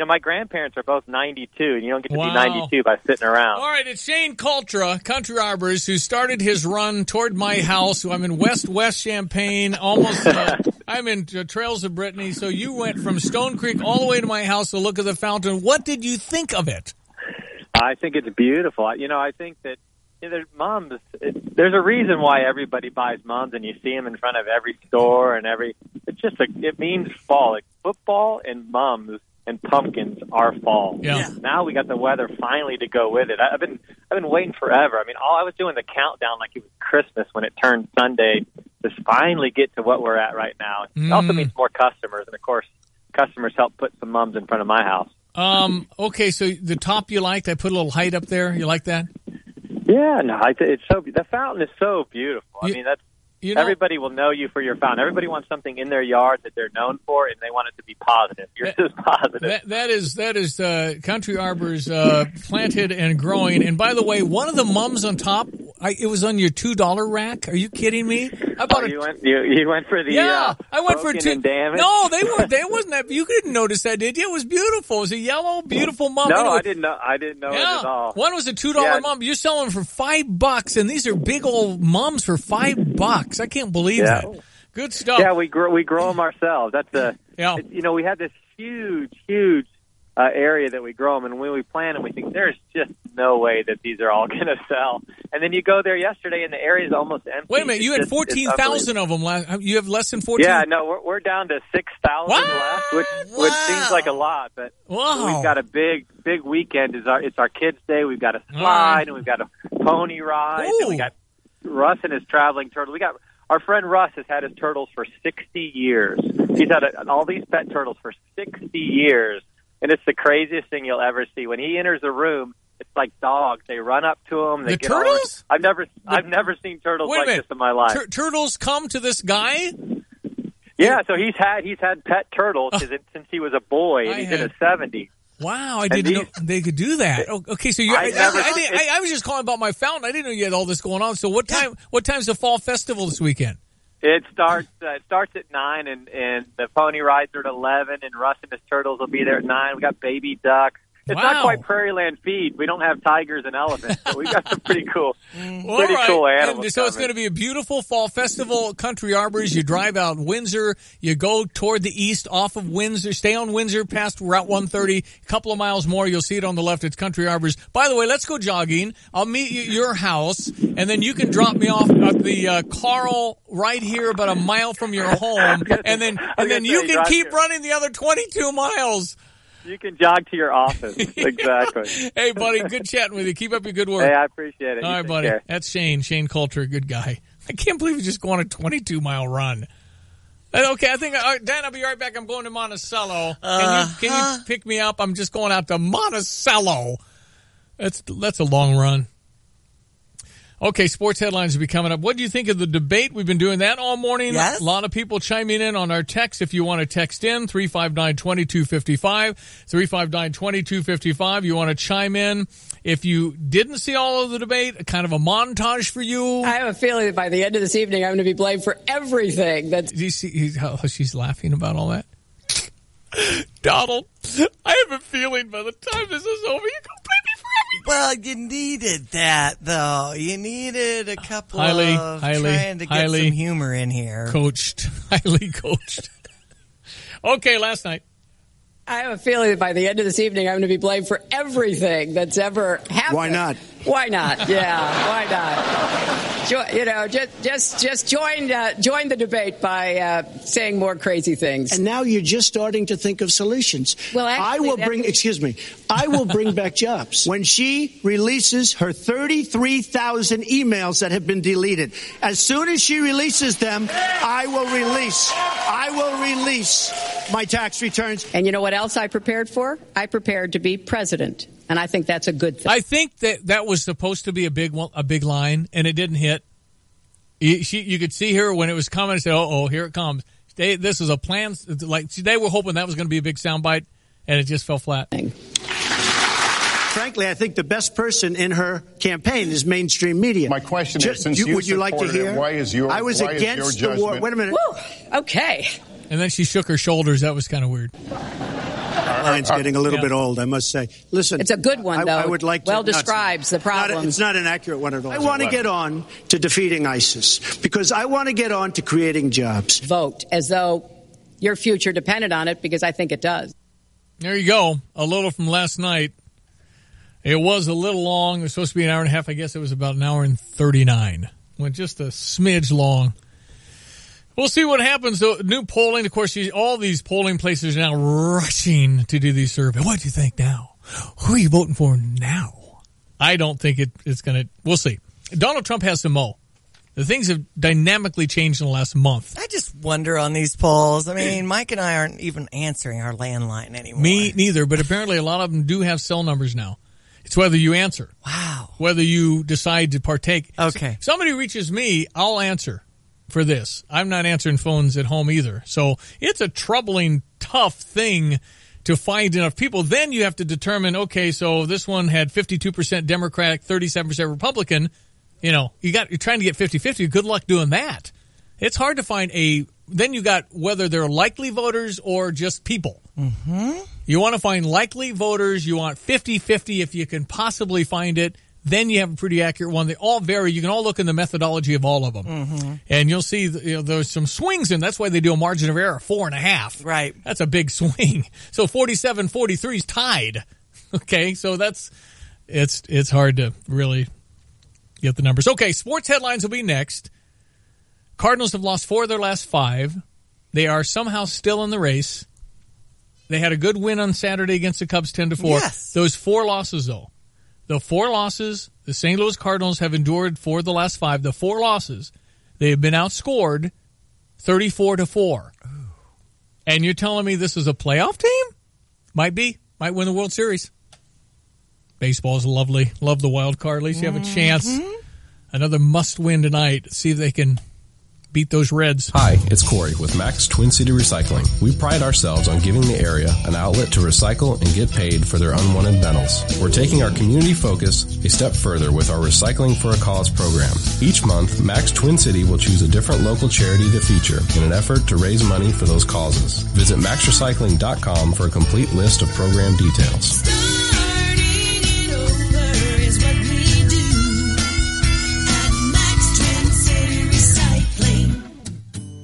my grandparents are both 92, and you don't get to be 92 by sitting around. All right, it's Shane Cultra, Country Arbors, who started his run toward my house. I'm in West Champaign, almost. I'm in Trails of Brittany. So you went from Stone Creek all the way to my house to look at the fountain. What did you think of it? I think it's beautiful. I think that there's mums. There's a reason why everybody buys mums, and you see them in front of every store and every. It's just it means fall. Like football and mums and pumpkins are fall. Yeah. Now we got the weather finally to go with it. I've been waiting forever. I mean, I was doing the countdown like it was Christmas when it turned Sunday to finally get to what we're at right now. It also means more customers, and of course, customers help put some mums in front of my house. Okay, so the top you liked, I put a little height up there. You like that? Yeah, no, it's so. The fountain is so beautiful. I mean, that's. Everybody will know you for your fountain. Everybody wants something in their yard that they're known for, and they want it to be positive. Yours is positive. That is Country Arbors planted and growing. And by the way, one of the mums on top, it was on your $2 rack. Are you kidding me? I bought you went for the I went for $2. No, they weren't. They wasn't that. You didn't notice that, did you? It was beautiful. It was a yellow, beautiful mum. No, I didn't know. I didn't know it at all. One was a $2 mum. You're selling for $5, and these are big old mums for $5. I can't believe that. Good stuff. Yeah, we grow them ourselves. That's we have this huge area that we grow them, and when we plant them, we think there's just no way that these are all going to sell. And then you go there yesterday, and the area is almost empty. Wait a minute, you had 14,000 of them. You have less than 14? Yeah, no, we're down to 6,000 left, which seems like a lot, but we've got a big weekend. It's our kids' day. We've got a slide, and we've got a pony ride, and we got Russ and his traveling turtle. We got our friend Russ has had his turtles for 60 years. He's had all these pet turtles for 60 years. and it's the craziest thing you'll ever see. When he enters a room, it's like dogs. They run up to him. They The get turtles? I've never seen turtles Wait a like minute. this in my life. Turtles come to this guy? Yeah, so he's had pet turtles since he was a boy, and he's in his 70s. Wow, I didn't know they could do that. Okay, so I was just calling about my fountain. I didn't know you had all this going on. So what time? What time's the fall festival this weekend? It starts at 9, and the pony rides are at 11, and Russ and his turtles will be there at 9. We got baby ducks. It's not quite Prairieland feed. We don't have tigers and elephants, but we got some pretty cool cool animals. And so it's going to be a beautiful fall festival. Country Arbors. You drive out Windsor. You go toward the east off of Windsor. Stay on Windsor past Route 130. A couple of miles more, you'll see it on the left. It's Country Arbors. By the way, let's go jogging. I'll meet you at your house, and then you can drop me off at the Carl right here, about a mile from your home, and then you can keep running the other 22 miles. You can jog to your office. Exactly. Hey, buddy, good chatting with you. Keep up your good work. Hey, I appreciate it. All right, buddy. Care. That's Shane Coulter, a good guy. I can't believe he's just going on a 22-mile run. Okay, I think, Dan, I'll be right back. I'm going to Monticello. Can you pick me up? I'm just going out to Monticello. That's a long run. Okay, sports headlines will be coming up. What do you think of the debate? We've been doing that all morning. Yes. A lot of people chiming in on our text. If you want to text in, 359-2255, 359-2255. You want to chime in. If you didn't see all of the debate, kind of a montage for you. I have a feeling that by the end of this evening, I'm going to be blamed for everything. Do you see how she's laughing about all that? Donald, I have a feeling by the time this is over, you're going to blame me for everything. Well, you needed that, though. You needed a couple of trying to get some humor in here. Highly coached. Okay, last night. I have a feeling that by the end of this evening, I'm going to be blamed for everything that's ever happened. Why not? Why not? Yeah, why not? Just join the debate by saying more crazy things. And now you're just starting to think of solutions. Well, actually, I will bring back jobs. When she releases her 33,000 emails that have been deleted, as soon as she releases them, I will release my tax returns. And you know what else I prepared for? I prepared to be president. And I think that's a good thing. I think that was supposed to be a big line, and it didn't hit. You could see her when it was coming and say, "Oh, here it comes." This was a plan. Like they were hoping that was going to be a big soundbite, and it just fell flat. Frankly, I think the best person in her campaign is mainstream media. My question is, would you like to hear? I was against the war. Wait a minute. Woo, okay. And then she shook her shoulders. That was kind of weird. Line's getting a little bit old, I must say. Listen, it's a good one, though. I would like to. Well describes the problem. It's not an accurate one at all. I want to get on to defeating ISIS because I want to get on to creating jobs. Vote as though your future depended on it, because I think it does. There you go. A little from last night. It was a little long. It was supposed to be an hour and a half. I guess it was about an hour and 39. Went just a smidge long. We'll see what happens. So, new polling, of course, all these polling places are now rushing to do these surveys. What do you think now? Who are you voting for now? I don't think it's going to. We'll see. Donald Trump has to mow. The things have dynamically changed in the last month. I just wonder on these polls. I mean, Mike and I aren't even answering our landline anymore. Me neither, but apparently a lot of them do have cell numbers now. It's whether you answer. Wow. Whether you decide to partake. Okay. If somebody reaches me, I'll answer for this. I'm not answering phones at home either. So it's a troubling, tough thing to find enough people. Then you have to determine, okay, so this one had 52% Democratic, 37% Republican. You know, you're trying to get 50-50. Good luck doing that. It's hard to find then you got whether they're likely voters or just people. Mm-hmm. You want to find likely voters. You want 50-50 if you can possibly find it. Then you have a pretty accurate one. They all vary. You can all look in the methodology of all of them. Mm-hmm. And you'll see there's some swings in. That's why they do a margin of error, 4.5. Right. That's a big swing. So 47-43 is tied. Okay, so it's hard to really get the numbers. Okay, sports headlines will be next. Cardinals have lost 4 of their last 5. They are somehow still in the race. They had a good win on Saturday against the Cubs 10-4. Yes. Those 4 losses, though. The 4 losses the St. Louis Cardinals have endured for the last 5. The 4 losses, they have been outscored 34-4. And you're telling me this is a playoff team? Might be. might win the World Series. Baseball's lovely. Love the wild card. At least you have a chance. Another must-win tonight. See if they can beat those Reds. Hi, it's Corey with Max Twin City Recycling. We pride ourselves on giving the area an outlet to recycle and get paid for their unwanted metals. We're taking our community focus a step further with our Recycling for a Cause program. Each month, Max Twin City will choose a different local charity to feature in an effort to raise money for those causes. Visit maxrecycling.com for a complete list of program details.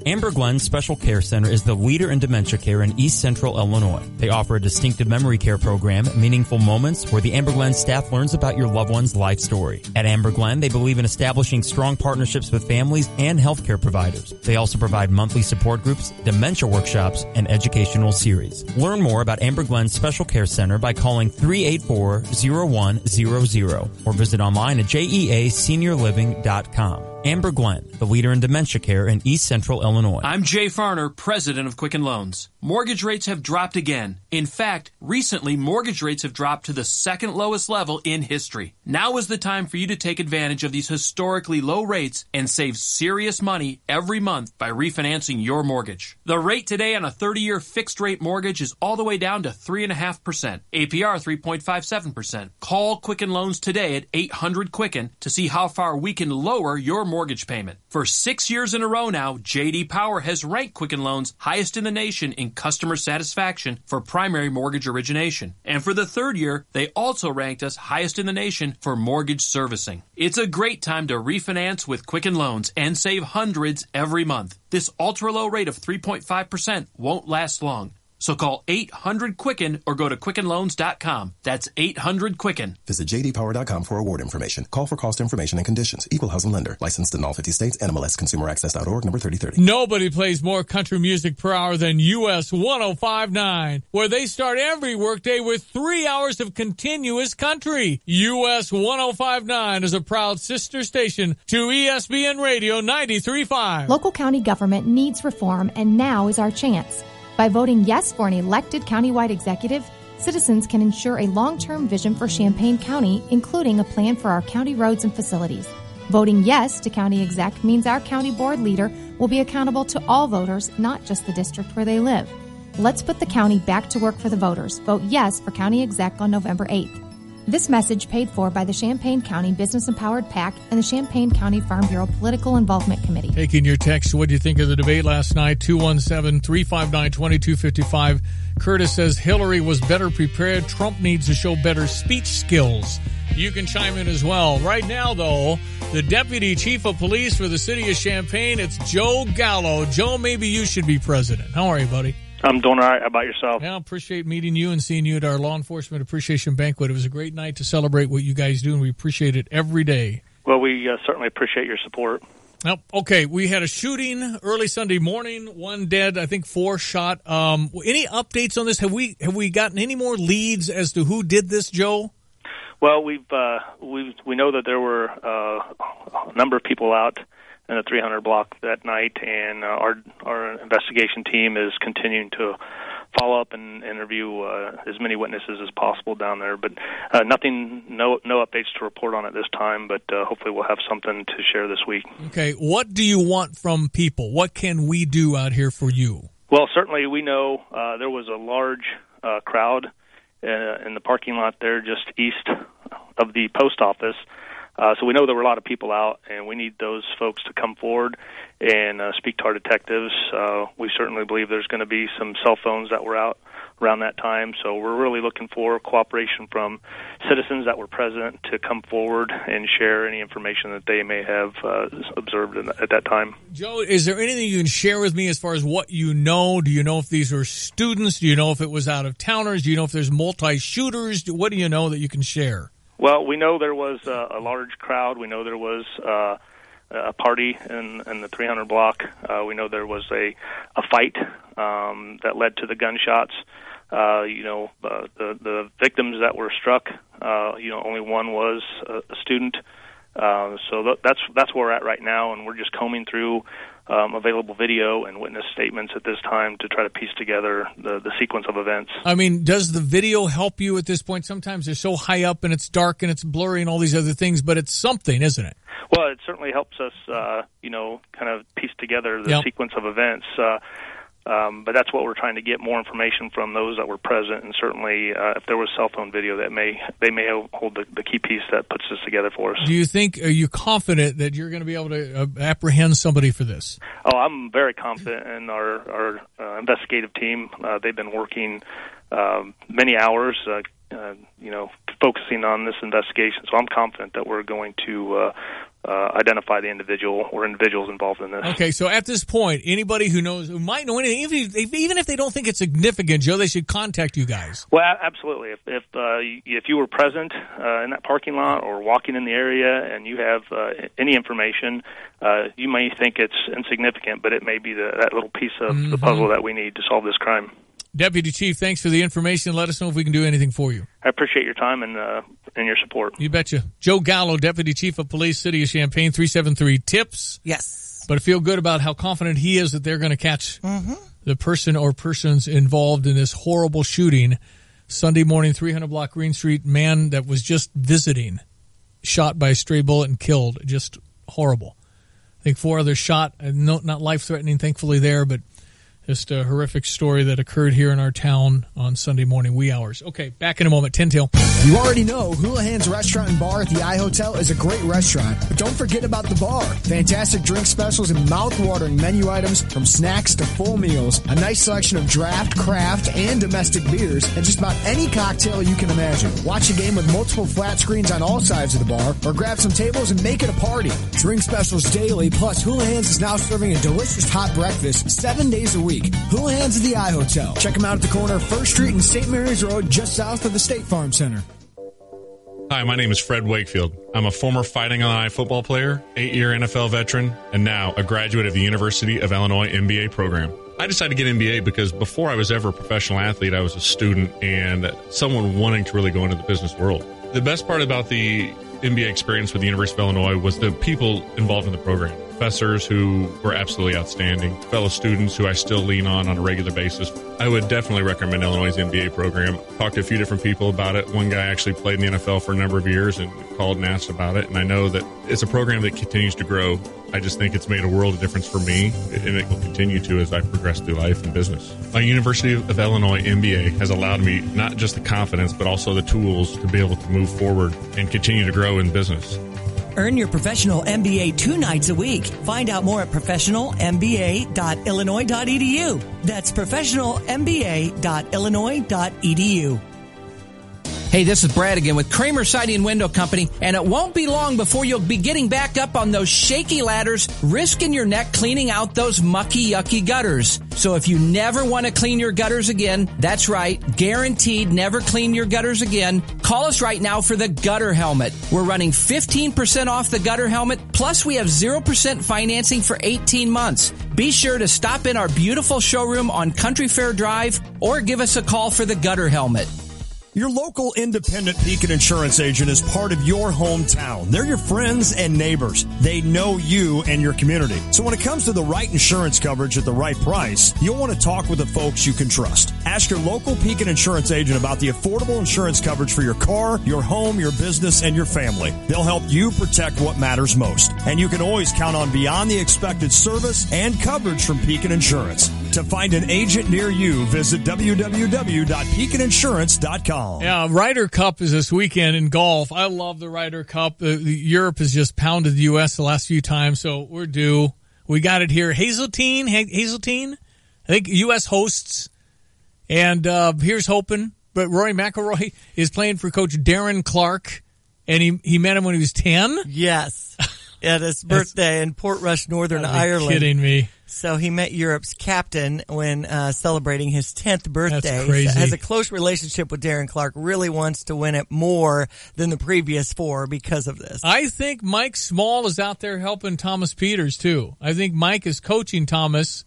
Amber Glen Special Care Center is the leader in dementia care in East Central Illinois. They offer a distinctive memory care program, Meaningful Moments, where the Amber Glen staff learns about your loved one's life story. At Amber Glen, they believe in establishing strong partnerships with families and healthcare providers. They also provide monthly support groups, dementia workshops, and educational series. Learn more about Amber Glen Special Care Center by calling 384-0100 or visit online at jeaseniorliving.com. Amber Glen, the leader in dementia care in East Central Illinois. I'm Jay Farner, president of Quicken Loans. Mortgage rates have dropped again. In fact, recently, mortgage rates have dropped to the second lowest level in history. Now is the time for you to take advantage of these historically low rates and save serious money every month by refinancing your mortgage. The rate today on a 30-year fixed-rate mortgage is all the way down to 3.5%. APR 3.57%. Call Quicken Loans today at 800-QUICKEN to see how far we can lower your mortgage payment. For 6 years in a row now, J.D. Power has ranked Quicken Loans highest in the nation in customer satisfaction for primary mortgage origination. And for the third year, they also ranked us highest in the nation for mortgage servicing. It's a great time to refinance with Quicken Loans and save hundreds every month. This ultra-low rate of 3.5% won't last long. So call 800-QUICKEN or go to QuickenLoans.com. That's 800-QUICKEN. Visit jdpower.com for award information. Call for cost information and conditions. Equal housing lender. Licensed in all 50 states. NMLS ConsumerAccess.org, number 3030. Nobody plays more country music per hour than US 105.9, where they start every workday with 3 hours of continuous country. US 105.9 is a proud sister station to ESPN Radio 93.5. Local county government needs reform, and now is our chance. By voting yes for an elected countywide executive, citizens can ensure a long-term vision for Champaign County, including a plan for our county roads and facilities. Voting yes to county exec means our county board leader will be accountable to all voters, not just the district where they live. Let's put the county back to work for the voters. Vote yes for county exec on November 8th. This message paid for by the Champaign County Business Empowered PAC and the Champaign County Farm Bureau Political Involvement Committee. Taking your text, what do you think of the debate last night? 217-359-2255. Curtis says Hillary was better prepared. Trump needs to show better speech skills. You can chime in as well. Right now, though, the Deputy Chief of Police for the city of Champaign, it's Joe Gallo. Joe, maybe you should be president. How are you, buddy? I'm doing all right. How about yourself? Yeah, I appreciate meeting you and seeing you at our Law Enforcement Appreciation Banquet. It was a great night to celebrate what you guys do, and we appreciate it every day. Well, we certainly appreciate your support. Now, okay, we had a shooting early Sunday morning, 1 dead, I think 4 shot. Any updates on this? Have we gotten any more leads as to who did this, Joe? Well, we know that there were a number of people out in the 300 block that night, and our investigation team is continuing to follow up and interview as many witnesses as possible down there. But no updates to report on at this time, but hopefully we'll have something to share this week. Okay, what do you want from people? What can we do out here for you? Well, certainly we know there was a large crowd in the parking lot there just east of the post office. So we know there were a lot of people out, and we need those folks to come forward and speak to our detectives. We certainly believe there's going to be some cell phones that were out around that time, so we're really looking for cooperation from citizens that were present to come forward and share any information that they may have observed at that time. Joe, is there anything you can share with me as far as what you know? Do you know if these were students? Do you know if it was out-of-towners? Do you know if there's multi-shooters? What do you know that you can share? Well, we know there was a large crowd. We know there was a party in the 300 block. We know there was a fight that led to the gunshots. The victims that were struck, only one was a student. So that's where we're at right now, and we're just combing through available video and witness statements at this time to try to piece together the sequence of events. I mean, does the video help you at this point? Sometimes they're so high up and it's dark and it's blurry and all these other things, but it's something, isn't it? Well, it certainly helps us, kind of piece together the sequence of events. But that's what we're trying to get more information from those that were present, and certainly if there was cell phone video, they may hold the key piece that puts this together for us. Are you confident that you're going to be able to apprehend somebody for this? Oh, I'm very confident in our investigative team. They've been working many hours, focusing on this investigation. So I'm confident that we're going to identify the individual or individuals involved in this. Okay, so at this point, anybody who might know anything, even if they don't think it's significant, Joe, they should contact you guys. Well, absolutely. If you were present in that parking lot or walking in the area and you have any information, you may think it's insignificant, but it may be that little piece of the puzzle that we need to solve this crime. I appreciate your time and your support. You betcha. Joe Gallo, Deputy Chief of Police, City of Champaign, 373-TIPS. Yes. But I feel good about how confident he is that they're going to catch the person or persons involved in this horrible shooting. Sunday morning, 300 block Green Street, man that was just visiting, shot by a stray bullet and killed. Just horrible. I think 4 others shot. Not life-threatening, thankfully, there, but just a horrific story that occurred here in our town on Sunday morning wee hours. Okay, back in a moment. 10 till. You already know Houlihan's Restaurant and Bar at the iHotel is a great restaurant, but don't forget about the bar. Fantastic drink specials and mouth-watering menu items from snacks to full meals. A nice selection of draft, craft, and domestic beers, and just about any cocktail you can imagine. Watch a game with multiple flat screens on all sides of the bar, or grab some tables and make it a party. Drink specials daily, plus Houlihan's is now serving a delicious hot breakfast 7 days a week. Houlihan's at the iHotel. Check them out at the corner of 1st Street and St. Mary's Road, just south of the State Farm Center. Hi, my name is Fred Wakefield. I'm a former Fighting Illini football player, 8-year NFL veteran, and now a graduate of the University of Illinois MBA program. I decided to get MBA because before I was ever a professional athlete, I was a student and someone wanting to really go into the business world. The best part about the MBA experience with the University of Illinois was the people involved in the program. Professors who were absolutely outstanding, fellow students who I still lean on a regular basis. I would definitely recommend Illinois' MBA program. Talked to a few different people about it. One guy actually played in the NFL for a number of years and called and asked about it. And I know that it's a program that continues to grow. I just think it's made a world of difference for me, and it will continue to as I progress through life and business. My University of Illinois MBA has allowed me not just the confidence, but also the tools to be able to move forward and continue to grow in business. Earn your professional MBA 2 nights a week. Find out more at professionalmba.illinois.edu. That's professionalmba.illinois.edu. Hey, this is Brad again with Kramer Siding and Window Company, and it won't be long before you'll be getting back up on those shaky ladders, risking your neck cleaning out those mucky, yucky gutters. So if you never want to clean your gutters again, that's right, guaranteed never clean your gutters again, call us right now for the Gutter Helmet. We're running 15% off the Gutter Helmet, plus we have 0% financing for 18 months. Be sure to stop in our beautiful showroom on Country Fair Drive or give us a call for the Gutter Helmet. Your local independent Pekin Insurance agent is part of your hometown. They're your friends and neighbors. They know you and your community. So when it comes to the right insurance coverage at the right price, you'll want to talk with the folks you can trust. Ask your local Pekin Insurance agent about the affordable insurance coverage for your car, your home, your business, and your family. They'll help you protect what matters most. And you can always count on beyond the expected service and coverage from Pekin Insurance. To find an agent near you, visit www.pekininsurance.com. Yeah, Ryder Cup is this weekend in golf. I love the Ryder Cup. Europe has just pounded the U.S. the last few times, so we're due. We got it here. Hazeltine, I think U.S. hosts. And here's hoping. But Rory McIlroy is playing for Coach Darren Clark, and he met him when he was 10? Yes. At his birthday in Portrush, Northern Ireland. You're kidding me. So he met Europe's captain when celebrating his 10th birthday. That's crazy. So has a close relationship with Darren Clark. Really wants to win it more than the previous 4 because of this. I think Mike Small is out there helping Thomas Peters, too. I think Mike is coaching Thomas.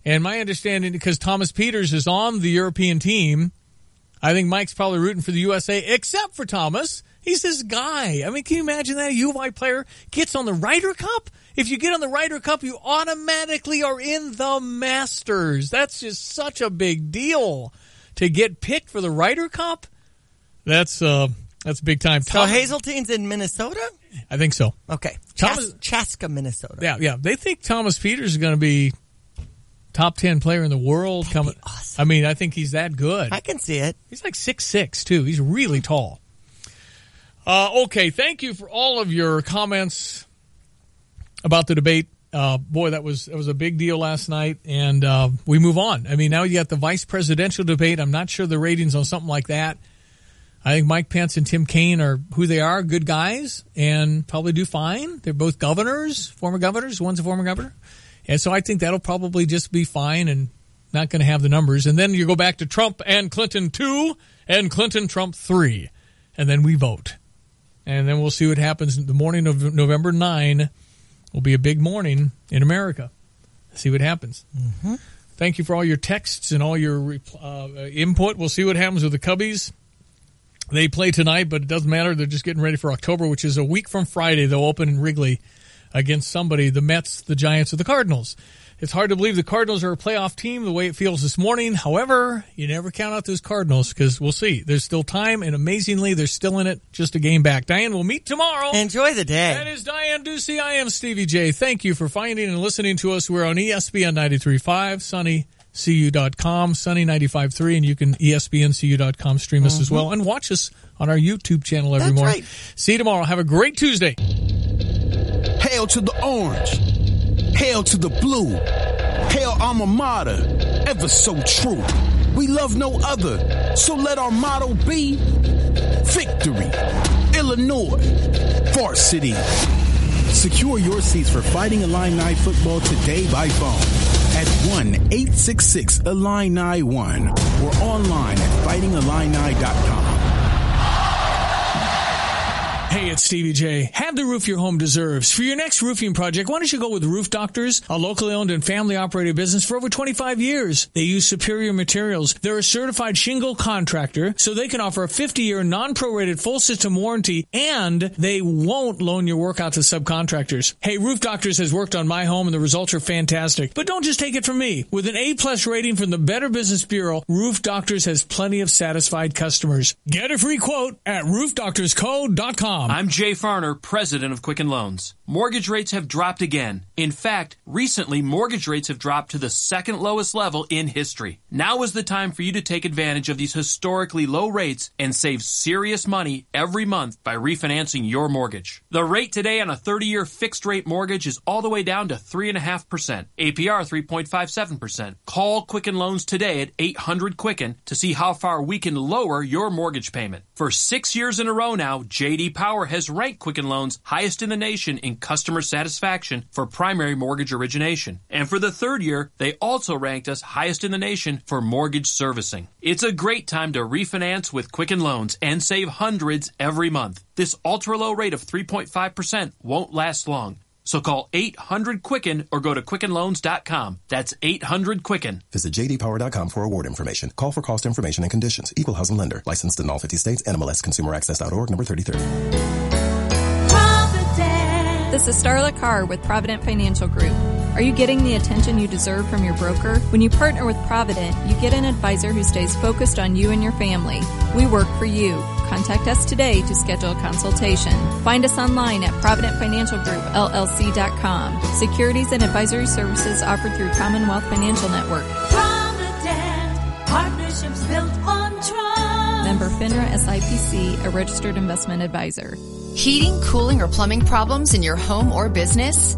And my understanding, because Thomas Peters is on the European team, I think Mike's probably rooting for the USA, except for Thomas, He's this guy. I mean, can you imagine that? A U of I player gets on the Ryder Cup? If you get on the Ryder Cup, you automatically are in the Masters. That's just such a big deal to get picked for the Ryder Cup. That's big time. So Hazeltine's in Minnesota? I think so. Okay. Chaska, Minnesota. Yeah. They think Thomas Pieters is going to be top 10 player in the world. That'd be awesome. I mean, I think he's that good. I can see it. He's like 6'6", too. He's really tall. Okay, thank you for all of your comments about the debate. Boy, that was a big deal last night, and we move on. I mean, now you got the vice presidential debate. I'm not sure the ratings on something like that. I think Mike Pence and Tim Kaine are who they are, good guys, and probably do fine. They're both governors, former governors. One's a former governor. And so I think that'll probably just be fine and not going to have the numbers. And then you go back to Trump and Clinton 2 and Clinton-Trump 3, and then we vote. And then we'll see what happens. The morning of November 9 will be a big morning in America. See what happens. Mm-hmm. Thank you for all your texts and all your input. We'll see what happens with the Cubbies. They play tonight, but it doesn't matter. They're just getting ready for October, which is a week from Friday. They'll open in Wrigley against somebody, the Mets, the Giants, or the Cardinals. It's hard to believe the Cardinals are a playoff team the way it feels this morning. However, you never count out those Cardinals because we'll see. There's still time, and amazingly, they're still in it, just a game back. Diane, we'll meet tomorrow. Enjoy the day. That is Diane Ducey. I am Stevie J. Thank you for finding and listening to us. We're on ESPN 93.5, sunnycu.com, Sunny 95.3, and you can ESPNCU.com stream us as well, and watch us on our YouTube channel every morning. Right. See you tomorrow. Have a great Tuesday. Hail to the orange. Hail to the blue. Hail alma mater, ever so true. We love no other, so let our motto be victory. Illinois, varsity. Secure your seats for Fighting Illini football today by phone at 1-866-ILLINI-1 or online at fightingillini.com. Hey, it's Stevie J. Have the roof your home deserves. For your next roofing project, why don't you go with Roof Doctors, a locally owned and family-operated business for over 25 years. They use superior materials. They're a certified shingle contractor, so they can offer a 50-year non-prorated full system warranty, and they won't loan your work out to subcontractors. Hey, Roof Doctors has worked on my home, and the results are fantastic. But don't just take it from me. With an A-plus rating from the Better Business Bureau, Roof Doctors has plenty of satisfied customers. Get a free quote at roofdoctorsco.com. I'm Jay Farner, president of Quicken Loans. Mortgage rates have dropped again. In fact, recently, mortgage rates have dropped to the second lowest level in history. Now is the time for you to take advantage of these historically low rates and save serious money every month by refinancing your mortgage. The rate today on a 30-year fixed-rate mortgage is all the way down to 3.5%. APR 3.57%. Call Quicken Loans today at 800-QUICKEN to see how far we can lower your mortgage payment. For 6 years in a row now, J.D. Power has ranked Quicken Loans highest in the nation in customer satisfaction for primary mortgage origination. And for the third year, they also ranked us highest in the nation for mortgage servicing. It's a great time to refinance with Quicken Loans and save hundreds every month. This ultra-low rate of 3.5% won't last long. So call 800-QUICKEN or go to QuickenLoans.com. That's 800-QUICKEN. Visit jdpower.com for award information. Call for cost information and conditions. Equal housing lender. Licensed in all 50 states. NMLS ConsumerAccess.org, number 3030. This is Starla Carr with Provident Financial Group. Are you getting the attention you deserve from your broker? When you partner with Provident, you get an advisor who stays focused on you and your family. We work for you. Contact us today to schedule a consultation. Find us online at ProvidentFinancialGroupLLC.com. Securities and advisory services offered through Commonwealth Financial Network. Provident, partnerships built on trust. Member FINRA SIPC, a registered investment advisor. Heating, cooling, or plumbing problems in your home or business?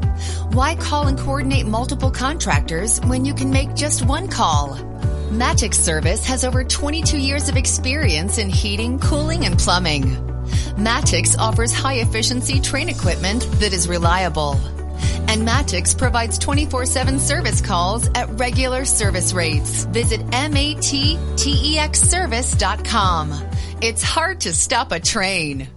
Why call and coordinate multiple contractors when you can make just one call? Matix Service has over 22 years of experience in heating, cooling, and plumbing. Matix offers high-efficiency train equipment that is reliable. And Matix provides 24/7 service calls at regular service rates. Visit MATTEXservice.com. It's hard to stop a train.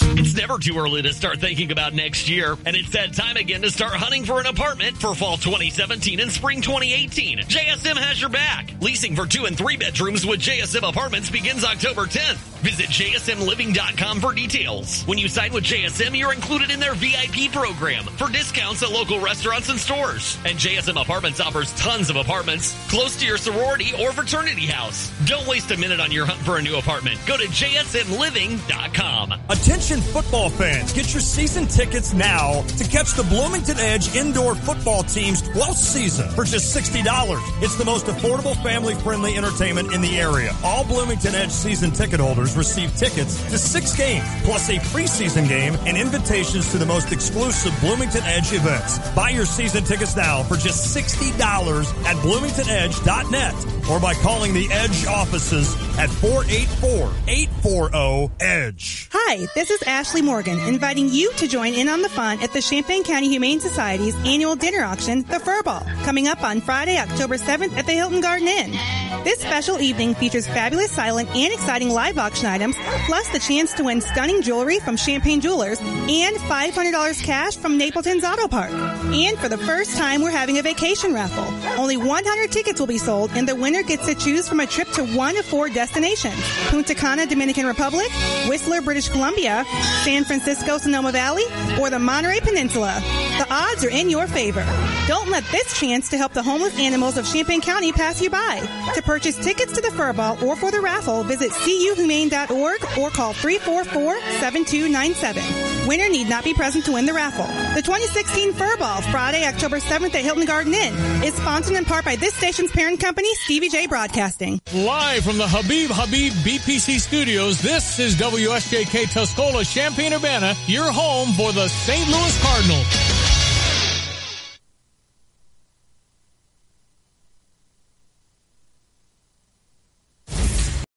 It's never too early to start thinking about next year, and it's that time again to start hunting for an apartment for fall 2017 and spring 2018. JSM has your back. Leasing for 2 and 3 bedrooms with JSM Apartments begins October 10th. Visit JSMLiving.com for details. When you sign with JSM, you're included in their VIP program for discounts at local restaurants and stores. And JSM Apartments offers tons of apartments close to your sorority or fraternity house. Don't waste a minute on your hunt for a new apartment. Go to JSMLiving.com. Attention football fans, get your season tickets now to catch the Bloomington Edge indoor football team's 12th season for just $60. It's the most affordable, family-friendly entertainment in the area. All Bloomington Edge season ticket holders receive tickets to 6 games, plus a preseason game and invitations to the most exclusive Bloomington Edge events. Buy your season tickets now for just $60 at bloomingtonedge.net or by calling the Edge offices at 484-840-EDGE. Hi, this is Ashley Morgan, inviting you to join in on the fun at the Champaign County Humane Society's annual dinner auction, The Fur Ball, coming up on Friday, October 7th at the Hilton Garden Inn. This special evening features fabulous silent and exciting live auction items, plus the chance to win stunning jewelry from Champaign Jewelers and $500 cash from Napleton's Auto Park. And for the first time, we're having a vacation raffle. Only 100 tickets will be sold, and the winner gets to choose from a trip to one of 4 destinations: Punta Cana, Dominican Republic, Whistler, British Columbia, San Francisco, Sonoma Valley, or the Monterey Peninsula. The odds are in your favor. Don't let this chance to help the homeless animals of Champaign County pass you by. To purchase tickets to the Fur Ball or for the raffle, visit cuhumane.org or call 344-7297. Winner need not be present to win the raffle. The 2016 Fur Ball, Friday, October 7th at Hilton Garden Inn, is sponsored in part by this station's parent company, Stevie Jay Broadcasting. Live from the Habib BPC studios, this is WSJK Tuscola, Champaign-Urbana, your home for the St. Louis Cardinals.